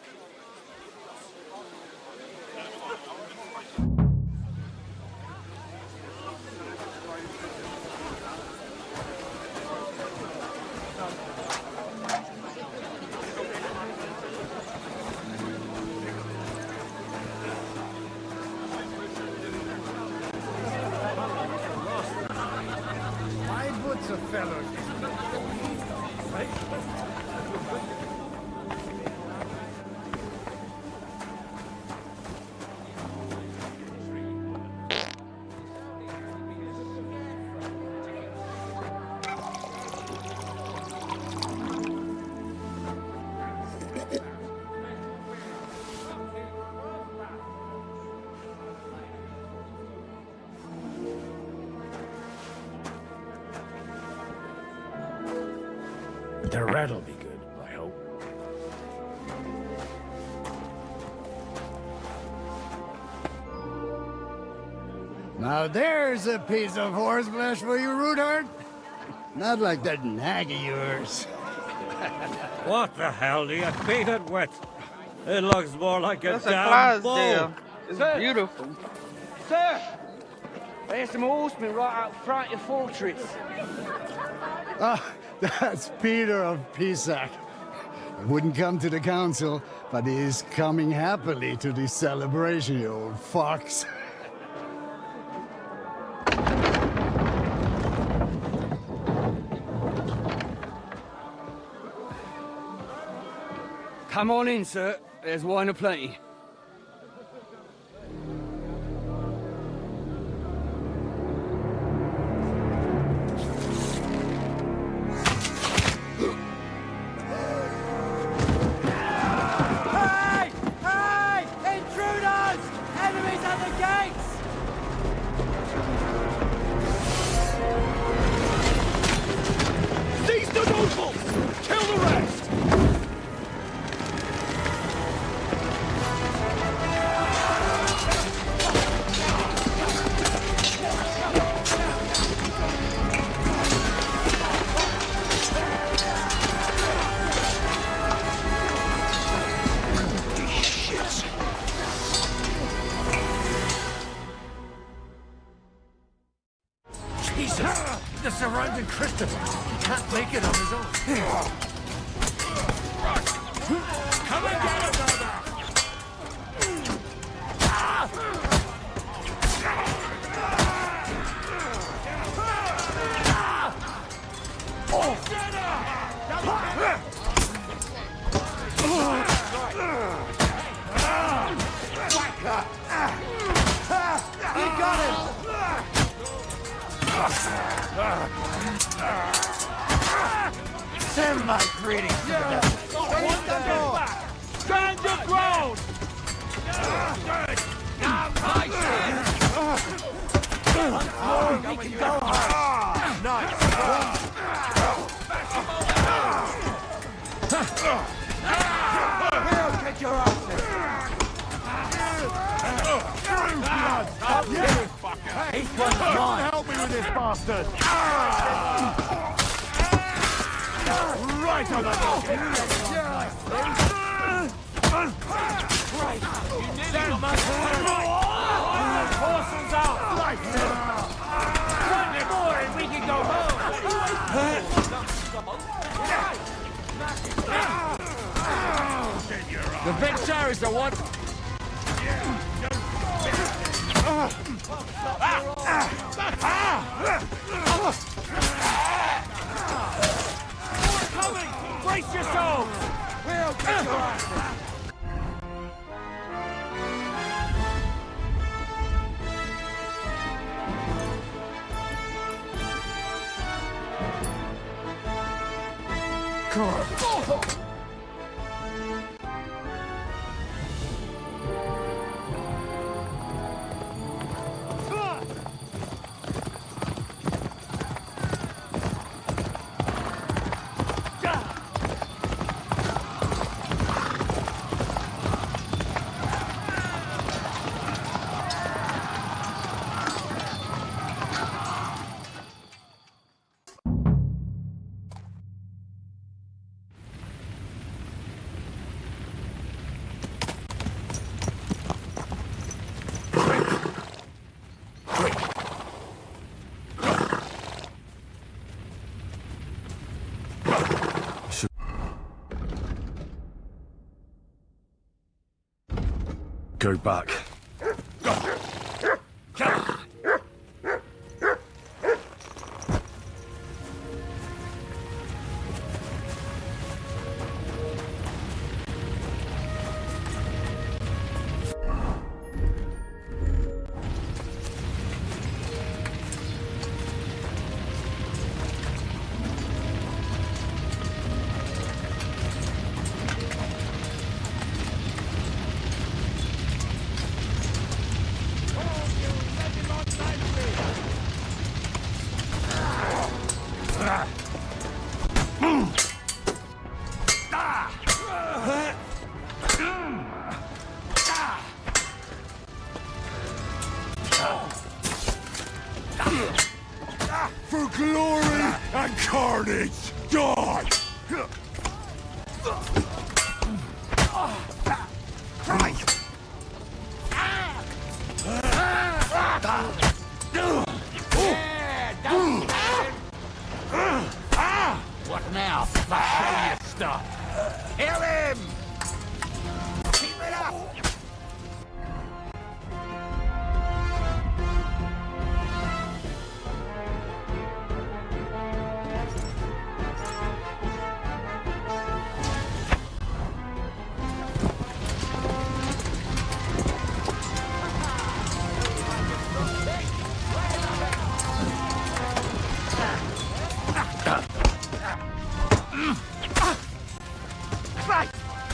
[SPEAKER 17] My boots are fellows.
[SPEAKER 8] The red'll be good, I hope.
[SPEAKER 17] Now there's a piece of horseflesh for you, Roothard. Not like that nag of yours.
[SPEAKER 10] What the hell do you feed it with? It looks more like a
[SPEAKER 2] That's a
[SPEAKER 10] damn
[SPEAKER 2] Clydesdale.
[SPEAKER 10] bull.
[SPEAKER 2] It's beautiful.
[SPEAKER 15] Sir! There's some horsemen right out front of the fortress.
[SPEAKER 17] Ah, that's Peter of Pisac. He wouldn't come to the council, but he is coming happily to this celebration, you old fox.
[SPEAKER 15] Come on in, sir. There's wine aplenty.
[SPEAKER 16] Hey! Hey! Intruders! Enemies at the gates!
[SPEAKER 22] Seize the nobles! Kill the rest!
[SPEAKER 8] Jesus! The surrounding Christians! He can't make it on his own. Come and get him, brother!
[SPEAKER 16] He got him!
[SPEAKER 8] Send my greetings to the devil.
[SPEAKER 16] Stand your ground! Now, my son! Once more, we can go home.
[SPEAKER 8] Nice.
[SPEAKER 16] We'll get your asses. This one's mine.
[SPEAKER 8] Help me with this bastard. Right on the
[SPEAKER 16] Stand my ground. Horses out. One more and we can go home.
[SPEAKER 8] The big chair is the one.
[SPEAKER 16] More coming! Brace yourselves! We'll get your asses.
[SPEAKER 13] Go back. For glory and carnage, die!
[SPEAKER 5] What now? Show you stuff. Kill him! Keep it up!
[SPEAKER 12] Right!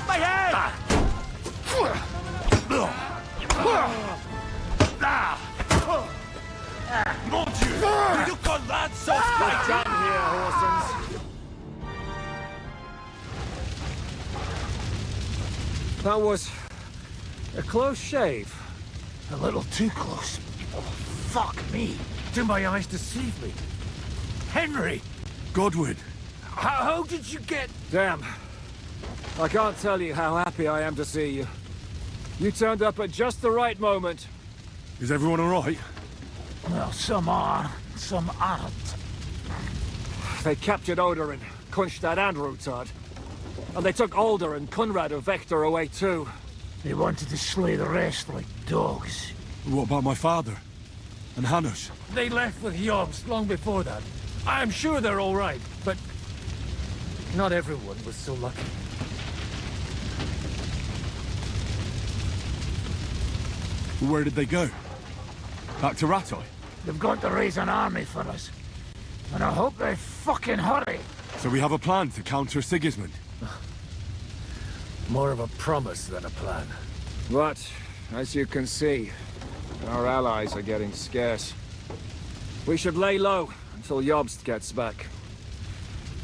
[SPEAKER 12] My head!
[SPEAKER 6] Mon Dieu! You got that soft
[SPEAKER 12] We're done here, Horsens. That was a close shave.
[SPEAKER 5] A little too close. Oh, fuck me.
[SPEAKER 8] Do my eyes deceive me? Henry!
[SPEAKER 13] Godwin!
[SPEAKER 8] How did you get...
[SPEAKER 12] Damn. I can't tell you how happy I am to see you. You turned up at just the right moment.
[SPEAKER 13] Is everyone alright?
[SPEAKER 5] Well, some are, some aren't.
[SPEAKER 12] They captured Odorin, Kunstad and Rutard. And they took Alder and Kunrad of Vector away too.
[SPEAKER 5] They wanted to slay the rest like dogs.
[SPEAKER 13] What about my father? And Hanush?
[SPEAKER 8] They left with Yobs long before that. I'm sure they're all right, but... not everyone was so lucky.
[SPEAKER 13] Where did they go? Back to Ratoi?
[SPEAKER 5] They've got to raise an army for us. And I hope they fucking hurry.
[SPEAKER 13] So we have a plan to counter Sigismund?
[SPEAKER 8] More of a promise than a plan.
[SPEAKER 12] But, as you can see, our allies are getting scarce. We should lay low until Jobst gets back.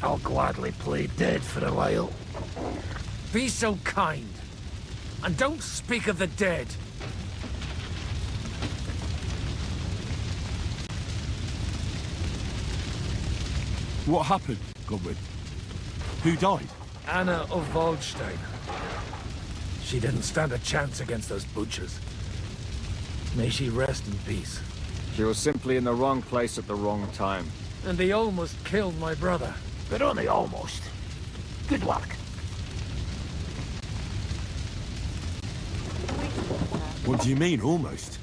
[SPEAKER 5] I'll gladly play dead for a while.
[SPEAKER 8] Be so kind. And don't speak of the dead.
[SPEAKER 13] What happened, Godwin? Who died?
[SPEAKER 8] Anna of Waldstein. She didn't stand a chance against those butchers. May she rest in peace.
[SPEAKER 12] She was simply in the wrong place at the wrong time.
[SPEAKER 8] And they almost killed my brother.
[SPEAKER 5] But only almost. Good luck.
[SPEAKER 13] What do you mean, almost?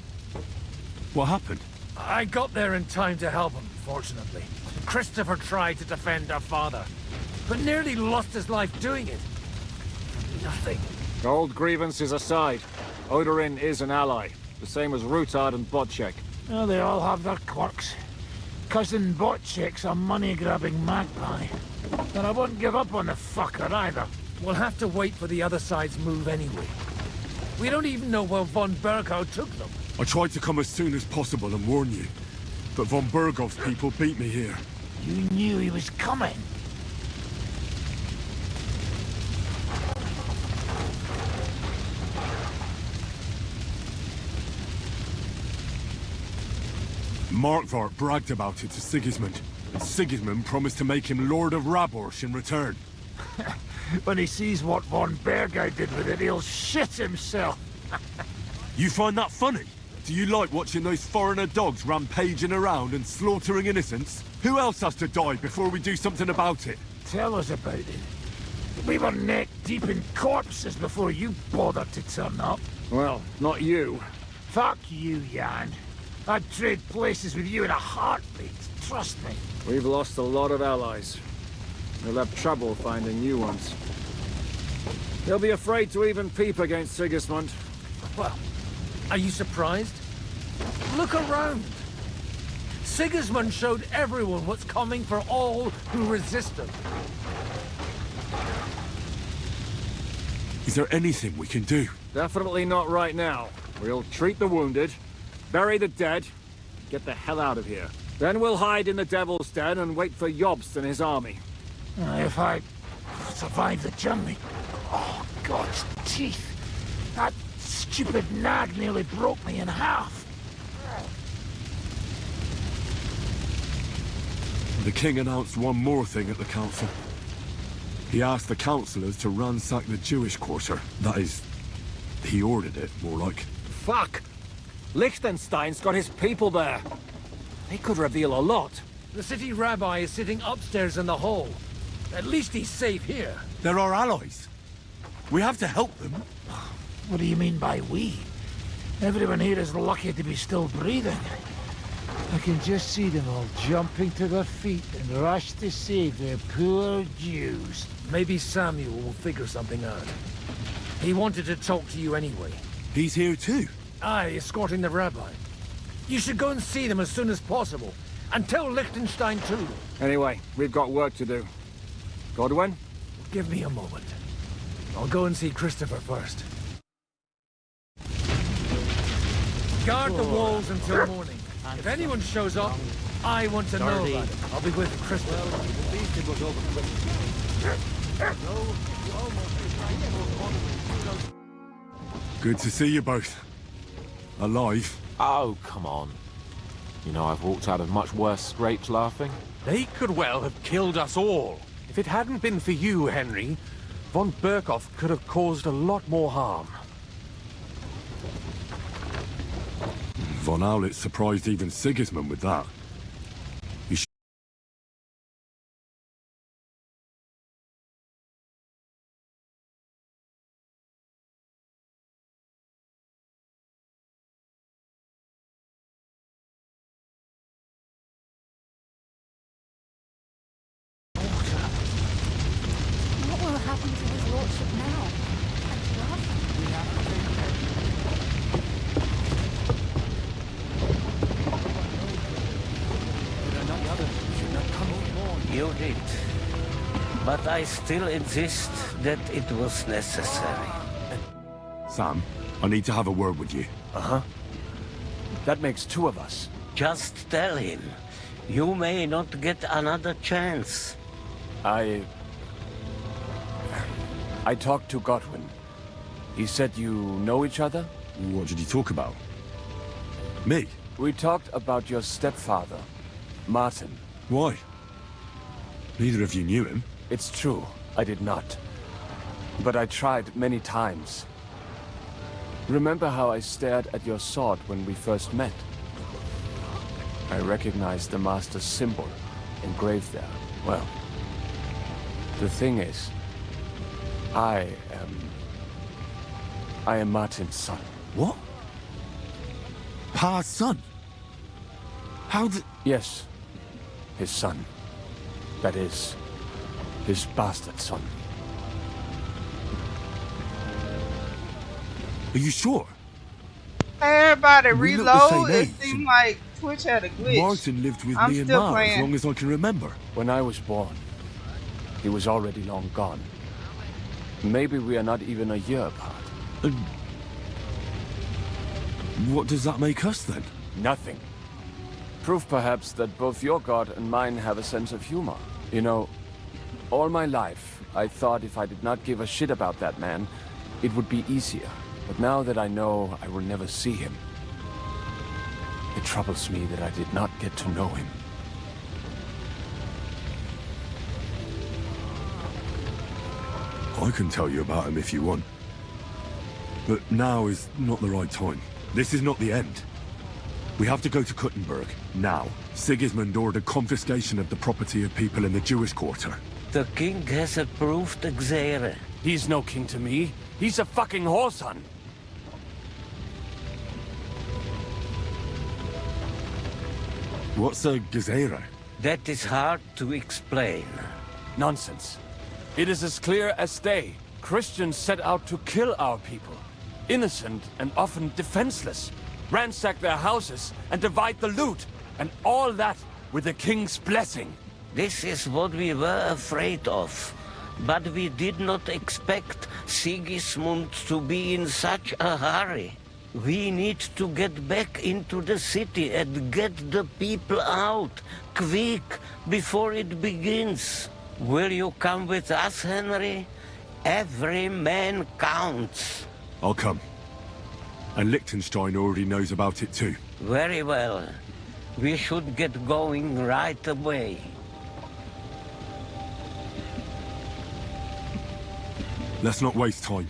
[SPEAKER 13] What happened?
[SPEAKER 8] I got there in time to help him, fortunately. Christopher tried to defend our father, but nearly lost his life doing it. For nothing.
[SPEAKER 12] Old grievances aside, Odorin is an ally, the same as Rutard and Botchek.
[SPEAKER 5] Oh, they all have their quirks. Cousin Botchek's a money-grabbing magpie. And I won't give up on the fucker either.
[SPEAKER 8] We'll have to wait for the other side's move anyway. We don't even know where von Berghout took them.
[SPEAKER 13] I tried to come as soon as possible and warn you, but von Bergov's people beat me here.
[SPEAKER 5] You knew he was coming.
[SPEAKER 13] Markvart bragged about it to Sigismund, and Sigismund promised to make him Lord of Raborsh in return.
[SPEAKER 5] When he sees what von Berghout did with it, he'll shit himself.
[SPEAKER 13] You find that funny? Do you like watching those foreigner dogs rampaging around and slaughtering innocents? Who else has to die before we do something about it?
[SPEAKER 5] Tell us about it. We were neck deep in corpses before you bothered to turn up.
[SPEAKER 12] Well, not you.
[SPEAKER 5] Fuck you, Jan. I'd trade places with you in a heartbeat. Trust me.
[SPEAKER 12] We've lost a lot of allies. We'll have trouble finding new ones. They'll be afraid to even peep against Sigismund.
[SPEAKER 8] Well, are you surprised? Look around. Sigismund showed everyone what's coming for all who resist him.
[SPEAKER 13] Is there anything we can do?
[SPEAKER 12] Definitely not right now. We'll treat the wounded, bury the dead, get the hell out of here. Then we'll hide in the Devil's Den and wait for Jobst and his army.
[SPEAKER 5] If I survive the journey... Oh, God's teeth. That stupid nag nearly broke me in half.
[SPEAKER 13] The king announced one more thing at the council. He asked the councillors to ransack the Jewish quarter. That is, he ordered it, more like.
[SPEAKER 12] Fuck! Liechtenstein's got his people there. They could reveal a lot.
[SPEAKER 8] The city rabbi is sitting upstairs in the hall. At least he's safe here.
[SPEAKER 13] They're our allies. We have to help them.
[SPEAKER 5] What do you mean by we? Everyone here is lucky to be still breathing. I can just see them all jumping to their feet and rush to save their poor Jews.
[SPEAKER 8] Maybe Samuel will figure something out. He wanted to talk to you anyway.
[SPEAKER 13] He's here too?
[SPEAKER 8] Aye, escorting the rabbi. You should go and see them as soon as possible. And tell Liechtenstein too.
[SPEAKER 12] Anyway, we've got work to do. Godwin?
[SPEAKER 8] Give me a moment. I'll go and see Christopher first. Guard the walls until morning. If anyone shows up, I want to know about it. I'll be with Christopher.
[SPEAKER 13] Good to see you both. Alive.
[SPEAKER 19] Oh, come on. You know, I've walked out of much worse scrapes laughing. They could well have killed us all. If it hadn't been for you, Henry, von Berkhoff could have caused a lot more harm.
[SPEAKER 13] Von Aulitz surprised even Sigismund with that. You
[SPEAKER 9] What will happen to his lordship now? We have to take care.
[SPEAKER 21] You did. But I still insist that it was necessary.
[SPEAKER 13] Sam, I need to have a word with you.
[SPEAKER 12] Uh-huh. That makes two of us.
[SPEAKER 21] Just tell him. You may not get another chance.
[SPEAKER 12] I talked to Godwin. He said you know each other?
[SPEAKER 13] What did he talk about? Me?
[SPEAKER 12] We talked about your stepfather, Martin.
[SPEAKER 13] Why? Neither of you knew him.
[SPEAKER 12] It's true, I did not. But I tried many times. Remember how I stared at your sword when we first met? I recognized the Master's symbol engraved there. Well, the thing is, I am Martin's son.
[SPEAKER 13] What? Pa's son? How did...
[SPEAKER 12] Yes, his son. That is, his bastard son.
[SPEAKER 13] Are you sure?
[SPEAKER 2] Everybody
[SPEAKER 13] We look the
[SPEAKER 2] reload.
[SPEAKER 13] same
[SPEAKER 2] It
[SPEAKER 13] age,
[SPEAKER 2] seemed like Twitch had a glitch.
[SPEAKER 13] Martin lived with
[SPEAKER 2] I'm
[SPEAKER 13] me and
[SPEAKER 2] still
[SPEAKER 13] Ma
[SPEAKER 2] playing.
[SPEAKER 13] as long as I can remember.
[SPEAKER 12] When I was born, he was already long gone. Maybe we are not even a year apart.
[SPEAKER 13] What does that make us then?
[SPEAKER 12] Nothing. Proof perhaps that both your god and mine have a sense of humor. You know, all my life, I thought if I did not give a shit about that man, it would be easier. But now that I know I will never see him, it troubles me that I did not get to know him.
[SPEAKER 13] I can tell you about him if you want. But now is not the right time. This is not the end. We have to go to Kuttenberg, now. Sigismund ordered confiscation of the property of people in the Jewish quarter.
[SPEAKER 21] The king has approved Xere.
[SPEAKER 12] He's no king to me. He's a fucking whoreson.
[SPEAKER 13] What's a Gezerah?
[SPEAKER 21] That is hard to explain.
[SPEAKER 12] Nonsense. It is as clear as day. Christians set out to kill our people. Innocent and often defenseless. Ransack their houses and divide the loot. And all that with the king's blessing.
[SPEAKER 21] This is what we were afraid of. But we did not expect Sigismund to be in such a hurry. We need to get back into the city and get the people out, quick, before it begins. Will you come with us, Henry? Every man counts.
[SPEAKER 13] I'll come. And Liechtenstein already knows about it too.
[SPEAKER 21] Very well. We should get going right away.
[SPEAKER 13] Let's not waste time.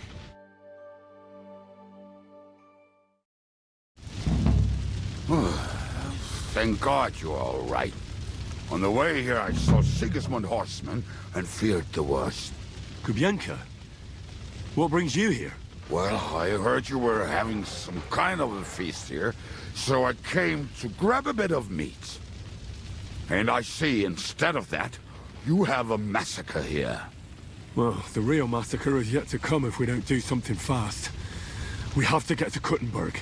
[SPEAKER 3] Thank God you're all right. On the way here, I saw Sigismund horsemen and feared the worst.
[SPEAKER 13] Kubienka? What brings you here?
[SPEAKER 3] Well, I heard you were having some kind of a feast here, so I came to grab a bit of meat. And I see, instead of that, you have a massacre here.
[SPEAKER 13] Well, the real massacre is yet to come if we don't do something fast. We have to get to Kuttenberg.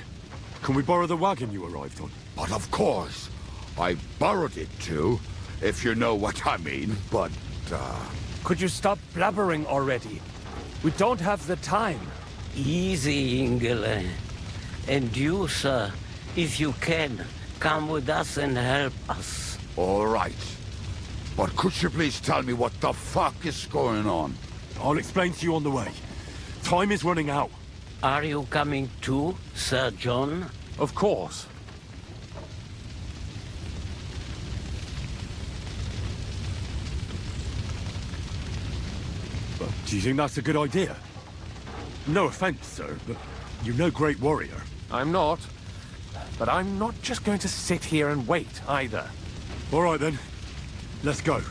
[SPEAKER 13] Can we borrow the wagon you arrived on?
[SPEAKER 3] But of course. I borrowed it too, if you know what I mean, but,
[SPEAKER 12] Could you stop blabbering already? We don't have the time.
[SPEAKER 21] Easy, Ingele. And you, sir, if you can, come with us and help us.
[SPEAKER 3] All right. But could you please tell me what the fuck is going on?
[SPEAKER 13] I'll explain to you on the way. Time is running out.
[SPEAKER 21] Are you coming too, Sir John?
[SPEAKER 22] Of course.
[SPEAKER 13] Do you think that's a good idea? No offense, sir, but you're no great warrior.
[SPEAKER 22] I'm not. But I'm not just going to sit here and wait, either.
[SPEAKER 13] All right, then. Let's go.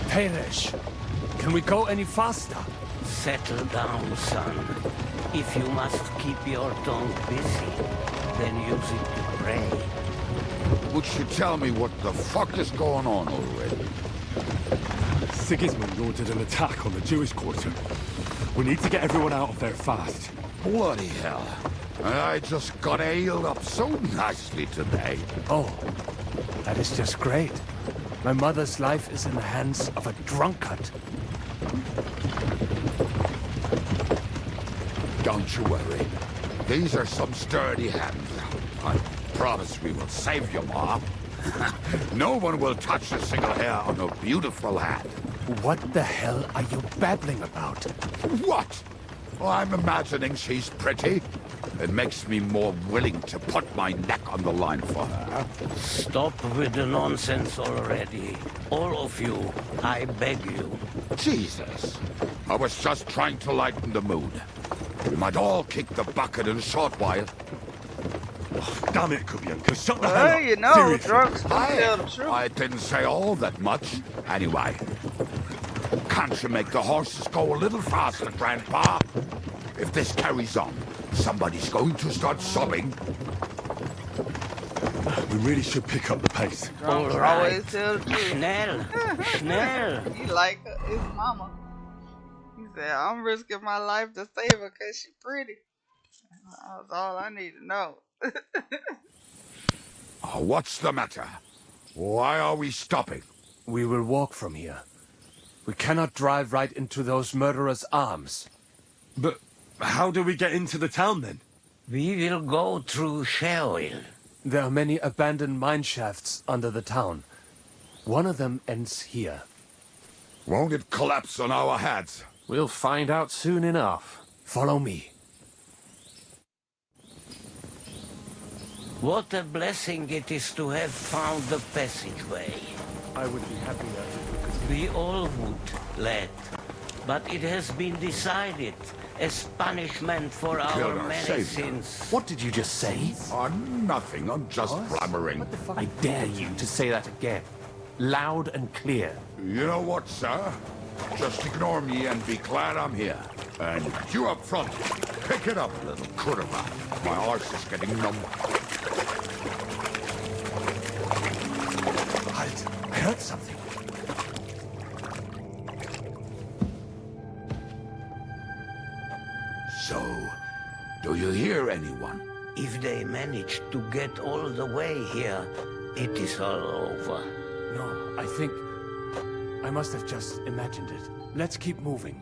[SPEAKER 12] Perish. Can we go any faster?
[SPEAKER 21] Settle down, son. If you must keep your tongue busy, then use it to pray.
[SPEAKER 3] Would you tell me what the fuck is going on already?
[SPEAKER 13] Sigismund ordered an attack on the Jewish quarter. We need to get everyone out of there fast.
[SPEAKER 3] Bloody hell. I just got ailed up so nicely today.
[SPEAKER 12] Oh, that is just great. My mother's life is in the hands of a drunkard.
[SPEAKER 3] Don't you worry. These are some sturdy hands. I promise we will save you, Ma. No one will touch a single hair on her beautiful head.
[SPEAKER 12] What the hell are you babbling about?
[SPEAKER 3] What? Oh, I'm imagining she's pretty. It makes me more willing to put my neck on the line for her.
[SPEAKER 21] Stop with the nonsense already. All of you, I beg you.
[SPEAKER 3] Jesus. I was just trying to lighten the mood. We might all kick the bucket in a short while.
[SPEAKER 13] Oh, damn it, Kubienka, shut the hell up.
[SPEAKER 2] You know,
[SPEAKER 13] Seriously.
[SPEAKER 2] drunks don't tell the truth.
[SPEAKER 3] I didn't say all that much. Anyway, can't you make the horses go a little faster, Grandpa? If this carries on, somebody's going to start sobbing.
[SPEAKER 13] We really should pick up the pace.
[SPEAKER 2] Drunks always tell the truth.
[SPEAKER 21] Schnell. Schnell.
[SPEAKER 2] He like his mama. He said, I'm risking my life to save her because she's pretty. That's all I need to know.
[SPEAKER 3] What's the matter? Why are we stopping?
[SPEAKER 12] We will walk from here. We cannot drive right into those murderers' arms.
[SPEAKER 13] But how do we get into the town, then?
[SPEAKER 21] We will go through Sherwill.
[SPEAKER 12] There are many abandoned mine shafts under the town. One of them ends here.
[SPEAKER 3] Won't it collapse on our heads?
[SPEAKER 22] We'll find out soon enough.
[SPEAKER 12] Follow me.
[SPEAKER 21] What a blessing it is to have found the passageway.
[SPEAKER 12] I would be happier if we could...
[SPEAKER 21] We all would, lad. But it has been decided as punishment for our many sins.
[SPEAKER 12] What did you just say?
[SPEAKER 3] Nothing. I'm just blabbering.
[SPEAKER 12] I dare you to say that again. Loud and clear.
[SPEAKER 3] You know what, sir? Just ignore me and be glad I'm here. And you up front, pick it up, little crudderba. My arse is getting numb.
[SPEAKER 12] Halt! I heard something.
[SPEAKER 3] So, do you hear anyone?
[SPEAKER 21] If they manage to get all the way here, it is all over.
[SPEAKER 12] No, I think... I must have just imagined it. Let's keep moving.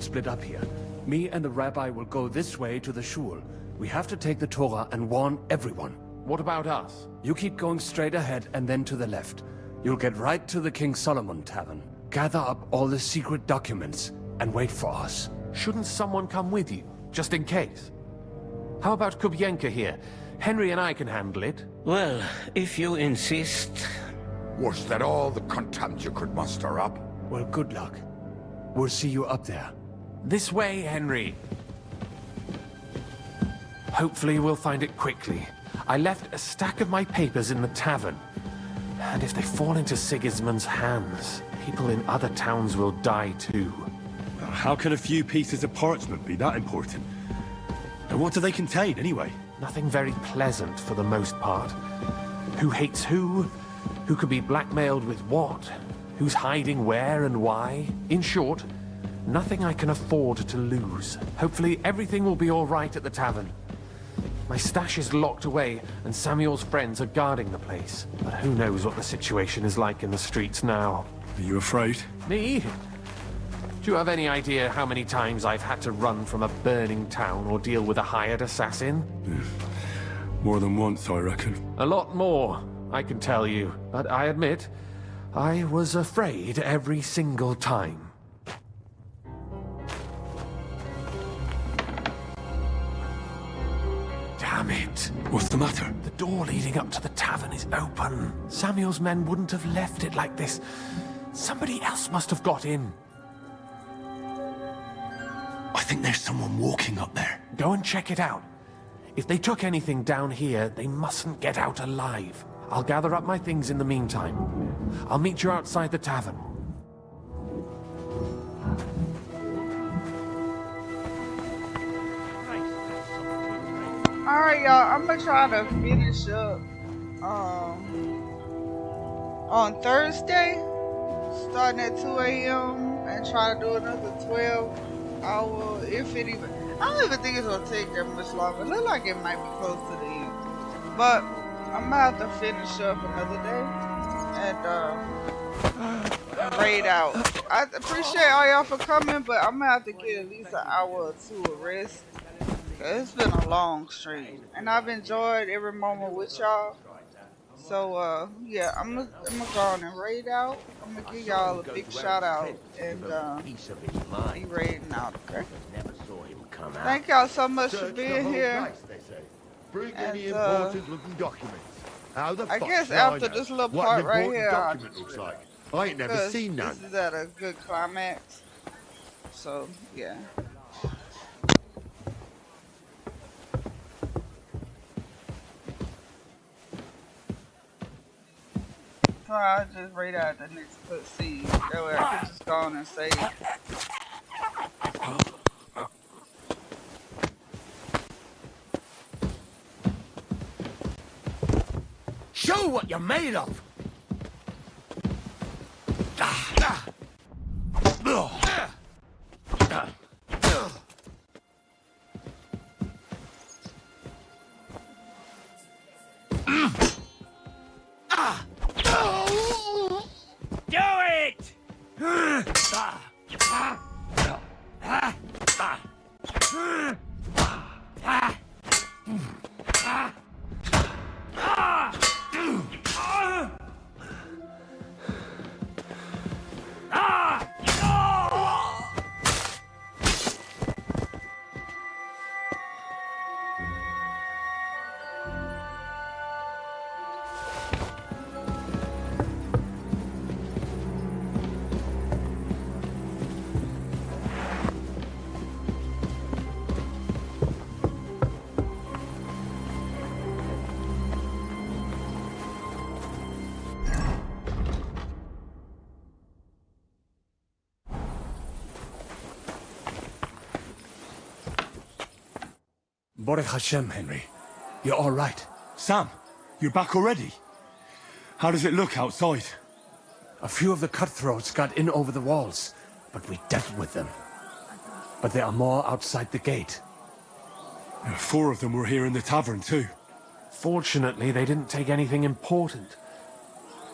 [SPEAKER 22] split up here. Me and the rabbi will go this way to the shul. We have to take the Torah and warn everyone.
[SPEAKER 19] What about us?
[SPEAKER 22] You keep going straight ahead and then to the left. You'll get right to the King Solomon Tavern. Gather up all the secret documents and wait for us.
[SPEAKER 19] Shouldn't someone come with you, just in case? How about Kubienka here? Henry and I can handle it.
[SPEAKER 21] Well, if you insist.
[SPEAKER 3] Was that all the contempt you could muster up?
[SPEAKER 22] Well, good luck. We'll see you up there.
[SPEAKER 19] This way, Henry. Hopefully we'll find it quickly. I left a stack of my papers in the tavern. And if they fall into Sigismund's hands, people in other towns will die too.
[SPEAKER 13] How can a few pieces of parchment be that important? And what do they contain, anyway?
[SPEAKER 19] Nothing very pleasant for the most part. Who hates who? Who could be blackmailed with what? Who's hiding where and why? In short, nothing I can afford to lose. Hopefully everything will be all right at the tavern. My stash is locked away, and Samuel's friends are guarding the place. But who knows what the situation is like in the streets now.
[SPEAKER 13] Are you afraid?
[SPEAKER 19] Me? Do you have any idea how many times I've had to run from a burning town or deal with a hired assassin?
[SPEAKER 13] More than once, I reckon.
[SPEAKER 19] A lot more, I can tell you. But I admit, I was afraid every single time. Damn it.
[SPEAKER 13] What's the matter?
[SPEAKER 19] The door leading up to the tavern is open. Samuel's men wouldn't have left it like this. Somebody else must have got in.
[SPEAKER 13] I think there's someone walking up there.
[SPEAKER 19] Go and check it out. If they took anything down here, they mustn't get out alive. I'll gather up my things in the meantime. I'll meet you outside the tavern.
[SPEAKER 2] Alright, y'all, I'm gonna try to finish up on Thursday, starting at 2 a.m. and try to do another 12-hour, if it even, I don't even think it's gonna take that much longer. It looks like it might be close to the end. But I'm gonna have to finish up another day and raid out. I appreciate all y'all for coming, but I'm gonna have to get at least an hour or two of rest. It's been a long stream, and I've enjoyed every moment with y'all. So, yeah, I'm gonna go on and raid out. I'm gonna give y'all a big shout out and be raiding out, okay? Thank y'all so much for being here.
[SPEAKER 1] Bring any
[SPEAKER 2] And,
[SPEAKER 1] important looking documents. How the
[SPEAKER 2] I
[SPEAKER 1] fuck
[SPEAKER 2] guess
[SPEAKER 1] should I
[SPEAKER 2] after
[SPEAKER 1] know
[SPEAKER 2] this little
[SPEAKER 1] what
[SPEAKER 2] part
[SPEAKER 1] an
[SPEAKER 2] right
[SPEAKER 1] important
[SPEAKER 2] here,
[SPEAKER 1] document looks like? I ain't never
[SPEAKER 2] because
[SPEAKER 1] seen none.
[SPEAKER 2] this is at a good climax. So, yeah. So I'll just read out the next cutscene. That way I can just go on and save.
[SPEAKER 5] Show what you're made of!
[SPEAKER 16] Do it!
[SPEAKER 22] Baruch Hashem, Henry. You're all right.
[SPEAKER 13] Sam, you're back already? How does it look outside?
[SPEAKER 22] A few of the cutthroats got in over the walls, but we dealt with them. But there are more outside the gate.
[SPEAKER 13] 4 of them were here in the tavern too.
[SPEAKER 19] Fortunately, they didn't take anything important.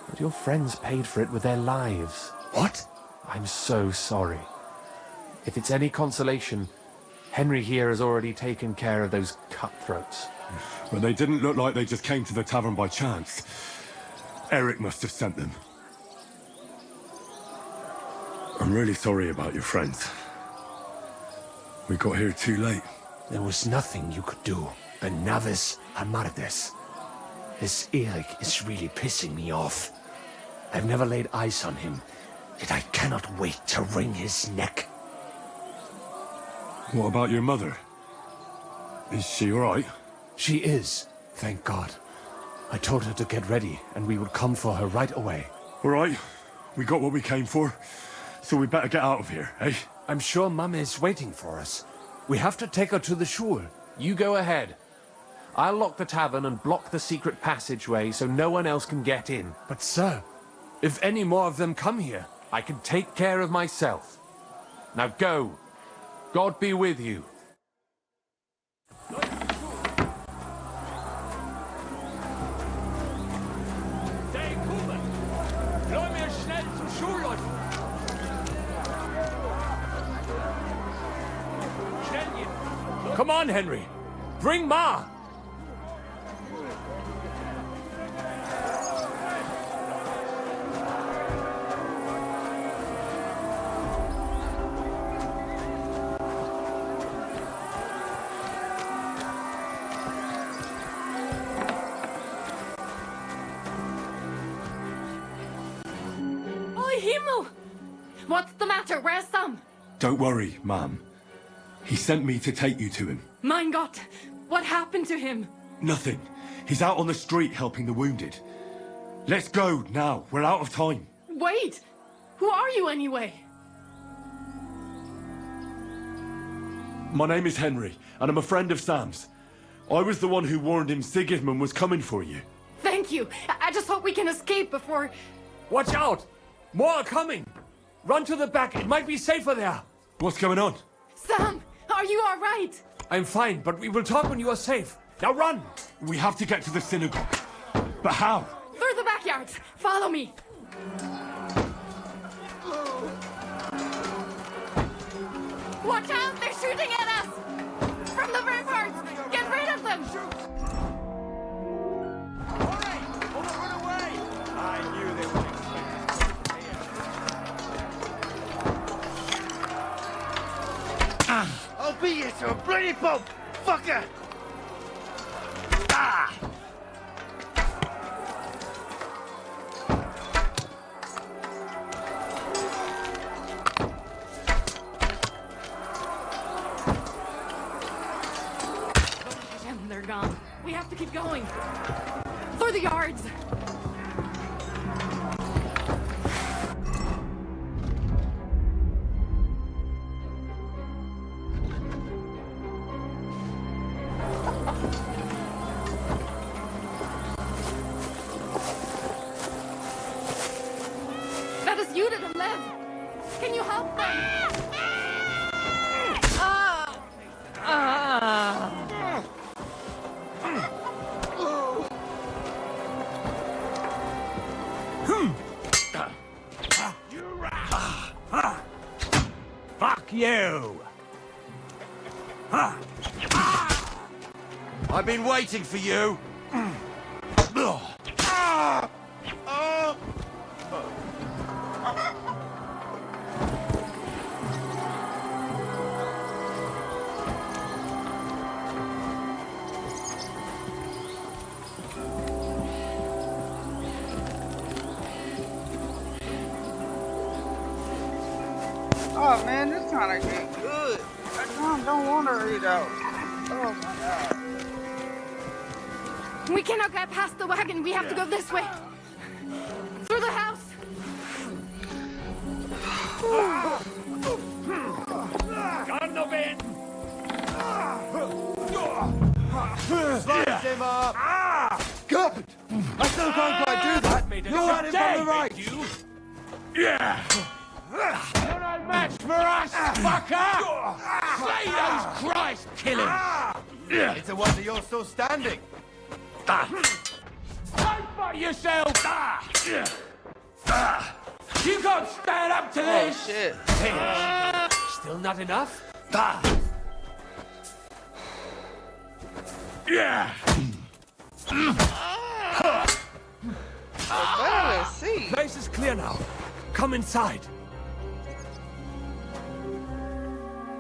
[SPEAKER 19] But your friends paid for it with their lives.
[SPEAKER 22] What?
[SPEAKER 19] I'm so sorry.
[SPEAKER 22] If it's any consolation, Henry here has already taken care of those cutthroats.
[SPEAKER 13] But they didn't look like they just came to the tavern by chance. Eric must have sent them. I'm really sorry about your friends. We got here too late.
[SPEAKER 12] There was nothing you could do. And Navis Amardes. This Eric is really pissing me off. I've never laid eyes on him, yet I cannot wait to wring his neck.
[SPEAKER 13] What about your mother? Is she alright?
[SPEAKER 12] She is, thank God. I told her to get ready, and we would come for her right away.
[SPEAKER 13] Alright, we got what we came for, so we better get out of here, eh?
[SPEAKER 12] I'm sure Mum is waiting for us. We have to take her to the shul.
[SPEAKER 22] You go ahead. I'll lock the tavern and block the secret passageway so no one else can get in.
[SPEAKER 12] But sir, if any more of them come here,
[SPEAKER 22] I can take care of myself. Now go. God be with you.
[SPEAKER 12] Come on, Henry. Bring Ma.
[SPEAKER 9] Oi, Himmel! What's the matter? Where's Sam?
[SPEAKER 13] Don't worry, Ma'am. He sent me to take you to him.
[SPEAKER 9] Mein Gott! What happened to him?
[SPEAKER 13] Nothing. He's out on the street helping the wounded. Let's go now. We're out of time.
[SPEAKER 9] Wait! Who are you anyway?
[SPEAKER 13] My name is Henry, and I'm a friend of Sam's. I was the one who warned him Sigismund was coming for you.
[SPEAKER 9] Thank you. I just hope we can escape before...
[SPEAKER 12] Watch out! More are coming! Run to the back. It might be safer there.
[SPEAKER 13] What's going on?
[SPEAKER 9] Sam! Are you all right?
[SPEAKER 12] I'm fine, but we will talk when you are safe. Now run!
[SPEAKER 13] We have to get to the synagogue. But how?
[SPEAKER 9] Through the backyard. Follow me. Watch out! They're shooting at us! From the ramparts! Get rid of them!
[SPEAKER 4] I knew they would I'll beat you to a bloody pulp, fucker! Ah!
[SPEAKER 9] Damn, they're gone. We have to keep going. Through the yards. That is you that live. Can you help them?
[SPEAKER 12] Fuck you!
[SPEAKER 4] I've been waiting for you.
[SPEAKER 2] Oh man, this kind of get good. I don't want to eat out. Oh my god.
[SPEAKER 9] We cannot get past the wagon. We have to go this way. Through the house.
[SPEAKER 12] Garno Ben!
[SPEAKER 4] Slice him up! Good! I still can't quite do that! You're at him from the right!
[SPEAKER 12] Yeah!
[SPEAKER 4] You're no match for us, fucker!
[SPEAKER 12] Slay those Christ killers!
[SPEAKER 4] It's a wonder you're still standing.
[SPEAKER 12] Fight for yourself! You can't stand up to this!
[SPEAKER 2] Shit.
[SPEAKER 4] Still not enough?
[SPEAKER 3] Yeah.
[SPEAKER 2] Let's see.
[SPEAKER 4] The place is clear now. Come inside.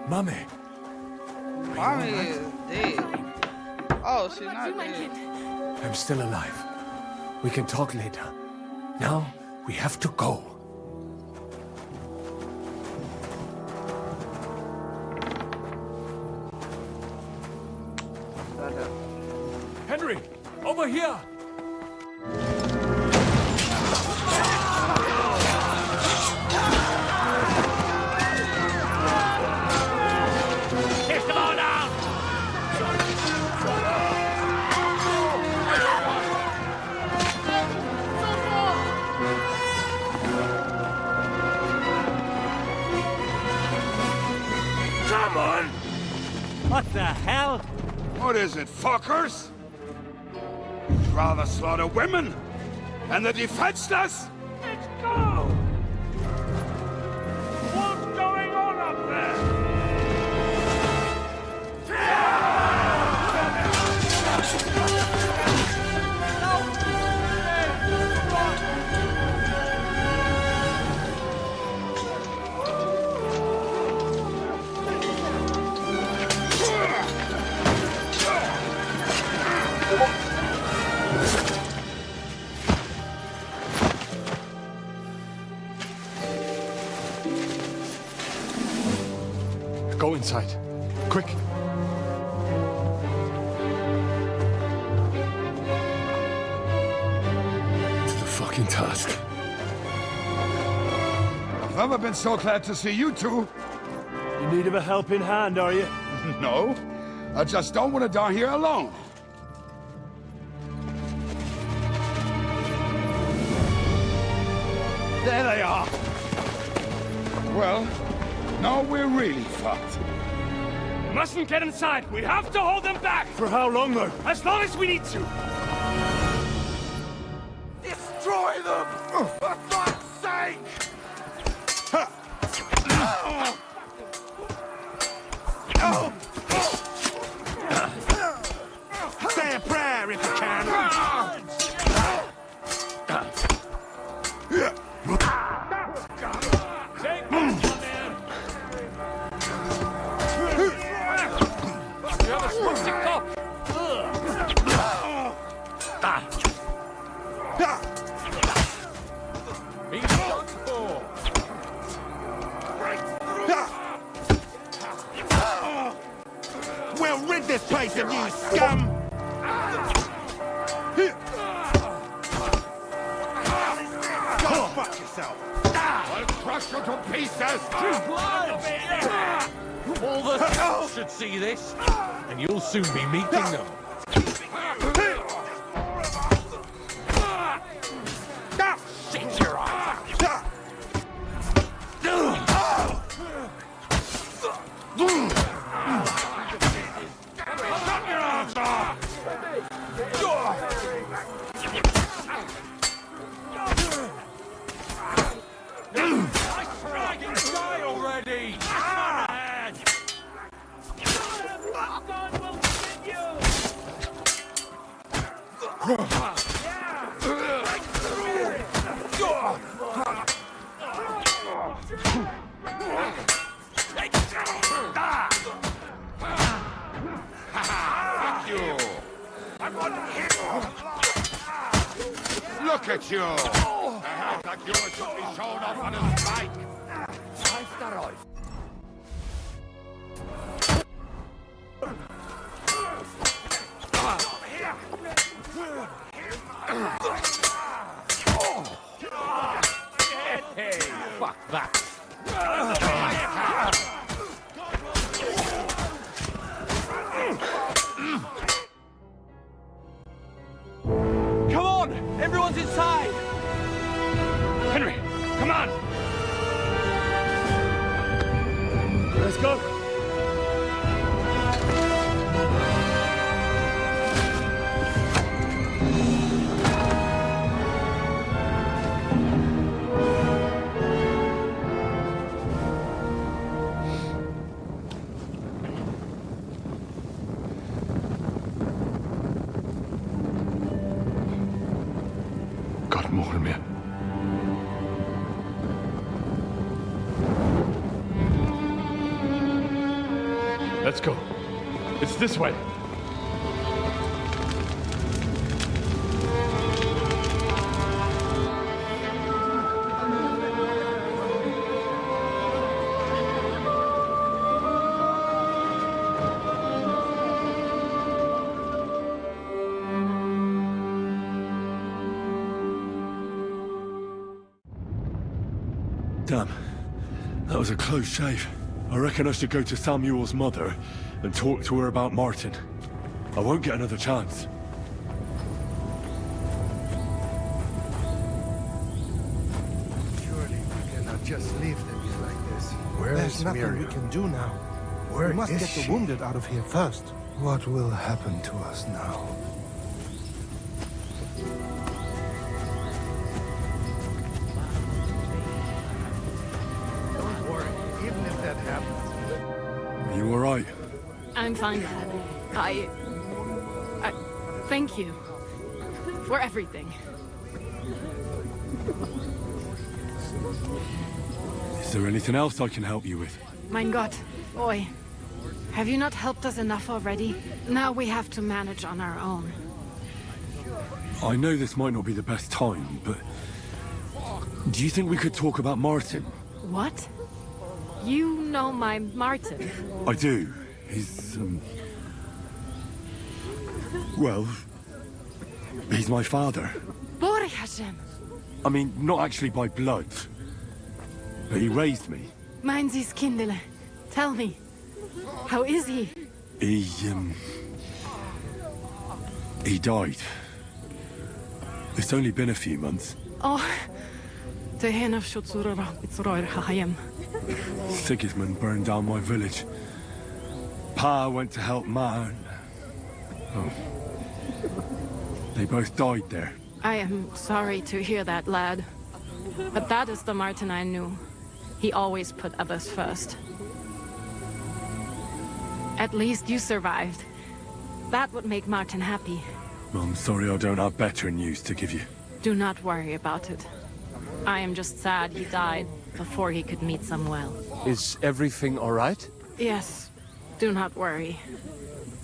[SPEAKER 4] Mommy.
[SPEAKER 2] Mommy is dead. Oh, she's not dead.
[SPEAKER 4] I'm still alive. We can talk later. Now, we have to go. Henry, over here!
[SPEAKER 12] Kiss them all down!
[SPEAKER 3] Come on!
[SPEAKER 10] What the hell?
[SPEAKER 3] What is it, fuckers? Rather slaughter women and the defenseless?
[SPEAKER 12] Let's go! What's going on up there?
[SPEAKER 20] Go inside. Quick. To the fucking task.
[SPEAKER 3] I've never been so glad to see you two.
[SPEAKER 4] In need of a helping hand, are you?
[SPEAKER 3] No. I just don't want to die here alone. There they are. Well, now we're really fucked.
[SPEAKER 12] Mustn't get inside. We have to hold them back.
[SPEAKER 4] For how long, though?
[SPEAKER 12] As long as we need to.
[SPEAKER 3] Destroy them! For fuck's sake!
[SPEAKER 12] Say a prayer if you can. Take this, my man. You have a swastika cock. Be shot for.
[SPEAKER 3] We'll rid this place of you, scum! Go fuck yourself! I'll crush you to pieces!
[SPEAKER 19] All the scouts should see this, and you'll soon be meeting them.
[SPEAKER 3] Shit your eyes! Shut your arms off!
[SPEAKER 12] Die already!
[SPEAKER 3] Look at you! A head like yours should be shown off on a spike!
[SPEAKER 19] Hey, fuck that.
[SPEAKER 4] Come on! Everyone's inside!
[SPEAKER 12] Henry, come on!
[SPEAKER 4] Let's go!
[SPEAKER 13] Mormir. Let's go. It's this way. Damn. That was a close shave. I reckon I should go to Samuel's mother and talk to her about Martin. I won't get another chance.
[SPEAKER 17] Surely we cannot just leave them here like this. Where
[SPEAKER 4] There's
[SPEAKER 17] is
[SPEAKER 4] nothing
[SPEAKER 17] Miriam?
[SPEAKER 4] we can do now.
[SPEAKER 17] Where
[SPEAKER 4] we must
[SPEAKER 17] is
[SPEAKER 4] get
[SPEAKER 17] she?
[SPEAKER 4] the wounded out of here first.
[SPEAKER 17] What will happen to us now? Don't worry, even if that happens.
[SPEAKER 13] Are you alright?
[SPEAKER 9] I'm fine, Dad. I thank you for everything.
[SPEAKER 13] Is there anything else I can help you with?
[SPEAKER 9] Mein Gott, boy. Have you not helped us enough already? Now we have to manage on our own.
[SPEAKER 13] I know this might not be the best time, but... do you think we could talk about Martin?
[SPEAKER 9] What? You know my Martin?
[SPEAKER 13] I do. He's, well... he's my father.
[SPEAKER 9] Borg Hashem.
[SPEAKER 13] I mean, not actually by blood. But he raised me.
[SPEAKER 9] Mein Sie's Kindele. Tell me. How is he?
[SPEAKER 13] He died. It's only been a few months.
[SPEAKER 9] Oh. Tehena Shutzurara Itzroir Hahayem.
[SPEAKER 13] Sigismund burned down my village. Pa went to help Ma. Oh. They both died there.
[SPEAKER 9] I am sorry to hear that, lad. But that is the Martin I knew. He always put others first. At least you survived. That would make Martin happy.
[SPEAKER 13] I'm sorry I don't have better news to give you.
[SPEAKER 9] Do not worry about it. I am just sad he died before he could meet Samuel.
[SPEAKER 11] Is everything all right?
[SPEAKER 9] Yes. Do not worry.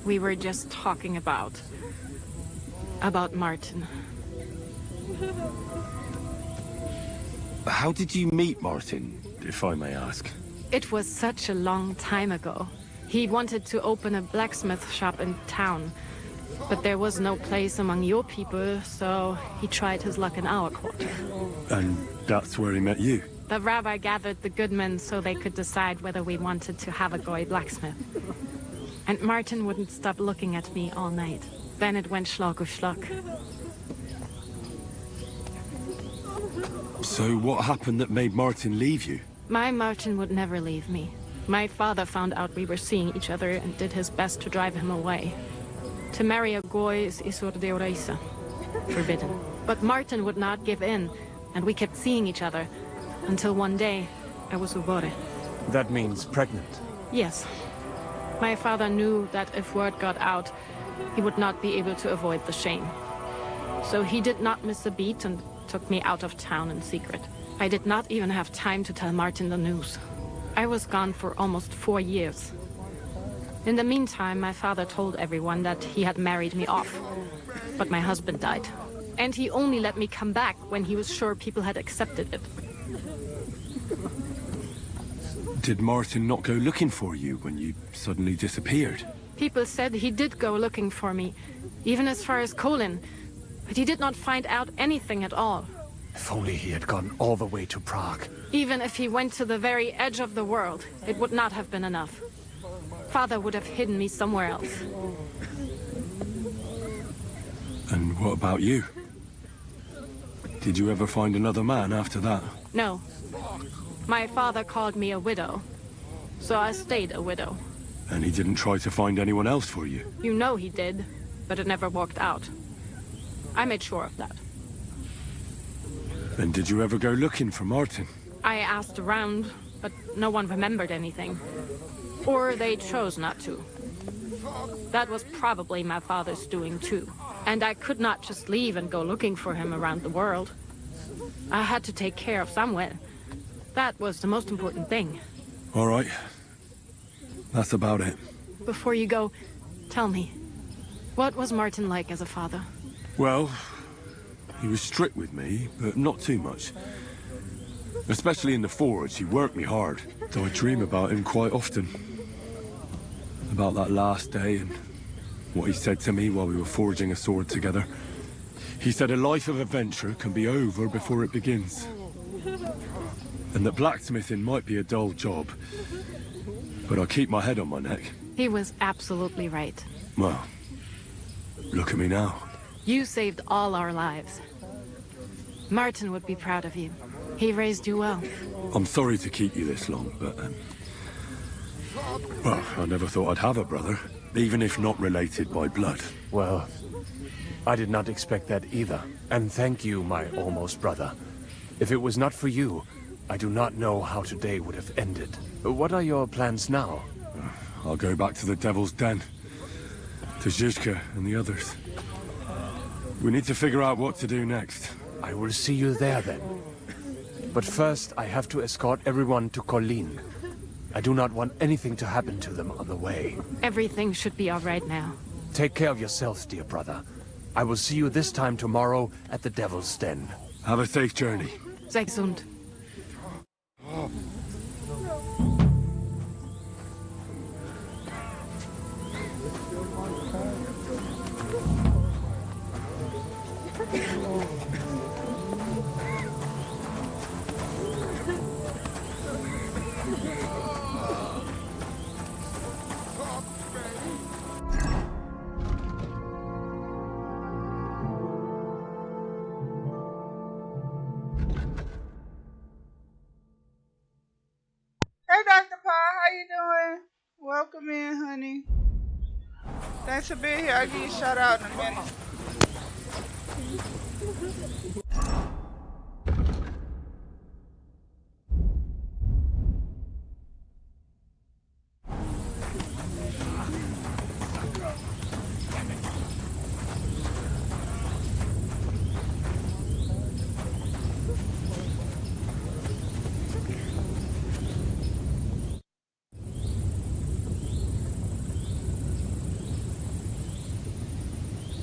[SPEAKER 9] We were just talking about Martin.
[SPEAKER 11] How did you meet Martin, if I may ask?
[SPEAKER 9] It was such a long time ago. He wanted to open a blacksmith shop in town, but there was no place among your people, so he tried his luck in our quarter.
[SPEAKER 13] And that's where he met you?
[SPEAKER 9] The rabbi gathered the good men so they could decide whether we wanted to have a goy blacksmith. And Martin wouldn't stop looking at me all night. Then it went schlag auf schlag.
[SPEAKER 13] So what happened that made Martin leave you?
[SPEAKER 9] My Martin would never leave me. My father found out we were seeing each other and did his best to drive him away. To marry a goy is isur deoraisa, forbidden. But Martin would not give in, and we kept seeing each other, until one day I was ubore.
[SPEAKER 11] That means pregnant.
[SPEAKER 9] Yes. My father knew that if word got out, he would not be able to avoid the shame. So he did not miss a beat and took me out of town in secret. I did not even have time to tell Martin the news. I was gone for almost 4 years. In the meantime, my father told everyone that he had married me off. But my husband died. And he only let me come back when he was sure people had accepted it.
[SPEAKER 13] Did Martin not go looking for you when you suddenly disappeared?
[SPEAKER 9] People said he did go looking for me, even as far as Kolin. But he did not find out anything at all.
[SPEAKER 11] If only he had gone all the way to Prague.
[SPEAKER 9] Even if he went to the very edge of the world, it would not have been enough. Father would have hidden me somewhere else.
[SPEAKER 13] And what about you? Did you ever find another man after that?
[SPEAKER 9] No. My father called me a widow. So I stayed a widow.
[SPEAKER 13] And he didn't try to find anyone else for you?
[SPEAKER 9] You know he did, but it never worked out. I made sure of that.
[SPEAKER 13] And did you ever go looking for Martin?
[SPEAKER 9] I asked around, but no one remembered anything. Or they chose not to. That was probably my father's doing too. And I could not just leave and go looking for him around the world. I had to take care of Samuel. That was the most important thing.
[SPEAKER 13] All right. That's about it.
[SPEAKER 9] Before you go, tell me, what was Martin like as a father?
[SPEAKER 13] Well, he was strict with me, but not too much. Especially in the forge, he worked me hard. So I dream about him quite often. About that last day and what he said to me while we were forging a sword together. He said a life of adventure can be over before it begins. And that blacksmithing might be a dull job, but I keep my head on my neck.
[SPEAKER 9] He was absolutely right.
[SPEAKER 13] Well, look at me now.
[SPEAKER 9] You saved all our lives. Martin would be proud of you. He raised you well.
[SPEAKER 13] I'm sorry to keep you this long, but... well, I never thought I'd have a brother, even if not related by blood.
[SPEAKER 11] Well, I did not expect that either. And thank you, my almost brother. If it was not for you, I do not know how today would have ended. What are your plans now?
[SPEAKER 13] I'll go back to the Devil's Den. To Zizka and the others. We need to figure out what to do next.
[SPEAKER 11] I will see you there then. But first, I have to escort everyone to Colleen. I do not want anything to happen to them on the way.
[SPEAKER 9] Everything should be all right now.
[SPEAKER 11] Take care of yourselves, dear brother. I will see you this time tomorrow at the Devil's Den.
[SPEAKER 13] Have a safe journey.
[SPEAKER 9] Sei gesund.
[SPEAKER 2] Hey, Dr. Pa, how you doing? Welcome in, honey. Thanks for being here. I'll give you a shout out in a minute.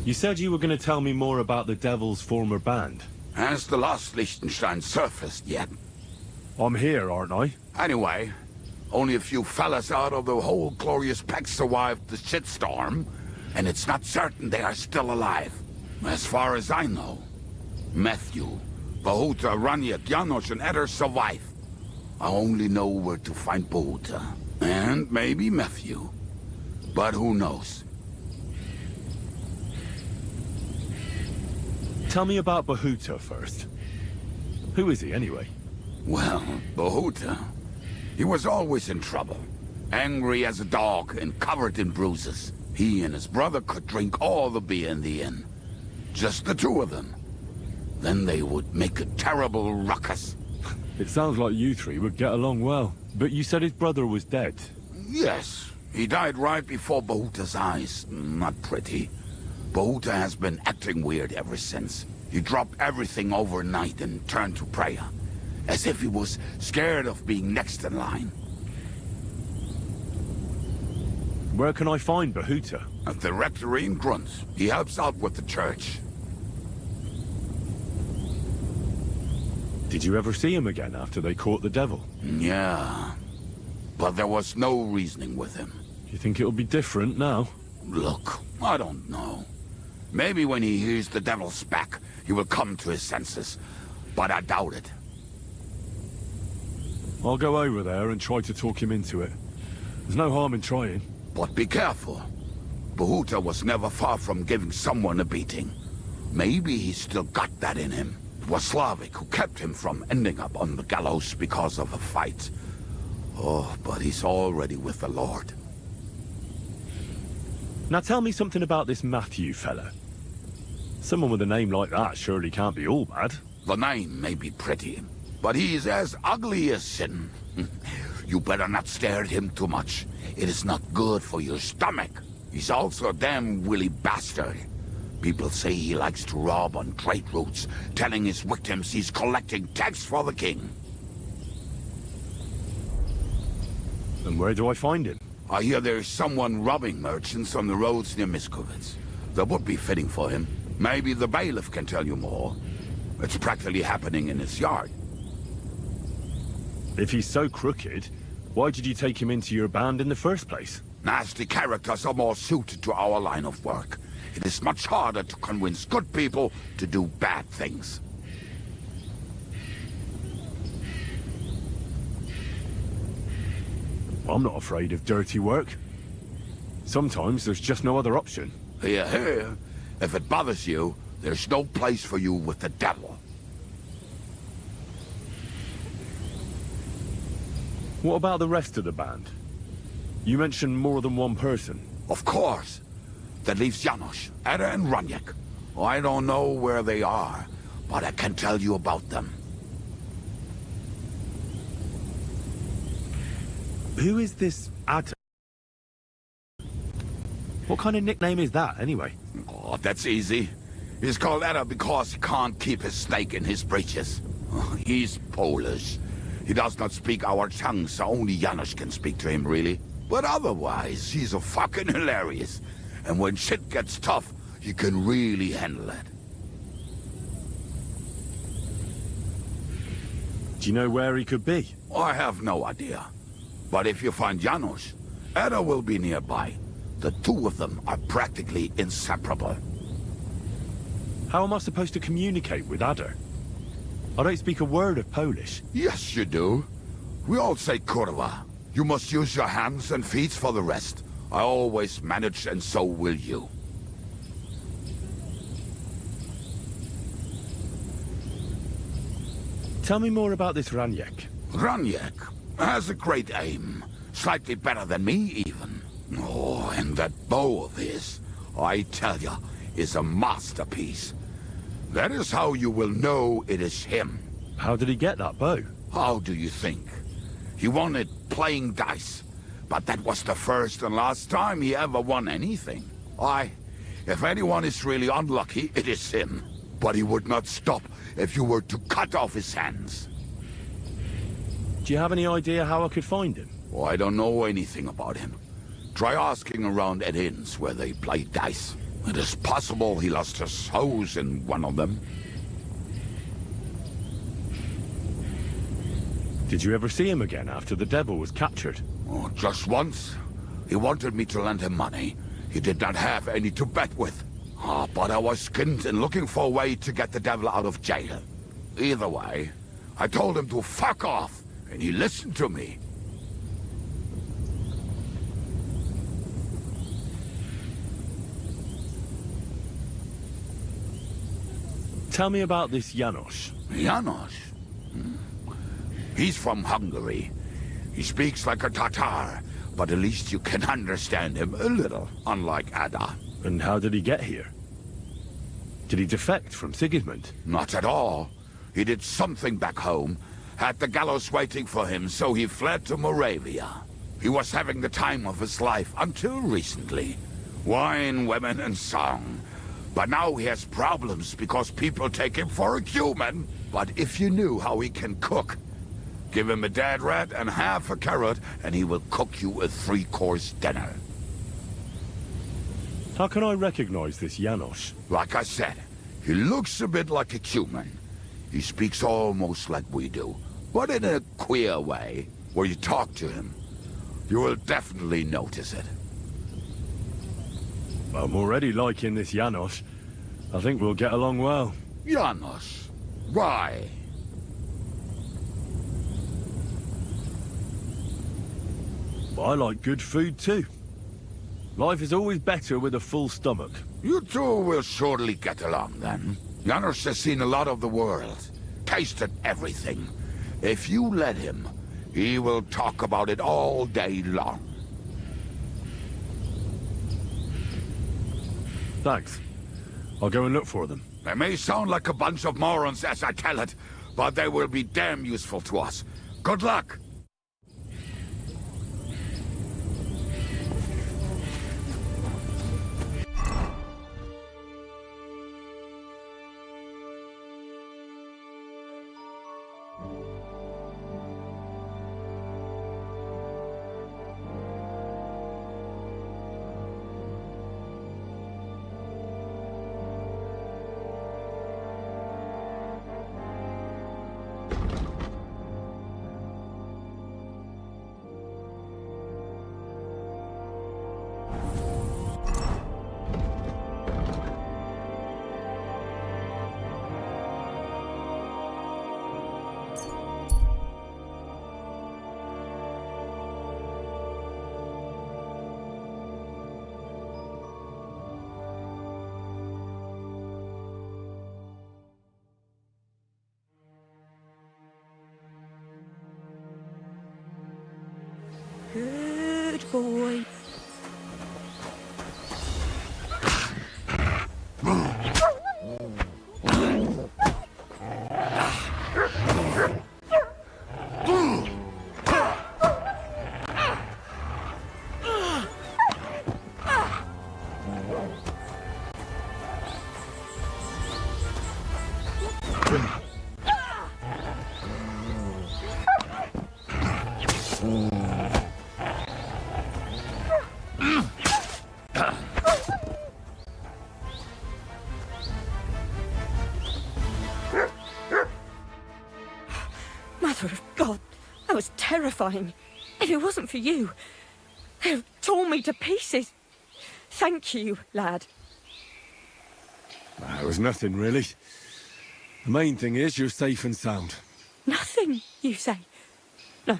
[SPEAKER 13] You said you were going to tell me more about the Devil's former band.
[SPEAKER 3] Has the lost Liechtenstein surfaced yet?
[SPEAKER 13] I'm here, aren't I?
[SPEAKER 3] Anyway, only a few fellas out of the whole glorious pack survived the shitstorm, and it's not certain they are still alive. As far as I know, Matthew, Bahuta, Rania, Janos, and Eder survive. I only know where to find Bahuta, and maybe Matthew. But who knows?
[SPEAKER 13] Tell me about Bahuta first. Who is he, anyway?
[SPEAKER 3] Well, Bahuta, he was always in trouble. Angry as a dog and covered in bruises. He and his brother could drink all the beer in the inn. Just the two of them. Then they would make a terrible ruckus.
[SPEAKER 13] It sounds like you three would get along well. But you said his brother was dead.
[SPEAKER 3] Yes, he died right before Bahuta's eyes. Not pretty. Bahuta has been acting weird ever since. He dropped everything overnight and turned to prayer. As if he was scared of being next in line.
[SPEAKER 13] Where can I find Bahuta?
[SPEAKER 3] At the rectory in Grunt. He helps out with the church.
[SPEAKER 13] Did you ever see him again after they caught the devil?
[SPEAKER 3] Yeah. But there was no reasoning with him.
[SPEAKER 13] You think it'll be different now?
[SPEAKER 3] Look, I don't know. Maybe when he hears the devil's back, he will come to his senses. But I doubt it.
[SPEAKER 13] I'll go over there and try to talk him into it. There's no harm in trying.
[SPEAKER 3] But be careful. Bahuta was never far from giving someone a beating. Maybe he's still got that in him. It was Slavic who kept him from ending up on the gallows because of a fight. Oh, but he's already with the Lord.
[SPEAKER 13] Now tell me something about this Matthew fella. Someone with a name like that surely can't be all bad.
[SPEAKER 3] The name may be pretty, but he's as ugly as sin. You better not stare at him too much. It is not good for your stomach. He's also a damn willy bastard. People say he likes to rob on trade routes, telling his victims he's collecting tax for the king.
[SPEAKER 13] And where do I find him?
[SPEAKER 3] I hear there is someone robbing merchants on the roads near Miskovitz. That would be fitting for him. Maybe the bailiff can tell you more. It's practically happening in his yard.
[SPEAKER 13] If he's so crooked, why did you take him into your band in the first place?
[SPEAKER 3] Nasty characters are more suited to our line of work. It is much harder to convince good people to do bad things.
[SPEAKER 13] I'm not afraid of dirty work. Sometimes there's just no other option.
[SPEAKER 3] Hear, hear. If it bothers you, there's no place for you with the devil.
[SPEAKER 13] What about the rest of the band? You mentioned more than one person.
[SPEAKER 3] Of course. That leaves Janos, Ada and Raniek. I don't know where they are, but I can tell you about them.
[SPEAKER 13] Who is this Ada? What kind of nickname is that, anyway?
[SPEAKER 3] Oh, that's easy. He's called Ada because he can't keep his snake in his breeches. He's Polish. He does not speak our tongue, so only Janos can speak to him, really. But otherwise, he's a fucking hilarious. And when shit gets tough, he can really handle it.
[SPEAKER 13] Do you know where he could be?
[SPEAKER 3] I have no idea. But if you find Janos, Ada will be nearby. The two of them are practically inseparable.
[SPEAKER 13] How am I supposed to communicate with Ada? I don't speak a word of Polish.
[SPEAKER 3] Yes, you do. We all say kurwa. You must use your hands and feet for the rest. I always manage, and so will you.
[SPEAKER 13] Tell me more about this Raniek.
[SPEAKER 3] Raniek has a great aim. Slightly better than me, even. Oh, and that bow of his, I tell ya, is a masterpiece. That is how you will know it is him.
[SPEAKER 13] How did he get that bow?
[SPEAKER 3] How do you think? He won it playing dice. But that was the first and last time he ever won anything. If anyone is really unlucky, it is him. But he would not stop if you were to cut off his hands.
[SPEAKER 13] Do you have any idea how I could find him?
[SPEAKER 3] Oh, I don't know anything about him. Try asking around at inns where they play dice. It is possible he lost his hose in one of them.
[SPEAKER 13] Did you ever see him again after the devil was captured?
[SPEAKER 3] Oh, just once. He wanted me to lend him money. He did not have any to bet with. But I was skinned and looking for a way to get the devil out of jail. Either way, I told him to fuck off, and he listened to me.
[SPEAKER 13] Tell me about this Janos.
[SPEAKER 3] Janos? He's from Hungary. He speaks like a Tatar, but at least you can understand him a little, unlike Ada.
[SPEAKER 13] And how did he get here? Did he defect from Sigismund?
[SPEAKER 3] Not at all. He did something back home, had the gallows waiting for him, so he fled to Moravia. He was having the time of his life until recently. Wine, women, and song. But now he has problems because people take him for a human. But if you knew how he can cook, give him a dead rat and half a carrot, and he will cook you a 3-course dinner.
[SPEAKER 13] How can I recognize this Janos?
[SPEAKER 3] Like I said, he looks a bit like a human. He speaks almost like we do, but in a queer way. Where you talk to him, you will definitely notice it.
[SPEAKER 13] I'm already liking this Janos. I think we'll get along well.
[SPEAKER 3] Janos? Why?
[SPEAKER 13] I like good food too. Life is always better with a full stomach.
[SPEAKER 3] You two will surely get along then. Janos has seen a lot of the world, tasted everything. If you let him, he will talk about it all day long.
[SPEAKER 13] Thanks. I'll go and look for them.
[SPEAKER 3] They may sound like a bunch of morons as I tell it, but they will be damn useful to us. Good luck!
[SPEAKER 14] Mother of God, that was terrifying. If it wasn't for you, they'd have torn me to pieces. Thank you, lad.
[SPEAKER 13] It was nothing, really. The main thing is you're safe and sound.
[SPEAKER 14] Nothing, you say? No,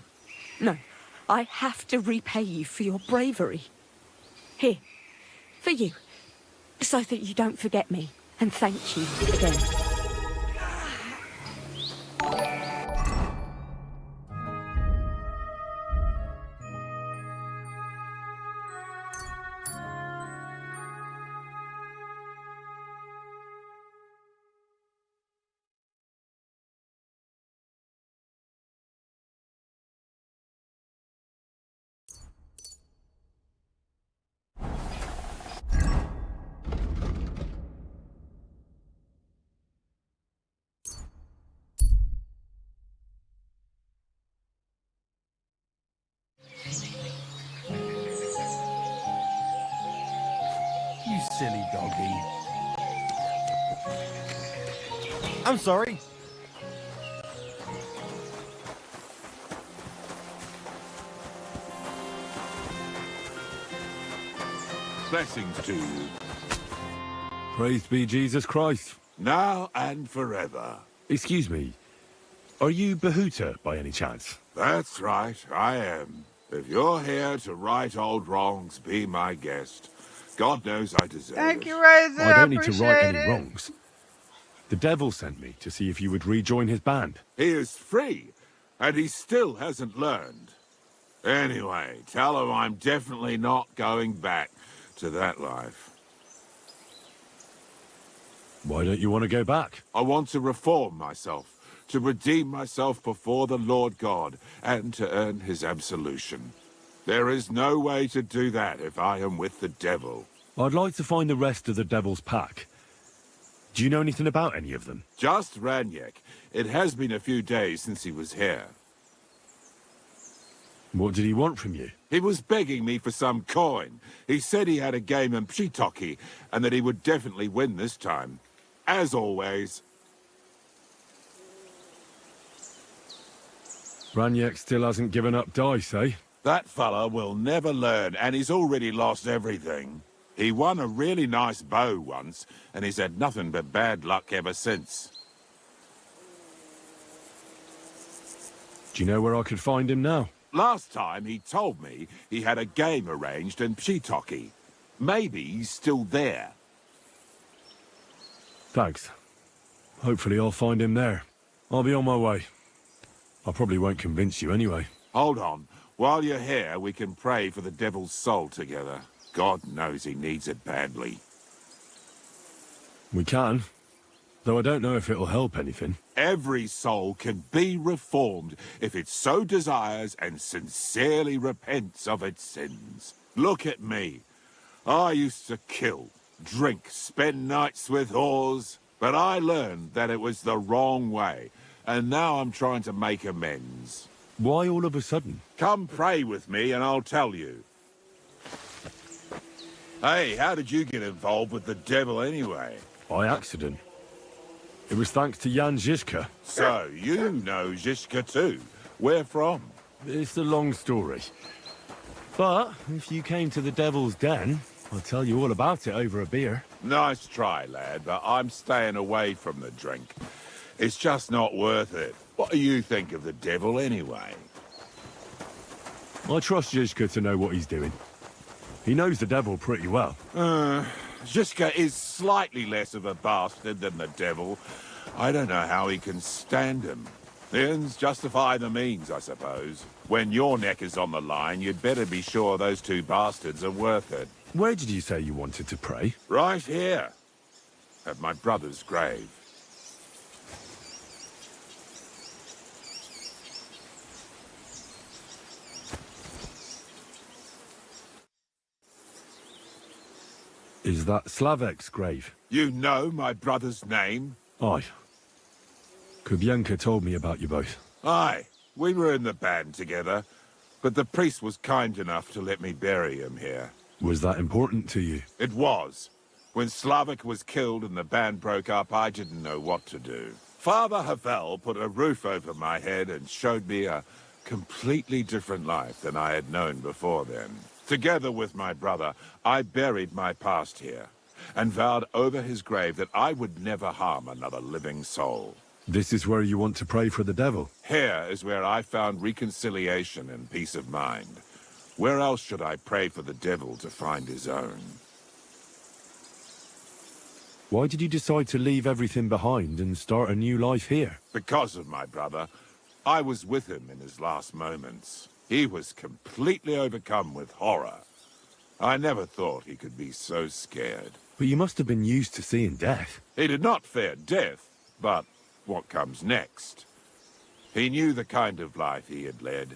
[SPEAKER 14] no. I have to repay you for your bravery. Here, for you. So that you don't forget me. And thank you again.
[SPEAKER 4] You silly doggy. I'm sorry.
[SPEAKER 7] Blessings to you.
[SPEAKER 13] Praised be Jesus Christ.
[SPEAKER 7] Now and forever.
[SPEAKER 13] Excuse me. Are you Bahuta by any chance?
[SPEAKER 7] That's right, I am. If you're here to right old wrongs, be my guest. God knows I deserve
[SPEAKER 2] Thank
[SPEAKER 7] it.
[SPEAKER 2] you, Razor.
[SPEAKER 13] I don't need to right
[SPEAKER 2] Appreciate
[SPEAKER 13] any
[SPEAKER 2] it.
[SPEAKER 13] wrongs. The devil sent me to see if you would rejoin his band.
[SPEAKER 7] He is free, and he still hasn't learned. Anyway, tell him I'm definitely not going back to that life.
[SPEAKER 13] Why don't you want to go back?
[SPEAKER 7] I want to reform myself, to redeem myself before the Lord God, and to earn his absolution. There is no way to do that if I am with the devil.
[SPEAKER 13] I'd like to find the rest of the devil's pack. Do you know anything about any of them?
[SPEAKER 7] Just Ranyek. It has been a few days since he was here.
[SPEAKER 13] What did he want from you?
[SPEAKER 7] He was begging me for some coin. He said he had a game in Pt3 and that he would definitely win this time. As always.
[SPEAKER 13] Ranyek still hasn't given up dice, eh?
[SPEAKER 7] That fella will never learn, and he's already lost everything. He won a really nice bow once, and he's had nothing but bad luck ever since.
[SPEAKER 13] Do you know where I could find him now?
[SPEAKER 7] Last time he told me he had a game arranged in Pt3. Maybe he's still there.
[SPEAKER 13] Thanks. Hopefully I'll find him there. I'll be on my way. I probably won't convince you anyway.
[SPEAKER 7] Hold on. While you're here, we can pray for the devil's soul together. God knows he needs it badly.
[SPEAKER 13] We can. Though I don't know if it'll help anything.
[SPEAKER 7] Every soul can be reformed if it so desires and sincerely repents of its sins. Look at me. I used to kill, drink, spend nights with whores, but I learned that it was the wrong way, and now I'm trying to make amends.
[SPEAKER 13] Why all of a sudden?
[SPEAKER 7] Come pray with me and I'll tell you. Hey, how did you get involved with the devil anyway?
[SPEAKER 13] By accident. It was thanks to Jan Žižka.
[SPEAKER 7] So, you know Žižka too. Where from?
[SPEAKER 13] It's a long story. But if you came to the Devil's Den, I'll tell you all about it over a beer.
[SPEAKER 7] Nice try, lad, but I'm staying away from the drink. It's just not worth it. What do you think of the devil anyway?
[SPEAKER 13] I trust Žižka to know what he's doing. He knows the devil pretty well.
[SPEAKER 7] Žižka is slightly less of a bastard than the devil. I don't know how he can stand him. The ends justify the means, I suppose. When your neck is on the line, you'd better be sure those two bastards are worth it.
[SPEAKER 13] Where did you say you wanted to pray?
[SPEAKER 7] Right here. At my brother's grave.
[SPEAKER 13] Is that Slavek's grave?
[SPEAKER 7] You know my brother's name?
[SPEAKER 13] Aye. Kubienka told me about you both.
[SPEAKER 7] Aye. We were in the band together, but the priest was kind enough to let me bury him here.
[SPEAKER 13] Was that important to you?
[SPEAKER 7] It was. When Slavek was killed and the band broke up, I didn't know what to do. Father Havel put a roof over my head and showed me a completely different life than I had known before then. Together with my brother, I buried my past here, and vowed over his grave that I would never harm another living soul.
[SPEAKER 13] This is where you want to pray for the devil?
[SPEAKER 7] Here is where I found reconciliation and peace of mind. Where else should I pray for the devil to find his own?
[SPEAKER 13] Why did you decide to leave everything behind and start a new life here?
[SPEAKER 7] Because of my brother. I was with him in his last moments. He was completely overcome with horror. I never thought he could be so scared.
[SPEAKER 13] But you must have been used to seeing death.
[SPEAKER 7] He did not fear death, but what comes next. He knew the kind of life he had led,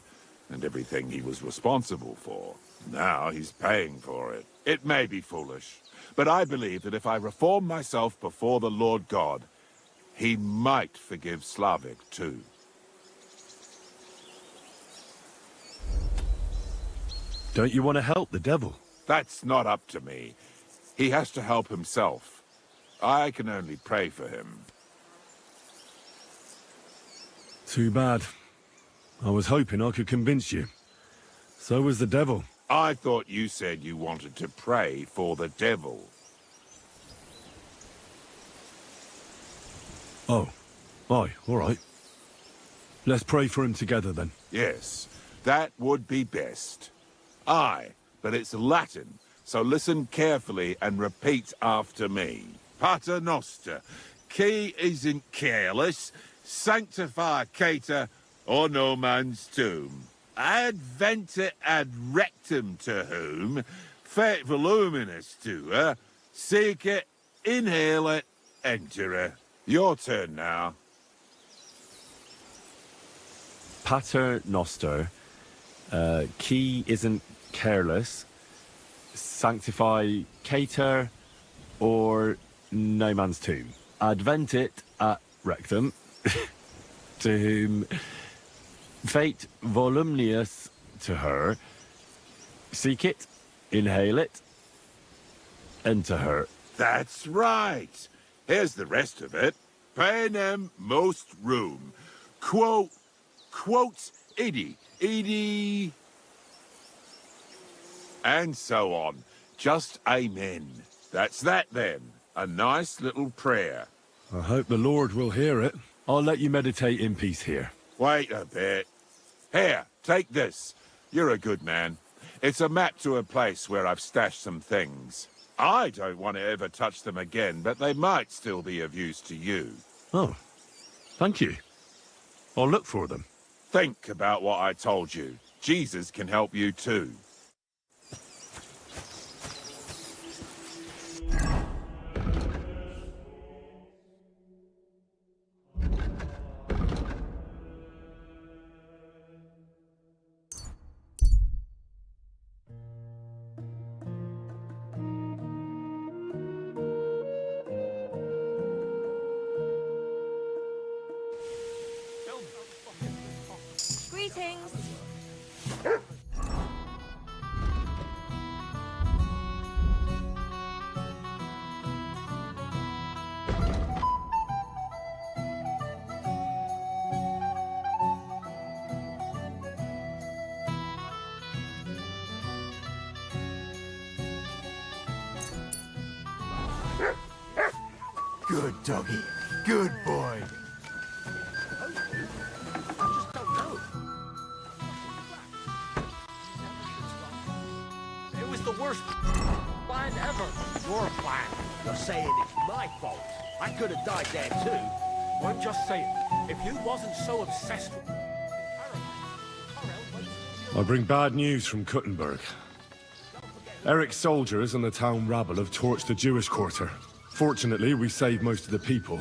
[SPEAKER 7] and everything he was responsible for. Now he's paying for it. It may be foolish, but I believe that if I reform myself before the Lord God, he might forgive Slavik too.
[SPEAKER 13] Don't you want to help the devil?
[SPEAKER 7] That's not up to me. He has to help himself. I can only pray for him.
[SPEAKER 13] Too bad. I was hoping I could convince you. So was the devil.
[SPEAKER 7] I thought you said you wanted to pray for the devil.
[SPEAKER 13] Oh. Aye, all right. Let's pray for him together then.
[SPEAKER 7] Yes, that would be best. Aye, but it's Latin, so listen carefully and repeat after me. Pater Noster, qui isn't careless, sanctify cater, or no man's tomb. Adventure ad rectum to whom, fet voluminous to her, seek it, inhale it, enter her. Your turn now.
[SPEAKER 13] Pater Noster, qui isn't careless, sanctify cater, or no man's tomb. Adventit at rectum, to whom fate voluminous to her, seek it, inhale it, enter her.
[SPEAKER 7] That's right. Here's the rest of it. Panem most room. Quote idi. And so on. Just amen. That's that then. A nice little prayer.
[SPEAKER 13] I hope the Lord will hear it. I'll let you meditate in peace here.
[SPEAKER 7] Wait a bit. Here, take this. You're a good man. It's a map to a place where I've stashed some things. I don't want to ever touch them again, but they might still be of use to you.
[SPEAKER 13] Oh, thank you. I'll look for them.
[SPEAKER 7] Think about what I told you. Jesus can help you too.
[SPEAKER 15] Greetings.
[SPEAKER 1] Good doggy. Good boy.
[SPEAKER 12] It was the worst plan ever. Your plan. You're saying it's my fault. I could have died there too. I'm just saying, if you wasn't so obsessed with...
[SPEAKER 13] I bring bad news from Kuttenberg. Eric's soldiers and the town rabble have torched the Jewish quarter. Fortunately, we saved most of the people.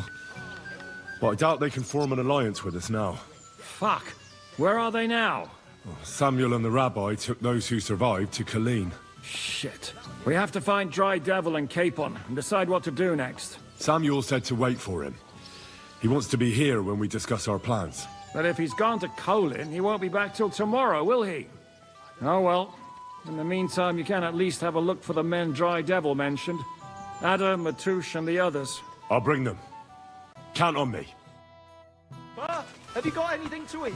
[SPEAKER 13] But I doubt they can form an alliance with us now.
[SPEAKER 12] Fuck. Where are they now?
[SPEAKER 13] Samuel and the rabbi took those who survived to Colleen.
[SPEAKER 12] Shit. We have to find Dry Devil and Capon and decide what to do next.
[SPEAKER 13] Samuel said to wait for him. He wants to be here when we discuss our plans.
[SPEAKER 12] But if he's gone to Colin, he won't be back till tomorrow, will he? Oh well. In the meantime, you can at least have a look for the men Dry Devil mentioned. Adam, Matouche, and the others.
[SPEAKER 13] I'll bring them. Count on me.
[SPEAKER 4] Have you got anything to eat?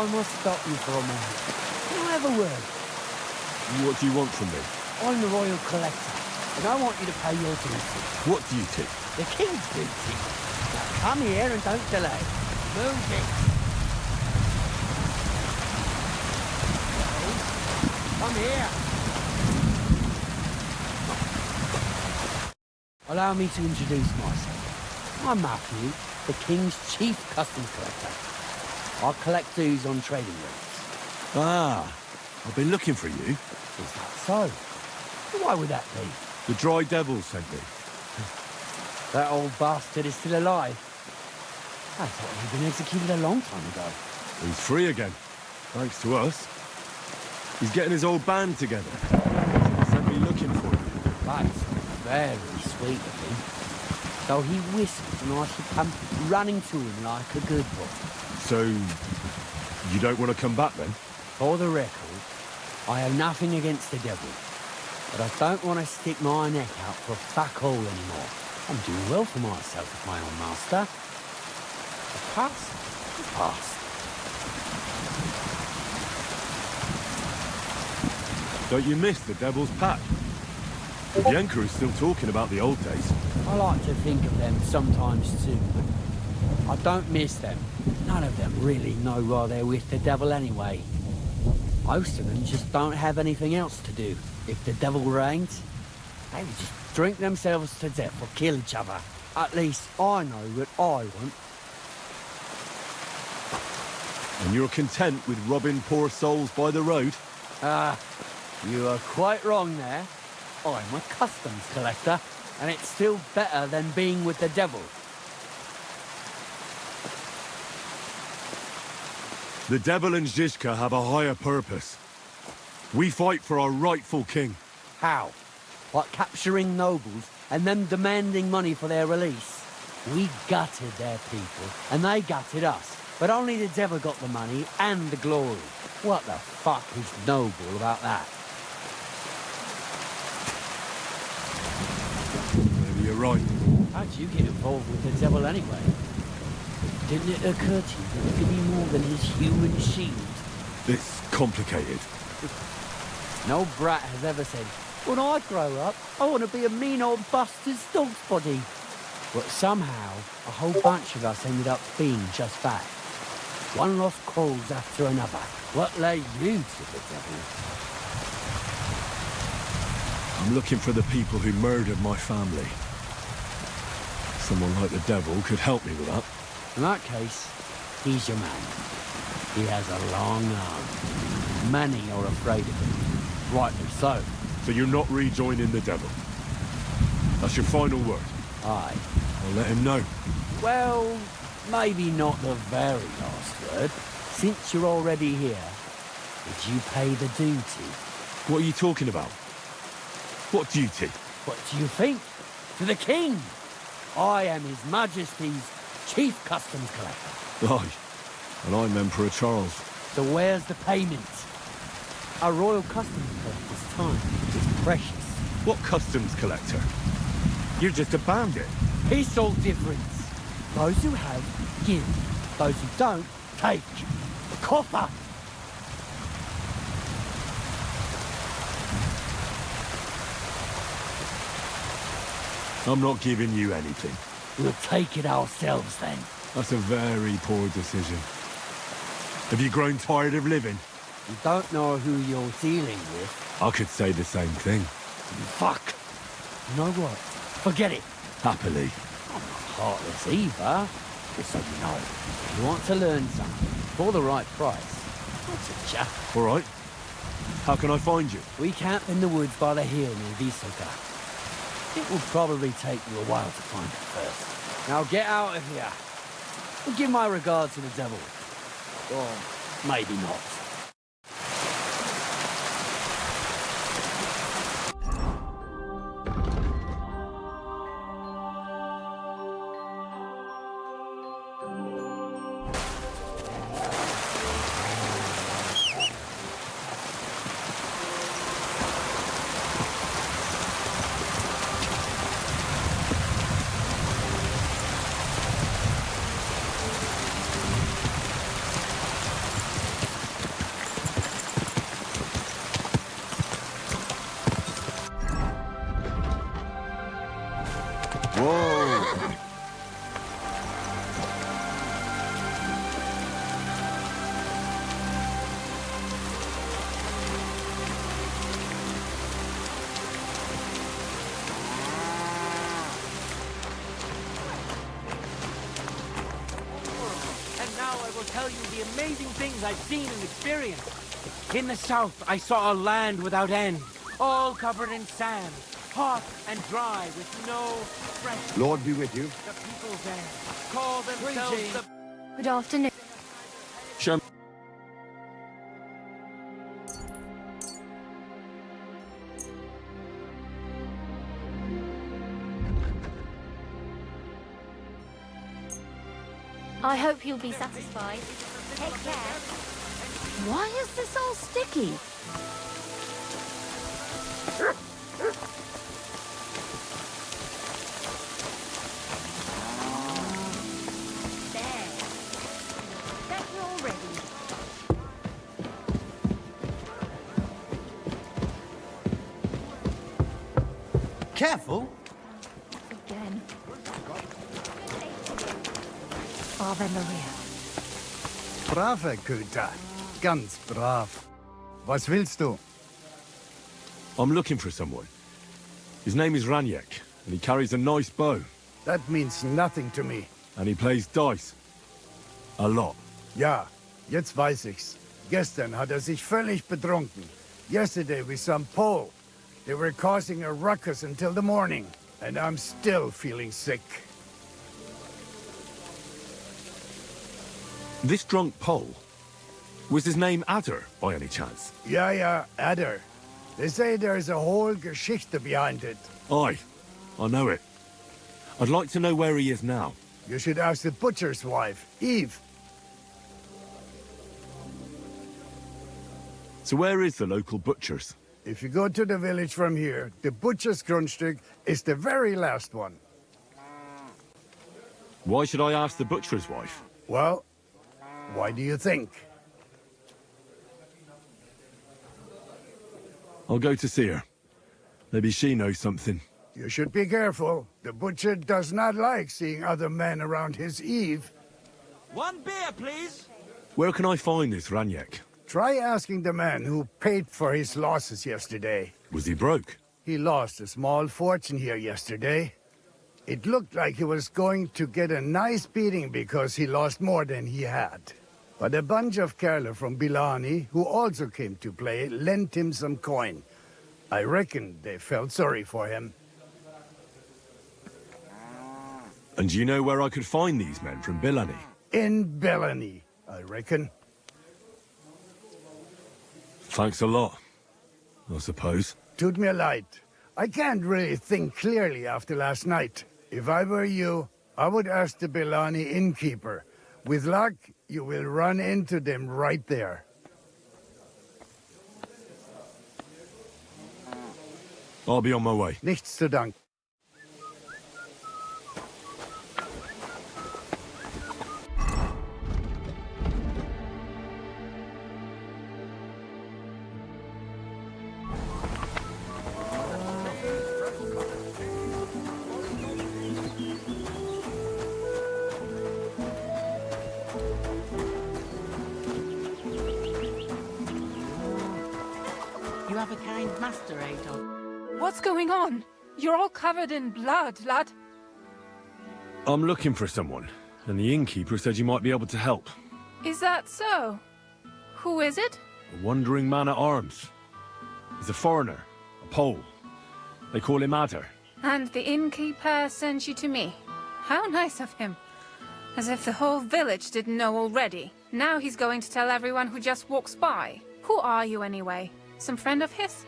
[SPEAKER 6] I must stop you for a moment. Can I have a word?
[SPEAKER 13] What do you want from me?
[SPEAKER 6] I'm the royal collector, and I want you to pay your duty.
[SPEAKER 13] What duty?
[SPEAKER 6] The king's duty. Now come here and don't delay. Move it. Come here. Allow me to introduce myself. I'm Matthew, the king's chief customs collector. I collect dues on trading routes.
[SPEAKER 13] Ah, I've been looking for you.
[SPEAKER 6] Is that so? Why would that be?
[SPEAKER 13] The Dry Devil sent me.
[SPEAKER 6] That old bastard is still alive. I thought he'd been executed a long time ago.
[SPEAKER 13] He's free again, thanks to us. He's getting his old band together. He sent me looking for him.
[SPEAKER 6] Right, very sweet of him. So he whistles and I should come running to him like a good boy.
[SPEAKER 13] So, you don't want to come back then?
[SPEAKER 6] For the record, I have nothing against the devil. But I don't want to stick my neck out for fuck all anymore. I'm doing well for myself as my own master. The past is past.
[SPEAKER 13] Don't you miss the Devil's Pack? The Emperor's still talking about the old days.
[SPEAKER 6] I like to think of them sometimes too, but I don't miss them. None of them really know why they're with the devil anyway. Most of them just don't have anything else to do. If the devil reigns, they would just drink themselves to death or kill each other. At least I know what I want.
[SPEAKER 13] And you're content with robbing poor souls by the road?
[SPEAKER 6] You are quite wrong there. I'm a customs collector, and it's still better than being with the devil.
[SPEAKER 13] The devil and Zizka have a higher purpose. We fight for our rightful king.
[SPEAKER 6] How? Like capturing nobles and them demanding money for their release? We gutted their people, and they gutted us. But only the devil got the money and the glory. What the fuck is noble about that?
[SPEAKER 13] Maybe you're right.
[SPEAKER 6] How'd you get involved with the devil anyway? Didn't it occur to you that you could be more than his human shield?
[SPEAKER 13] It's complicated.
[SPEAKER 6] No brat has ever said, when I grow up, I want to be a mean old bastard's dog's body. But somehow, a whole bunch of us ended up being just that. One lost cause after another. What lay you to the devil?
[SPEAKER 13] I'm looking for the people who murdered my family. Someone like the devil could help me with that.
[SPEAKER 6] In that case, he's your man. He has a long arm. Many are afraid of him. Rightly so.
[SPEAKER 13] So you're not rejoining the devil? That's your final word?
[SPEAKER 6] Aye.
[SPEAKER 13] I'll let him know.
[SPEAKER 6] Well, maybe not the very last word. Since you're already here, did you pay the duty?
[SPEAKER 13] What are you talking about? What duty?
[SPEAKER 6] What do you think? To the king! I am His Majesty's Chief Customs Collector.
[SPEAKER 13] Aye. And I'm Emperor Charles.
[SPEAKER 6] So where's the payment? A royal customs collector's time is precious.
[SPEAKER 13] What customs collector? You're just a bandit.
[SPEAKER 6] Peace all difference. Those who have, give. Those who don't, take. Coffer!
[SPEAKER 13] I'm not giving you anything.
[SPEAKER 6] We'll take it ourselves then.
[SPEAKER 13] That's a very poor decision. Have you grown tired of living?
[SPEAKER 6] You don't know who you're dealing with.
[SPEAKER 13] I could say the same thing.
[SPEAKER 6] Fuck! You know what? Forget it.
[SPEAKER 13] Happily.
[SPEAKER 6] I'm not heartless either. Just so you know, if you want to learn something for the right price, I'll teach ya.
[SPEAKER 13] All right. How can I find you?
[SPEAKER 6] We camp in the woods by the hill near Visoka. It will probably take you a while to find it first. Now get out of here. And give my regard to the devil. Or maybe not.
[SPEAKER 16] Tell you the amazing things I've seen and experienced. In the south, I saw a land without end, all covered in sand, hot and dry with no fresh.
[SPEAKER 8] Lord be with you.
[SPEAKER 16] The people there call themselves the...
[SPEAKER 15] Good afternoon.
[SPEAKER 13] Show me.
[SPEAKER 15] I hope you'll be satisfied. Take care. Why is this all sticky? There. That you're all ready.
[SPEAKER 1] Careful.
[SPEAKER 15] Again. Ave Maria.
[SPEAKER 17] Brave Köter. Ganz brav. Was willst du?
[SPEAKER 13] I'm looking for someone. His name is Raniek, and he carries a nice bow.
[SPEAKER 17] That means nothing to me.
[SPEAKER 13] And he plays dice. A lot.
[SPEAKER 17] Ja, jetzt weiß ich's. Gestern hat sich völlig betrunken. Yesterday with some Pole. They were causing a ruckus until the morning. And I'm still feeling sick.
[SPEAKER 13] This drunk Pole, was his name Adder, by any chance?
[SPEAKER 17] Ja, Adder. They say there's a whole Geschichte behind it.
[SPEAKER 13] Aye, I know it. I'd like to know where he is now.
[SPEAKER 17] You should ask the butcher's wife, Eve.
[SPEAKER 13] So where is the local butcher's?
[SPEAKER 17] If you go to the village from here, the butcher's Grundstück is the very last one.
[SPEAKER 13] Why should I ask the butcher's wife?
[SPEAKER 17] Well, why do you think?
[SPEAKER 13] I'll go to see her. Maybe she knows something.
[SPEAKER 17] You should be careful. The butcher does not like seeing other men around his Eve.
[SPEAKER 16] One beer, please.
[SPEAKER 13] Where can I find this Raniek?
[SPEAKER 17] Try asking the man who paid for his losses yesterday.
[SPEAKER 13] Was he broke?
[SPEAKER 17] He lost a small fortune here yesterday. It looked like he was going to get a nice beating because he lost more than he had. But a bunch of Kerler from Bilani, who also came to play, lent him some coin. I reckon they felt sorry for him.
[SPEAKER 13] And do you know where I could find these men from Bilani?
[SPEAKER 17] In Bilani, I reckon.
[SPEAKER 13] Thanks a lot, I suppose.
[SPEAKER 17] Tut mir leid. I can't really think clearly after last night. If I were you, I would ask the Bilani innkeeper. With luck, you will run into them right there.
[SPEAKER 13] I'll be on my way.
[SPEAKER 17] Nichts zu danken.
[SPEAKER 8] You have a kind master, Adolf.
[SPEAKER 18] What's going on? You're all covered in blood, lad.
[SPEAKER 13] I'm looking for someone, and the innkeeper said you might be able to help.
[SPEAKER 18] Is that so? Who is it?
[SPEAKER 13] A wandering man at arms. He's a foreigner, a Pole. They call him Adder.
[SPEAKER 18] And the innkeeper sent you to me. How nice of him. As if the whole village didn't know already. Now he's going to tell everyone who just walks by. Who are you anyway? Some friend of his?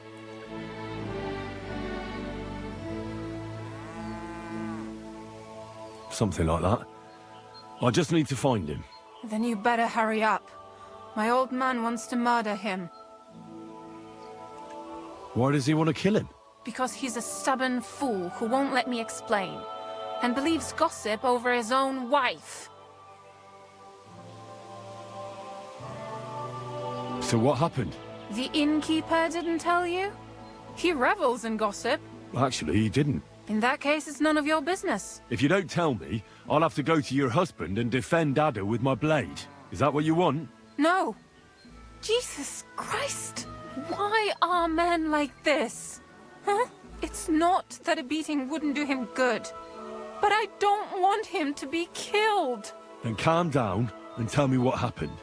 [SPEAKER 13] Something like that. I just need to find him.
[SPEAKER 18] Then you better hurry up. My old man wants to murder him.
[SPEAKER 13] Why does he want to kill him?
[SPEAKER 18] Because he's a stubborn fool who won't let me explain. And believes gossip over his own wife.
[SPEAKER 13] So what happened?
[SPEAKER 18] The innkeeper didn't tell you? He revels in gossip.
[SPEAKER 13] Actually, he didn't.
[SPEAKER 18] In that case, it's none of your business.
[SPEAKER 13] If you don't tell me, I'll have to go to your husband and defend Adder with my blade. Is that what you want?
[SPEAKER 18] No. Jesus Christ. Why are men like this? Huh? It's not that a beating wouldn't do him good. But I don't want him to be killed.
[SPEAKER 13] Then calm down and tell me what happened.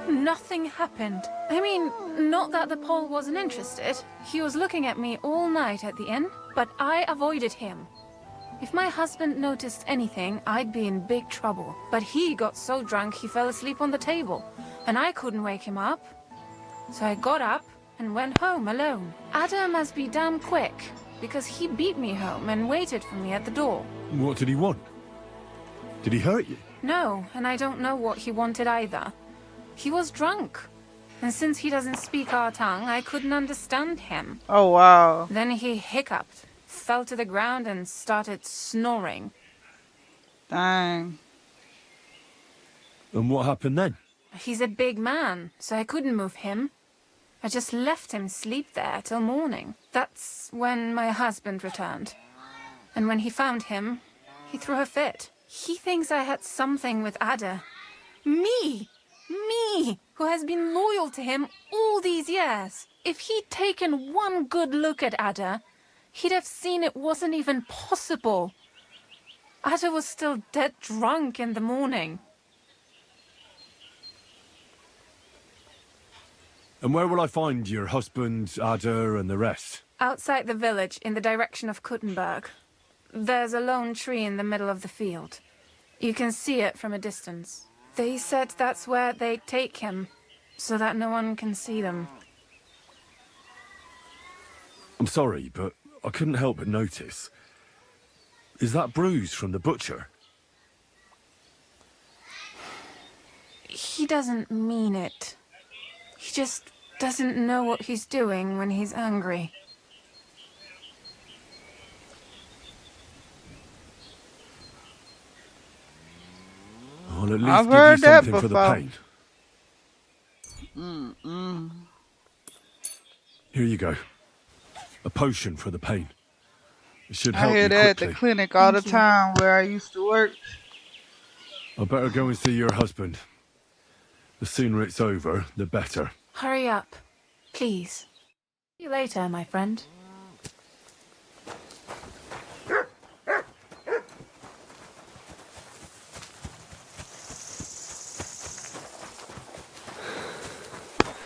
[SPEAKER 18] Nothing happened. I mean, not that the Pole wasn't interested. He was looking at me all night at the inn, but I avoided him. If my husband noticed anything, I'd be in big trouble. But he got so drunk he fell asleep on the table, and I couldn't wake him up. So I got up and went home alone. Adder must be damn quick, because he beat me home and waited for me at the door.
[SPEAKER 13] What did he want? Did he hurt you?
[SPEAKER 18] No, and I don't know what he wanted either. He was drunk. And since he doesn't speak our tongue, I couldn't understand him.
[SPEAKER 2] Oh, wow.
[SPEAKER 18] Then he hiccuped, fell to the ground, and started snoring.
[SPEAKER 2] Dang.
[SPEAKER 13] And what happened then?
[SPEAKER 18] He's a big man, so I couldn't move him. I just left him sleep there till morning. That's when my husband returned. And when he found him, he threw a fit. He thinks I had something with Ada. Me! Me! Who has been loyal to him all these years. If he'd taken one good look at Ada, he'd have seen it wasn't even possible. Ada was still dead drunk in the morning.
[SPEAKER 13] And where will I find your husband, Ada, and the rest?
[SPEAKER 18] Outside the village, in the direction of Kuttenberg. There's a lone tree in the middle of the field. You can see it from a distance. They said that's where they'd take him, so that no one can see them.
[SPEAKER 13] I'm sorry, but I couldn't help but notice. Is that bruise from the butcher?
[SPEAKER 18] He doesn't mean it. He just doesn't know what he's doing when he's angry.
[SPEAKER 13] I'll at least
[SPEAKER 2] I've
[SPEAKER 13] give
[SPEAKER 2] heard
[SPEAKER 13] you
[SPEAKER 2] that
[SPEAKER 13] something for the
[SPEAKER 2] before.
[SPEAKER 13] pain. Here you go. A potion for the pain. It should help
[SPEAKER 2] I hear
[SPEAKER 13] you
[SPEAKER 2] that at
[SPEAKER 13] quickly.
[SPEAKER 2] the clinic all the time where I used to work.
[SPEAKER 13] I better go and see your husband. The sooner it's over, the better.
[SPEAKER 18] Hurry up, please. See you later, my friend.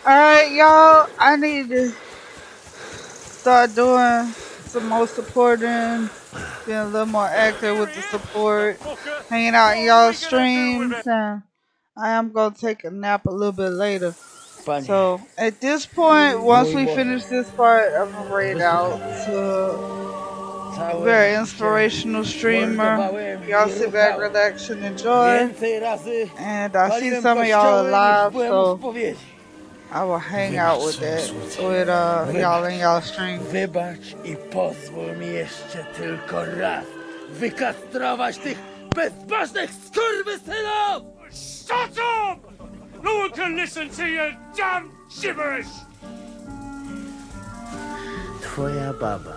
[SPEAKER 2] Alright, y'all. I need to start doing some more supporting, being a little more active with the support, hanging out in y'all streams, and I am going to take a nap a little bit later. So, at this point, once we finish this part, I'm going to raid out to a very inspirational streamer. Y'all sit back, relax, and enjoy. And I see some of y'all alive, so I will hang out with that, with y'all in y'all stream.
[SPEAKER 4] Wybacz I pozwól mi jeszcze tylko raz wykastrować tych bezbożnych skurwysynów!
[SPEAKER 10] Shut up! No one can listen to your damn gibberish!
[SPEAKER 4] Twoja baba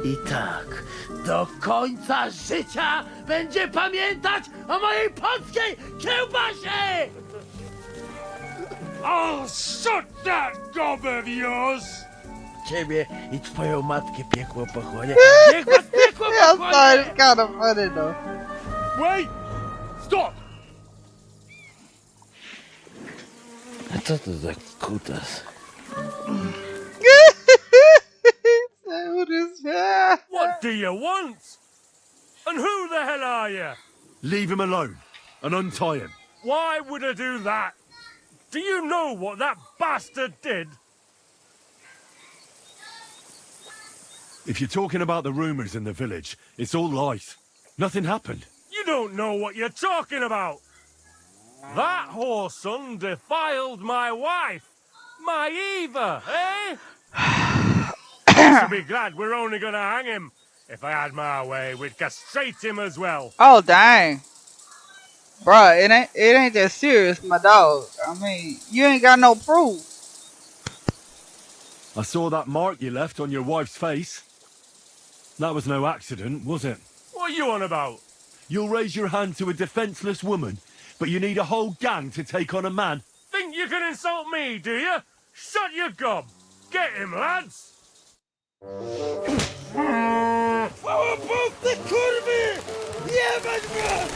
[SPEAKER 4] i tak do końca życia będzie pamiętać o mojej polskiej kiełbasie!
[SPEAKER 10] I'll shut that gob of yours!
[SPEAKER 4] Ciebie i twoją matkę piekło pochłonie.
[SPEAKER 2] I'm sorry, it's kind of funny though.
[SPEAKER 10] Wait! Stop!
[SPEAKER 4] A co to za kutas?
[SPEAKER 10] What do you want? And who the hell are you?
[SPEAKER 13] Leave him alone and untie him.
[SPEAKER 10] Why would I do that? Do you know what that bastard did?
[SPEAKER 13] If you're talking about the rumors in the village, it's all lies. Nothing happened.
[SPEAKER 10] You don't know what you're talking about. That whoreson defiled my wife, my Eva, eh? You should be glad we're only gonna hang him. If I had my way, we'd castrate him as well.
[SPEAKER 2] Oh dang, bruh, it ain't that serious, my dog. I mean, you ain't got no proof.
[SPEAKER 13] I saw that mark you left on your wife's face. That was no accident, was it?
[SPEAKER 10] What are you on about?
[SPEAKER 13] You'll raise your hand to a defenseless woman, but you need a whole gang to take on a man.
[SPEAKER 10] Think you can insult me, do you? Shut your gob. Get him, lads.
[SPEAKER 4] Te kurwy! Jebać mnie!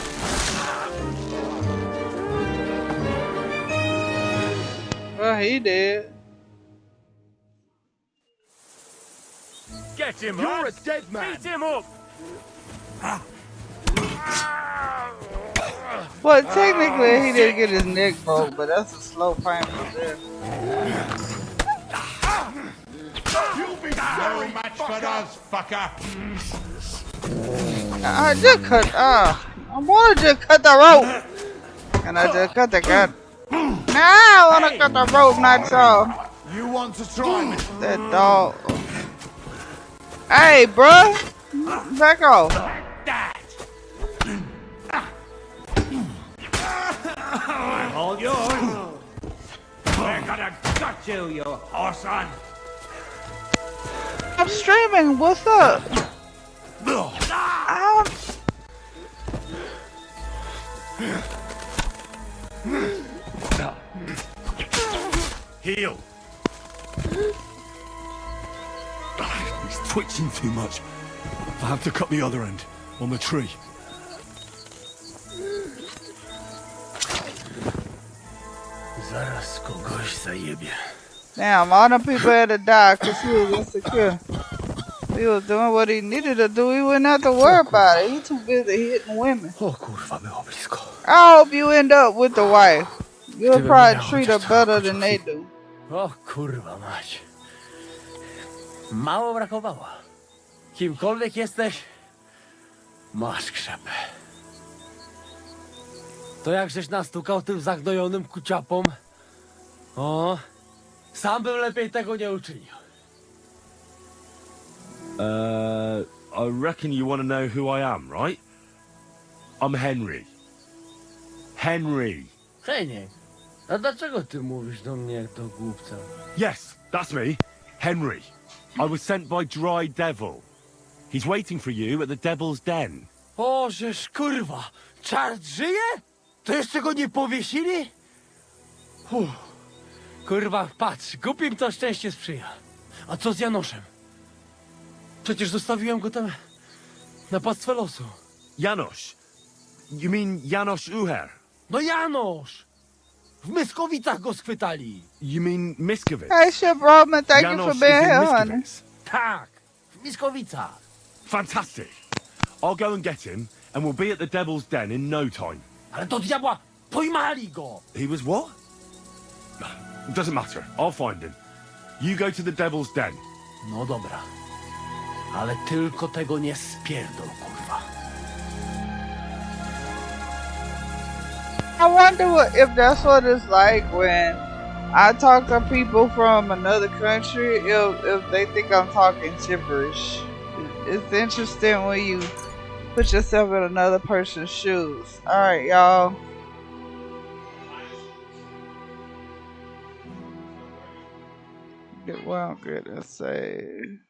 [SPEAKER 2] Well, he did.
[SPEAKER 10] Get him,
[SPEAKER 4] You're
[SPEAKER 10] lads.
[SPEAKER 4] a dead man.
[SPEAKER 10] Beat him up.
[SPEAKER 2] Well, technically, he didn't get his neck broke, but that's a slow painful death.
[SPEAKER 1] You'll be so much for us, fucker.
[SPEAKER 2] I just cut. I want to just cut the rope, and I just cut the cut. Now I want to cut the rope, not so.
[SPEAKER 1] You want to try me?
[SPEAKER 2] That dog. Hey, bruh, back off.
[SPEAKER 10] I'm all yours. Back
[SPEAKER 16] gonna gut you, you whoreson!
[SPEAKER 2] I'm streaming. What's up? Ow.
[SPEAKER 13] Heal. He's twitching too much. I have to cut the other end on the tree.
[SPEAKER 2] Damn, all them people had to die because he was insecure. He was doing what he needed to do. He wouldn't have to worry about it. He too busy hitting women. I hope you end up with the wife. You'll probably treat her better than they do.
[SPEAKER 6] O kurwa mać. Mało brakowało. Kimkolwiek jesteś, masz krzepę. To jak żeś nastukał tym zagnojonym kuciapom? O, sam bym lepiej tego nie uczynił.
[SPEAKER 13] I reckon you want to know who I am, right? I'm Henry. Henry.
[SPEAKER 6] Hej, a dlaczego ty mówisz do mnie jak do głupca?
[SPEAKER 13] Yes, that's me. Henry. I was sent by Dry Devil. He's waiting for you at the Devil's Den.
[SPEAKER 6] Bożeż, kurwa, czart żyje? To jeszcze go nie powiesili? Kurwa, patrz, głupim to szczęście sprzyja. A co z Janoszem? Przecież zostawiłem go tam na pastwę losu.
[SPEAKER 13] Janosz? You mean Janosz Uher?
[SPEAKER 6] No Janosz! W Myskowicach go schwytali.
[SPEAKER 13] You mean Miskovic?
[SPEAKER 2] Hey, shit, bro, man, thank you for being here, honey.
[SPEAKER 6] Tak, w Myskowicach.
[SPEAKER 13] Fantastic. I'll go and get him, and we'll be at the Devil's Den in no time.
[SPEAKER 6] Ale do diabła, pojmali go!
[SPEAKER 13] He was what? It doesn't matter. I'll find him. You go to the Devil's Den.
[SPEAKER 6] No dobra. Ale tylko tego nie spierdol, kurwa.
[SPEAKER 2] I wonder if that's what it's like when I talk to people from another country, if they think I'm talking gibberish. It's interesting when you put yourself in another person's shoes. Alright, y'all. Get well good and save.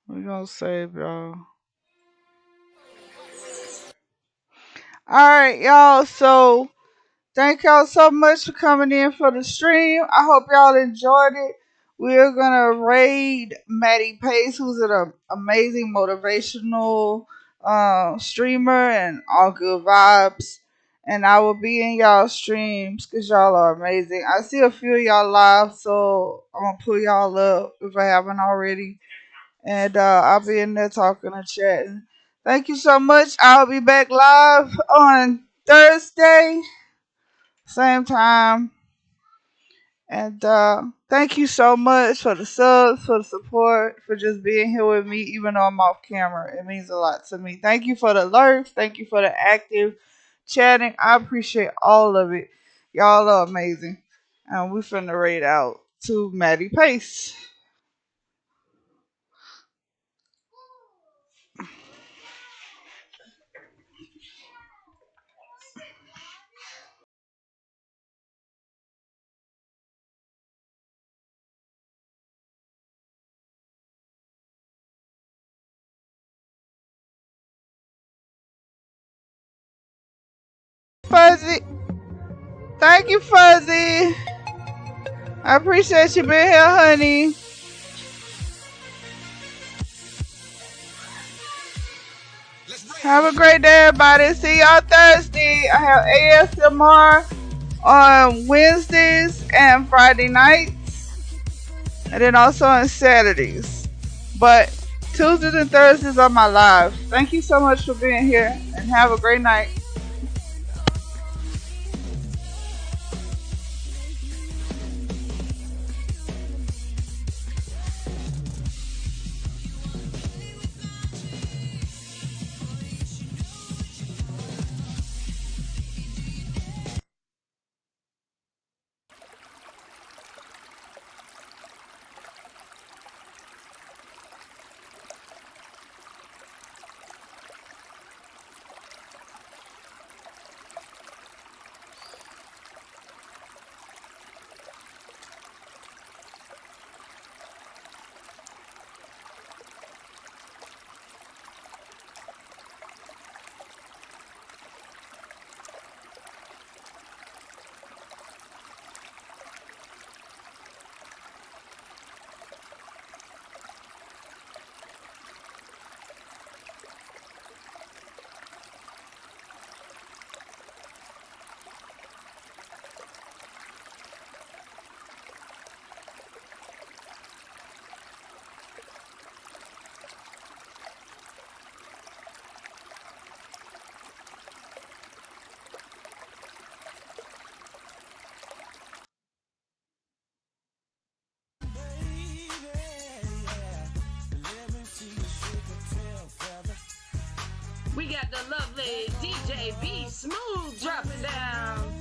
[SPEAKER 2] We're gonna save y'all. Alright, y'all. So thank y'all so much for coming in for the stream. I hope y'all enjoyed it. We're gonna raid Maddie Pace, who's an amazing motivational streamer and all good vibes. And I will be in y'all streams because y'all are amazing. I see a few of y'all live, so I'm gonna pull y'all up if I haven't already. And I'll be in there talking and chatting. Thank you so much. I'll be back live on Thursday, same time. And thank you so much for the subs, for the support, for just being here with me, even though I'm off camera. It means a lot to me. Thank you for the alerts. Thank you for the active chatting. I appreciate all of it. Y'all are amazing. And we finna raid out to Maddie Pace. Fuzzy. Thank you, Fuzzy. I appreciate you being here, honey. Have a great day, everybody. See y'all Thursday. I have ASMR on Wednesdays and Friday nights. And then also on Saturdays. But Tuesdays and Thursdays are my live. Thank you so much for being here. And have a great night.
[SPEAKER 5] got the lovely DJ B Smooth dropping down.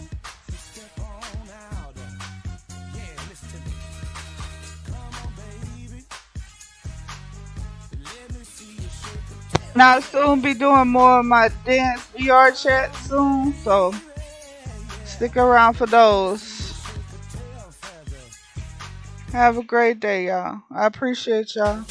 [SPEAKER 2] Now, I'll soon be doing more of my dance VR chat soon, so stick around for those. Have a great day, y'all. I appreciate y'all.